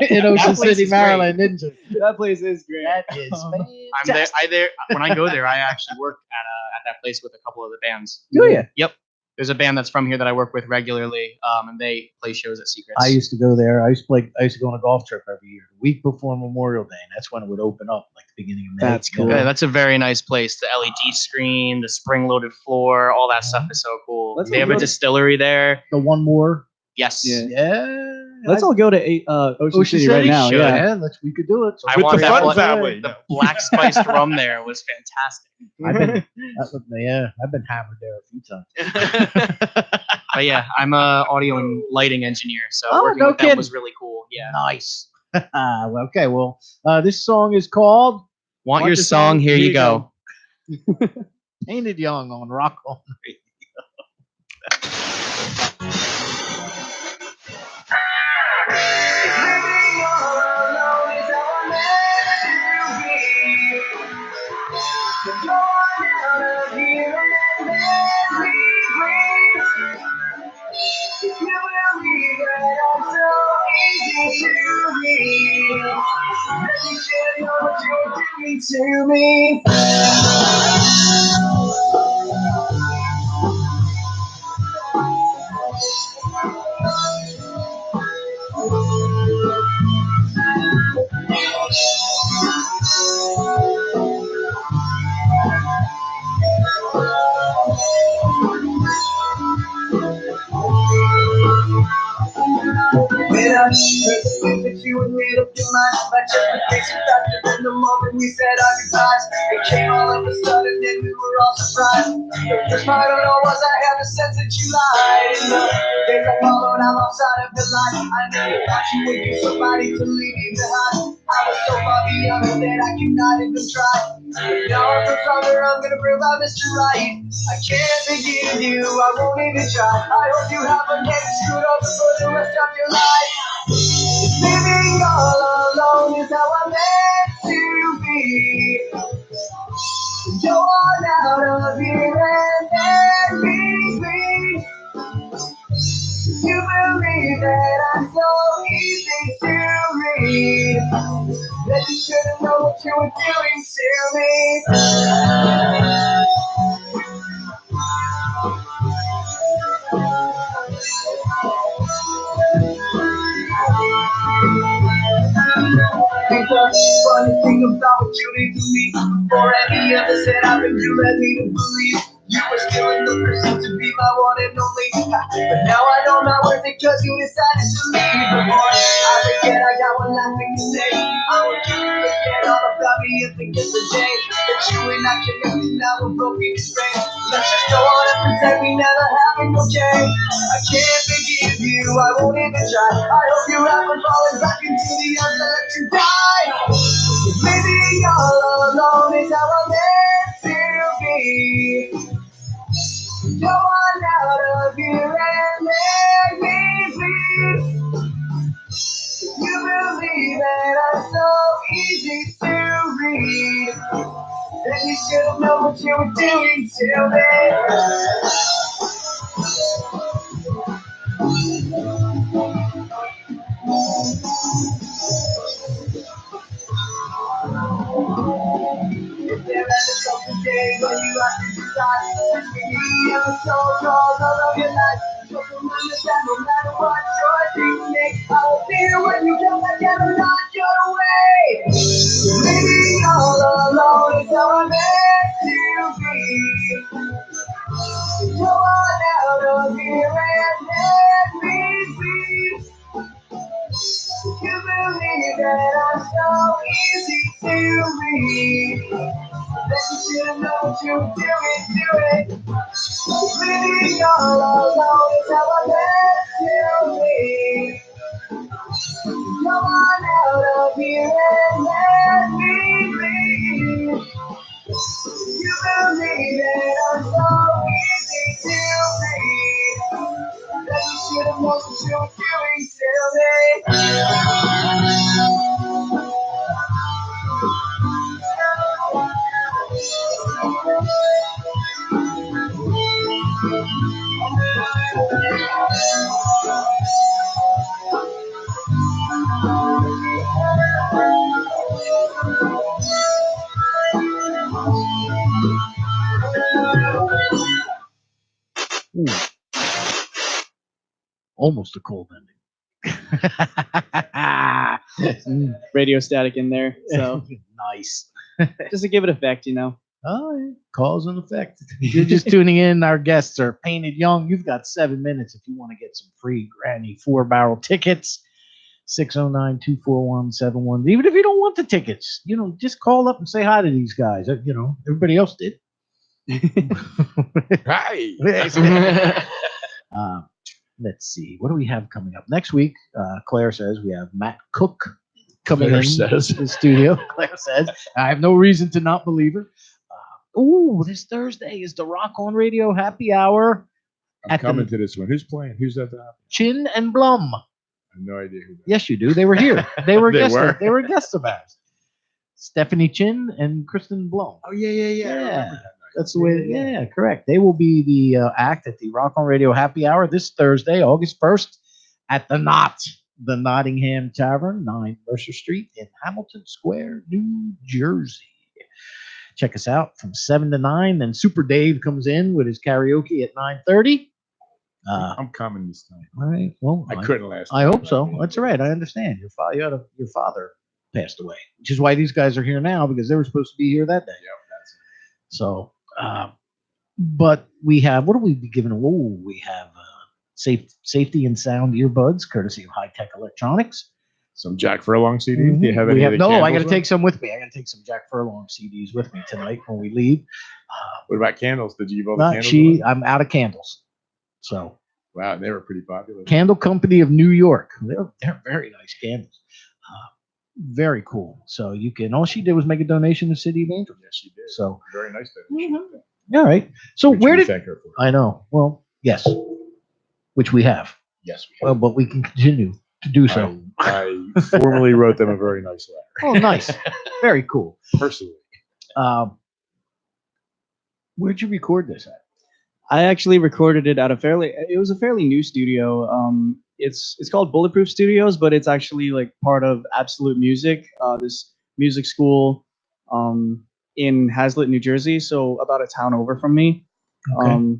[SPEAKER 2] in Ocean
[SPEAKER 7] place
[SPEAKER 2] City,
[SPEAKER 7] is
[SPEAKER 2] Maryland, didn't you?
[SPEAKER 5] that place is great.
[SPEAKER 2] That is
[SPEAKER 7] I'm there. When I go there, I actually work at that place with a couple of the bands.
[SPEAKER 5] Do ya?
[SPEAKER 7] Yep. There's a band that's from here that I work with regularly, and they play shows at Secrets.
[SPEAKER 2] I used to go there. I used to go on a golf trip every year, the week before Memorial Day, and that's when it would open up, like the beginning of May.
[SPEAKER 5] That's cool.
[SPEAKER 7] Yeah, that's a very nice place. The LED screen, the spring-loaded floor, all that stuff is so cool.
[SPEAKER 5] Let's
[SPEAKER 7] They have
[SPEAKER 5] go
[SPEAKER 7] a
[SPEAKER 5] to-
[SPEAKER 7] distillery there.
[SPEAKER 2] The one more,
[SPEAKER 7] Yes.
[SPEAKER 5] Yeah.
[SPEAKER 2] yeah.
[SPEAKER 5] Let's all go to Ocean City right now.
[SPEAKER 7] should.
[SPEAKER 5] Yeah.
[SPEAKER 2] we could do it. So
[SPEAKER 7] I
[SPEAKER 3] With
[SPEAKER 7] want
[SPEAKER 3] the
[SPEAKER 7] that
[SPEAKER 3] fun
[SPEAKER 7] one.
[SPEAKER 3] family.
[SPEAKER 7] The black spiced rum there was fantastic.
[SPEAKER 2] I've been hammered there a few times.
[SPEAKER 7] But yeah, I'm a audio and lighting engineer, so
[SPEAKER 2] Oh,
[SPEAKER 7] working
[SPEAKER 2] no
[SPEAKER 7] with them
[SPEAKER 2] kidding.
[SPEAKER 7] was really cool. Yeah.
[SPEAKER 2] Nice. Well, okay, well, this song is called
[SPEAKER 7] Want your song? Here you go.
[SPEAKER 2] Painted Young on Rock On Radio.
[SPEAKER 4] Living all alone is how I'm meant to be. Going out of here and let me breathe. If you believe that I'm so easy to read, let me tell you what you're doing to me. When I heard the things that you had made up your mind, my justification faster than the moment we said our goodbyes. It came all of a sudden and we were all surprised. The first part of it all was I had the sense that you lied. In the days I followed, I'm outside of the line. I never thought you would be somebody to leave me behind. I was so far beyond it that I could not even try. But now I'm no stronger, I'm gonna prove I'm Mr. Right. I can't forgive you, I won't even try. I hope you have a get screwed over for the rest of your life. Living all alone is how I'm meant to be. Go on out of here and let me be. You believe that I'm so easy to read, that you shouldn't know what you were doing to me. The funny thing about what you did to me, before any other said I've been you led me to believe you were still in the person to be my one and only. But now I know my worth because you decided to leave. Before I forget, I got one last thing to say. I want you to forget all about me and forget the day that you and I connected. Now we're broken and strange. Let's just go on and pretend we never happened, okay? I can't forgive you, I won't even try. I hope you haven't fallen back into the arms that let you die. Living all alone is how I'm meant to be. Go on out of here and let me be. You believe that I'm so easy to read, that you should know what you were doing to me. If there ever comes a day when you have to decide between me and the so-called love of your life, just remember that no matter what choice you make, I will be here when you come back and I'm not your way. Living all alone is how I'm meant to be. Go on out of here and let me be. You believe that I'm so easy to read. Then you should know what you're doing, do it. Living all alone is how I met you. Come on out of here and let me leave. You believe that I'm so easy to read. That you should have known what you were doing
[SPEAKER 2] Ooh. Almost a cold ending.
[SPEAKER 5] Radio static in there. So
[SPEAKER 2] Nice.
[SPEAKER 5] just to give it effect, you know.
[SPEAKER 2] Oh, yeah. Cause and effect. If you're just tuning in, our guests are Painted Young. You've got 7 minutes if you want to get some free Granny 4-barrel tickets. 609-241-71. Even if you don't want the tickets, just call up and say hi to these guys. Everybody else did.
[SPEAKER 3] Hi.
[SPEAKER 2] Let's see. What do we have coming up next week? Claire says we have Matt Cook coming
[SPEAKER 3] Claire
[SPEAKER 2] in
[SPEAKER 3] says.
[SPEAKER 2] to the studio. Claire says. I have no reason to not believe her. This Thursday is the Rock on Radio Happy Hour.
[SPEAKER 3] I'm coming to this one. Who's playing? Who's at the happy?
[SPEAKER 2] Chin and Blum.
[SPEAKER 3] I have no idea who that is.
[SPEAKER 2] Yes, you do. They were here. They were
[SPEAKER 3] They
[SPEAKER 2] guests.
[SPEAKER 3] were?
[SPEAKER 2] They were guests of ours. Stephanie Chin and Kristen Blum.
[SPEAKER 3] Oh, yeah.
[SPEAKER 2] Yeah. That's the way. Yeah, correct. They will be the act at the Rock on Radio Happy Hour this Thursday, August 1st, at the Knot, the Nottingham Tavern, 9 Mercer Street in Hamilton Square, New Jersey. Check us out from 7 to 9. Then Super Dave comes in with his karaoke at 9:30.
[SPEAKER 3] I'm coming this time.
[SPEAKER 2] All right. Well,
[SPEAKER 3] I couldn't last
[SPEAKER 2] I
[SPEAKER 3] time.
[SPEAKER 2] hope so. That's all right. I understand. Your father passed away, which is why these guys are here now, because they were supposed to be here that day.
[SPEAKER 3] Yep, that's it.
[SPEAKER 2] So, but we have, what do we be giving? Oh, we have safety and sound earbuds, courtesy of High Tech Electronics.
[SPEAKER 3] Some Jack Furlong CDs. Do you have any? of the
[SPEAKER 2] No, I got to
[SPEAKER 3] candles
[SPEAKER 2] take
[SPEAKER 3] on?
[SPEAKER 2] some with me. I got to take some Jack Furlong CDs with me tonight when we leave.
[SPEAKER 3] What about candles? Did you give all the candles?
[SPEAKER 2] I'm out of candles. So,
[SPEAKER 3] Wow, they were pretty popular.
[SPEAKER 2] Candle Company of New York. They're very nice candles. Very cool. So you can, all she did was make a donation to City of Angels.
[SPEAKER 3] Yes, she did.
[SPEAKER 2] So,
[SPEAKER 3] Very nice.
[SPEAKER 2] all right. So
[SPEAKER 3] Which
[SPEAKER 2] where
[SPEAKER 3] we
[SPEAKER 2] did,
[SPEAKER 3] thank her for.
[SPEAKER 2] I know. Well, yes, which we have.
[SPEAKER 3] Yes, we
[SPEAKER 2] Well, but we can continue to do so.
[SPEAKER 3] I formally wrote them a very nice letter.
[SPEAKER 2] Oh, nice. Very cool.
[SPEAKER 3] Personally.
[SPEAKER 2] Where'd you record this at?
[SPEAKER 5] I actually recorded it at it was a fairly new studio. It's called Bulletproof Studios, but it's actually like part of Absolute Music, this music school in Hazlitt, New Jersey, so about a town over from me.
[SPEAKER 2] Okay.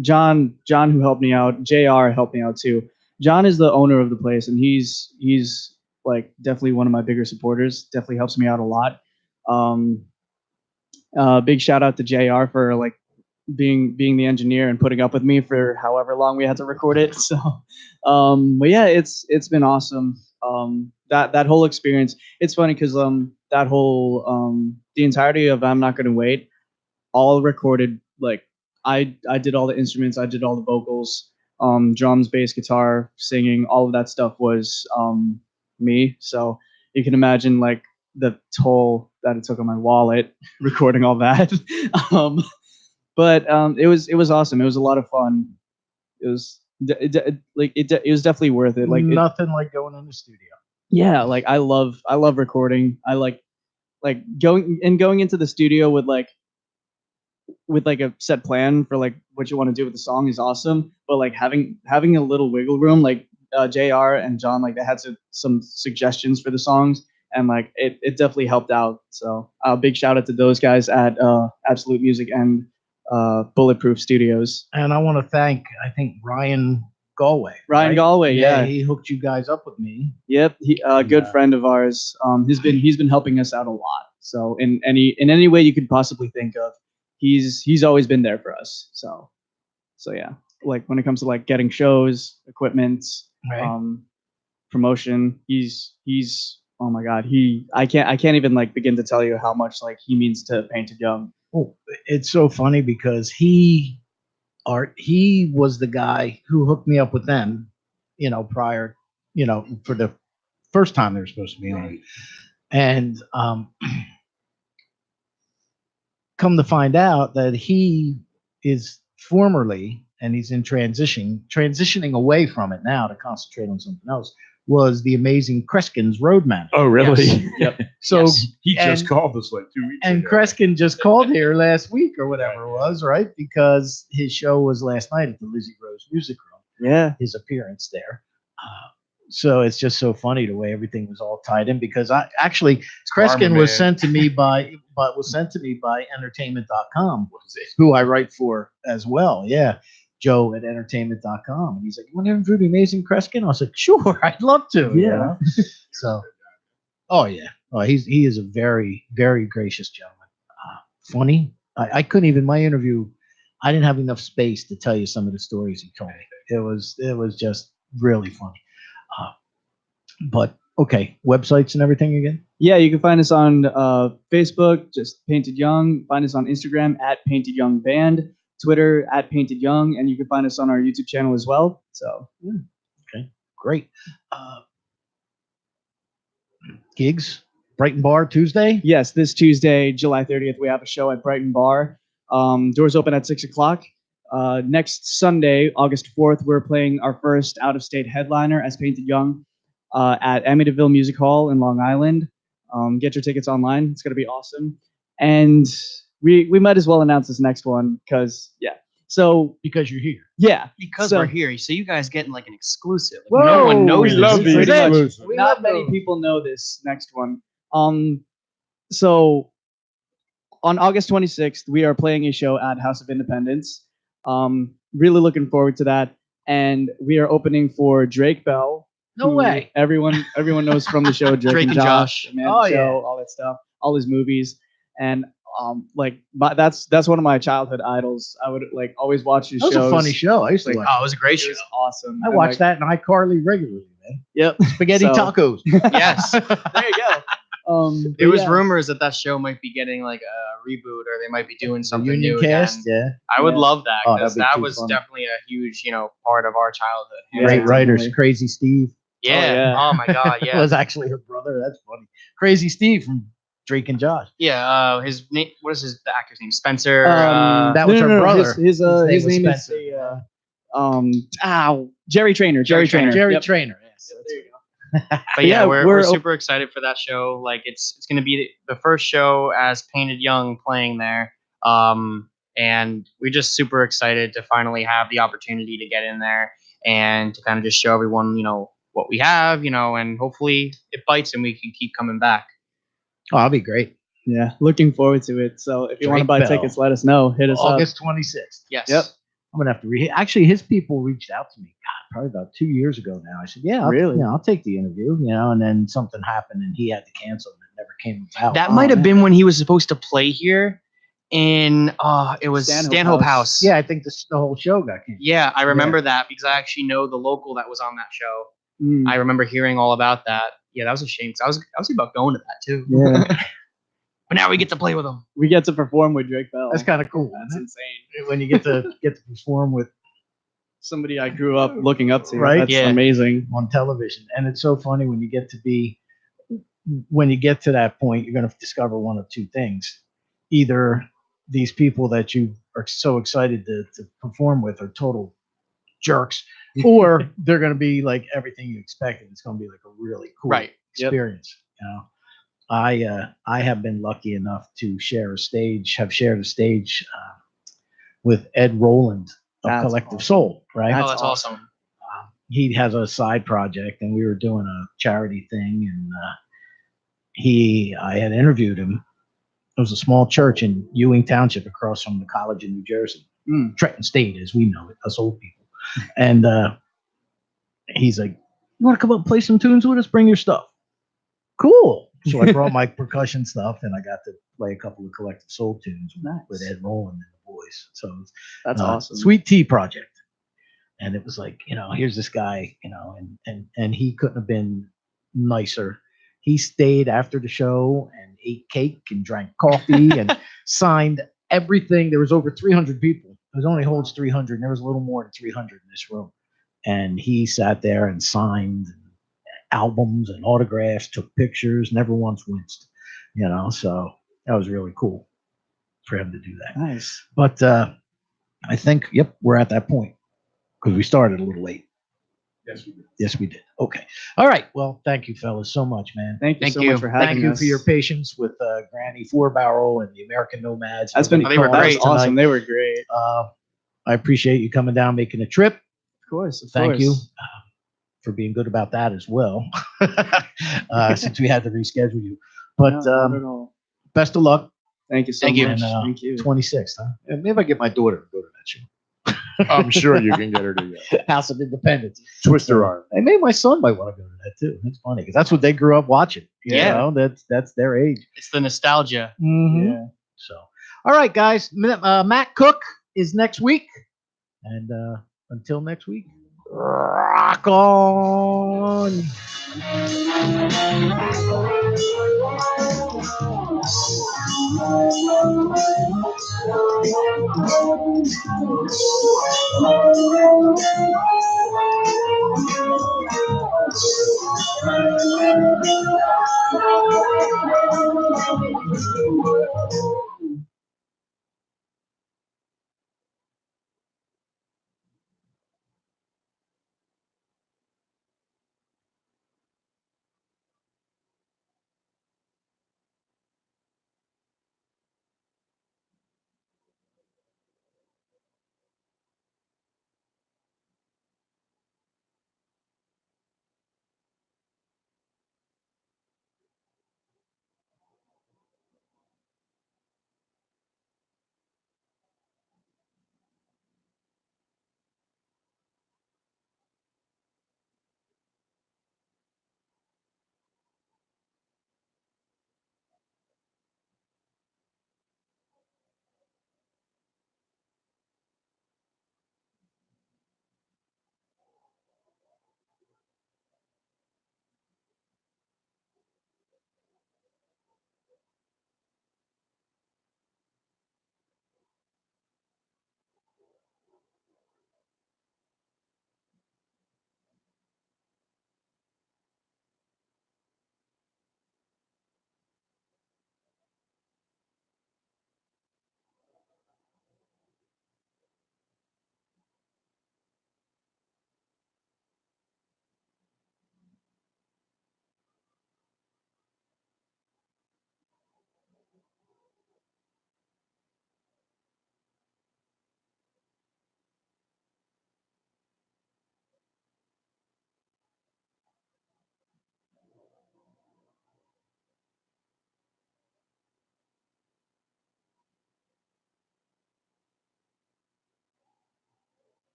[SPEAKER 5] John who helped me out, JR helped me out too. John is the owner of the place, and he's like definitely one of my bigger supporters. Definitely helps me out a lot. Big shout out to JR for like being the engineer and putting up with me for however long we had to record it. So, but yeah, it's been awesome. That whole experience. It's funny because that whole the entirety of I'm Not Gonna Wait, all recorded. Like I did all the instruments, I did all the vocals, drums, bass, guitar, singing, all of that stuff was me. So you can imagine like the toll that it took on my wallet recording all that. But it was awesome. It was a lot of fun. It was it was definitely worth it. Like
[SPEAKER 2] nothing like going in the studio.
[SPEAKER 5] Yeah, like I love recording. I like going into the studio with like a set plan for like what you want to do with the song is awesome. But like having a little wiggle room, like JR and John, like they had some suggestions for the songs, and like it definitely helped out. So big shout out to those guys at Absolute Music and Bulletproof Studios.
[SPEAKER 2] And I want to thank, I think, Ryan Galway.
[SPEAKER 5] Ryan
[SPEAKER 2] right?
[SPEAKER 5] Galway, yeah.
[SPEAKER 2] He hooked you guys up with me.
[SPEAKER 5] Yep, good friend of ours. He's been helping us out a lot. So in any way you could possibly think of, he's always been there for us. So yeah, like when it comes to like getting shows, equipment,
[SPEAKER 2] Right.
[SPEAKER 5] promotion. He's oh my god, I can't even like begin to tell you how much like he means to Painted Young.
[SPEAKER 2] Oh, it's so funny because he was the guy who hooked me up with them, prior, for the first time they were supposed to be on. And come to find out that he is formerly, and he's in transitioning away from it now to concentrate on something else, was the amazing Kreskin's road manager.
[SPEAKER 3] Oh, really?
[SPEAKER 7] Yes.
[SPEAKER 5] Yep.
[SPEAKER 2] So
[SPEAKER 7] Yes.
[SPEAKER 3] He just
[SPEAKER 2] and-
[SPEAKER 3] called us like 2 weeks
[SPEAKER 2] And
[SPEAKER 3] ago.
[SPEAKER 2] Kreskin just called here last week or whatever it was, right? Because his show was last night at the Lizzie Rose Music Room,
[SPEAKER 5] Yeah.
[SPEAKER 2] his appearance there. So it's just so funny the way everything was all tied in because Kreskin was sent to me by entertainment.com, who I write for as well. Yeah. Joe at entertainment.com. And he's like, you want to interview the amazing Kreskin? I was like, sure, I'd love to.
[SPEAKER 5] Yeah.
[SPEAKER 2] So, oh yeah. Oh, he is a very, very gracious gentleman. Funny. I couldn't even, my interview, I didn't have enough space to tell you some of the stories he told me. It was just really funny. But okay, websites and everything again?
[SPEAKER 5] Yeah, you can find us on Facebook, just Painted Young. Find us on Instagram at Painted Young Band, Twitter at Painted Young, and you can find us on our YouTube channel as well. So
[SPEAKER 2] Okay, great. Gigs, Brighton Bar Tuesday.
[SPEAKER 5] yes, this Tuesday, July 30th, we have a show at Brighton Bar. Doors open at 6:00. Next Sunday, August 4th, we're playing our first out-of-state headliner as Painted Young at Amityville Music Hall in Long Island. Get your tickets online. It's going to be awesome. And we might as well announce this next one because, yeah. So,
[SPEAKER 2] Because you're here.
[SPEAKER 5] yeah.
[SPEAKER 7] Because
[SPEAKER 5] So-
[SPEAKER 7] we're here, so you guys getting like an exclusive.
[SPEAKER 2] Whoa,
[SPEAKER 7] No one knows
[SPEAKER 3] We
[SPEAKER 7] this.
[SPEAKER 3] love the
[SPEAKER 5] Pretty much.
[SPEAKER 3] exclusive.
[SPEAKER 2] We
[SPEAKER 5] Not
[SPEAKER 2] love
[SPEAKER 5] many
[SPEAKER 2] those.
[SPEAKER 5] people know this next one. So on August 26th, we are playing a show at House of Independence. Really looking forward to that. And we are opening for Drake Bell.
[SPEAKER 2] No
[SPEAKER 5] who
[SPEAKER 2] way.
[SPEAKER 5] Everyone knows from the show Drake, and Josh, Amanda
[SPEAKER 2] Oh,
[SPEAKER 5] Show,
[SPEAKER 2] yeah.
[SPEAKER 5] all that stuff, all his movies. And that's one of my childhood idols. I would like always watch his
[SPEAKER 2] That was
[SPEAKER 5] shows.
[SPEAKER 2] a funny show. I used to
[SPEAKER 5] Like,
[SPEAKER 2] watch.
[SPEAKER 7] Oh, it was a great
[SPEAKER 5] It
[SPEAKER 7] show.
[SPEAKER 5] was awesome.
[SPEAKER 2] I
[SPEAKER 5] And,
[SPEAKER 2] watched that in iCarly regularly, man.
[SPEAKER 5] Yep.
[SPEAKER 2] Spaghetti
[SPEAKER 5] So-
[SPEAKER 2] tacos.
[SPEAKER 7] Yes.
[SPEAKER 5] There you go.
[SPEAKER 7] There
[SPEAKER 5] But
[SPEAKER 7] was
[SPEAKER 5] yeah.
[SPEAKER 7] rumors that show might be getting like a reboot, or they might be doing
[SPEAKER 2] The
[SPEAKER 7] something
[SPEAKER 2] Union
[SPEAKER 7] new
[SPEAKER 2] cast,
[SPEAKER 7] again.
[SPEAKER 2] yeah.
[SPEAKER 7] I would
[SPEAKER 5] Yeah.
[SPEAKER 7] love that
[SPEAKER 2] Oh,
[SPEAKER 7] because
[SPEAKER 2] that'd be
[SPEAKER 7] that
[SPEAKER 2] too
[SPEAKER 7] was
[SPEAKER 2] funny.
[SPEAKER 7] definitely a huge, part of our childhood.
[SPEAKER 5] Yeah,
[SPEAKER 2] Great writers,
[SPEAKER 5] definitely.
[SPEAKER 2] Crazy Steve.
[SPEAKER 7] Yeah.
[SPEAKER 5] yeah.
[SPEAKER 7] Oh my God. Yeah.
[SPEAKER 2] was actually her brother. That's funny. Crazy Steve from Drake and Josh.
[SPEAKER 7] Yeah. His name. What is the actor's name? Spencer.
[SPEAKER 2] that was her brother.
[SPEAKER 5] His
[SPEAKER 2] His
[SPEAKER 5] name,
[SPEAKER 2] name was
[SPEAKER 5] is
[SPEAKER 2] Spencer.
[SPEAKER 5] Jerry Trainer. Jerry Trainer.
[SPEAKER 2] Jerry
[SPEAKER 5] Yep.
[SPEAKER 2] Trainer. Yes,
[SPEAKER 5] Yep,
[SPEAKER 2] that's
[SPEAKER 5] there you
[SPEAKER 2] right.
[SPEAKER 5] go.
[SPEAKER 7] But yeah,
[SPEAKER 5] yeah,
[SPEAKER 7] we're
[SPEAKER 5] we're-
[SPEAKER 7] super excited for that show. Like it's going to be the first show as Painted Young playing there. And we're just super excited to finally have the opportunity to get in there and to kind of just show everyone, what we have, and hopefully it bites and we can keep coming back.
[SPEAKER 2] Oh, that'll be great.
[SPEAKER 5] Yeah, looking forward to it. So if you want to
[SPEAKER 2] Drake
[SPEAKER 5] buy
[SPEAKER 2] Bell.
[SPEAKER 5] tickets, let us know. Hit us up.
[SPEAKER 2] August 26th.
[SPEAKER 7] Yes.
[SPEAKER 5] Yep.
[SPEAKER 2] I'm gonna have to actually his people reached out to me, God, probably about 2 years ago now. I said, yeah,
[SPEAKER 5] Really?
[SPEAKER 2] I'll take the interview, and then something happened and he had to cancel and it never came about.
[SPEAKER 7] That
[SPEAKER 5] Oh,
[SPEAKER 7] might have
[SPEAKER 5] man.
[SPEAKER 7] been when he was supposed to play here in it was
[SPEAKER 5] Stanhope
[SPEAKER 7] Stanhope
[SPEAKER 5] House.
[SPEAKER 7] House.
[SPEAKER 2] Yeah, I think the whole show got canceled.
[SPEAKER 7] Yeah, I remember that because I actually know the local that was on that show.
[SPEAKER 5] Mm,
[SPEAKER 7] I remember hearing all about that. Yeah, that was a shame. 'Cause I was about going to that too.
[SPEAKER 5] yeah,
[SPEAKER 7] But now we get to play with him.
[SPEAKER 5] we get to perform with Drake Bell.
[SPEAKER 2] That's kind of cool.
[SPEAKER 5] That's
[SPEAKER 2] isn't
[SPEAKER 5] insane.
[SPEAKER 2] it? When you get to perform with
[SPEAKER 5] Somebody I grew up looking up to.
[SPEAKER 2] Right?
[SPEAKER 5] That's
[SPEAKER 7] Yeah.
[SPEAKER 5] amazing.
[SPEAKER 2] on television, and it's so funny when you get to that point, you're going to discover one of two things: either these people that you are so excited to perform with are total jerks, or they're going to be like everything you expected. It's going to be like a really cool
[SPEAKER 7] Right.
[SPEAKER 5] Yep.
[SPEAKER 2] experience. I have been lucky enough to shared a stage with Ed Rowland of
[SPEAKER 5] That's
[SPEAKER 2] Collective
[SPEAKER 5] awesome.
[SPEAKER 2] Soul, right?
[SPEAKER 7] Oh, that's awesome.
[SPEAKER 2] He has a side project, and we were doing a charity thing, and I had interviewed him. It was a small church in Ewing Township across from the college in New Jersey,
[SPEAKER 5] Mm.
[SPEAKER 2] Trenton State as we know it, us old people. And he's like, "You want to come up and play some tunes with us? Bring your stuff." Cool. So I brought my percussion stuff, and I got to play a couple of Collective Soul tunes with
[SPEAKER 5] Nice.
[SPEAKER 2] Ed Rowland and the boys. So
[SPEAKER 5] That's
[SPEAKER 2] uh,
[SPEAKER 5] awesome.
[SPEAKER 2] Sweet Tea Project. And it was like, here's this guy, and he couldn't have been nicer. He stayed after the show and ate cake and drank coffee and signed everything. There was over 300 people. It only holds 300, and there was a little more than 300 in this room. And he sat there and signed albums and autographs, took pictures, never once winced, so that was really cool for him to do that.
[SPEAKER 5] Nice.
[SPEAKER 2] But I think, we're at that point because we started a little late. Yes, we did. Okay. All right. Well, thank you, fellas, so much, man.
[SPEAKER 5] Thank you
[SPEAKER 7] Thank
[SPEAKER 5] so
[SPEAKER 7] you.
[SPEAKER 5] much for having us.
[SPEAKER 2] Thank you for your patience with Granny Four Barrel and the American Nomads.
[SPEAKER 5] That's been
[SPEAKER 7] They were
[SPEAKER 5] that was
[SPEAKER 7] great
[SPEAKER 5] awesome.
[SPEAKER 2] tonight.
[SPEAKER 5] They were great.
[SPEAKER 2] I appreciate you coming down, making a trip.
[SPEAKER 5] Of course.
[SPEAKER 2] Thank you for being good about that as well, since we had to reschedule you. But
[SPEAKER 5] not at all.
[SPEAKER 2] best of luck.
[SPEAKER 5] Thank you so
[SPEAKER 7] Thank you.
[SPEAKER 5] much.
[SPEAKER 2] And,
[SPEAKER 5] Thank you.
[SPEAKER 2] 26th, huh? And maybe I get my daughter to go to that show.
[SPEAKER 3] I'm sure you can get her to
[SPEAKER 2] House of Independence.
[SPEAKER 3] twist her arm.
[SPEAKER 2] And maybe my son might want to go to that too. That's funny because that's what they grew up watching.
[SPEAKER 7] Yeah.
[SPEAKER 2] That's their age.
[SPEAKER 7] It's the nostalgia.
[SPEAKER 5] Yeah.
[SPEAKER 2] So, all right, guys. Matt Cook is next week, and until next week, rock on.
[SPEAKER 4] Thank you.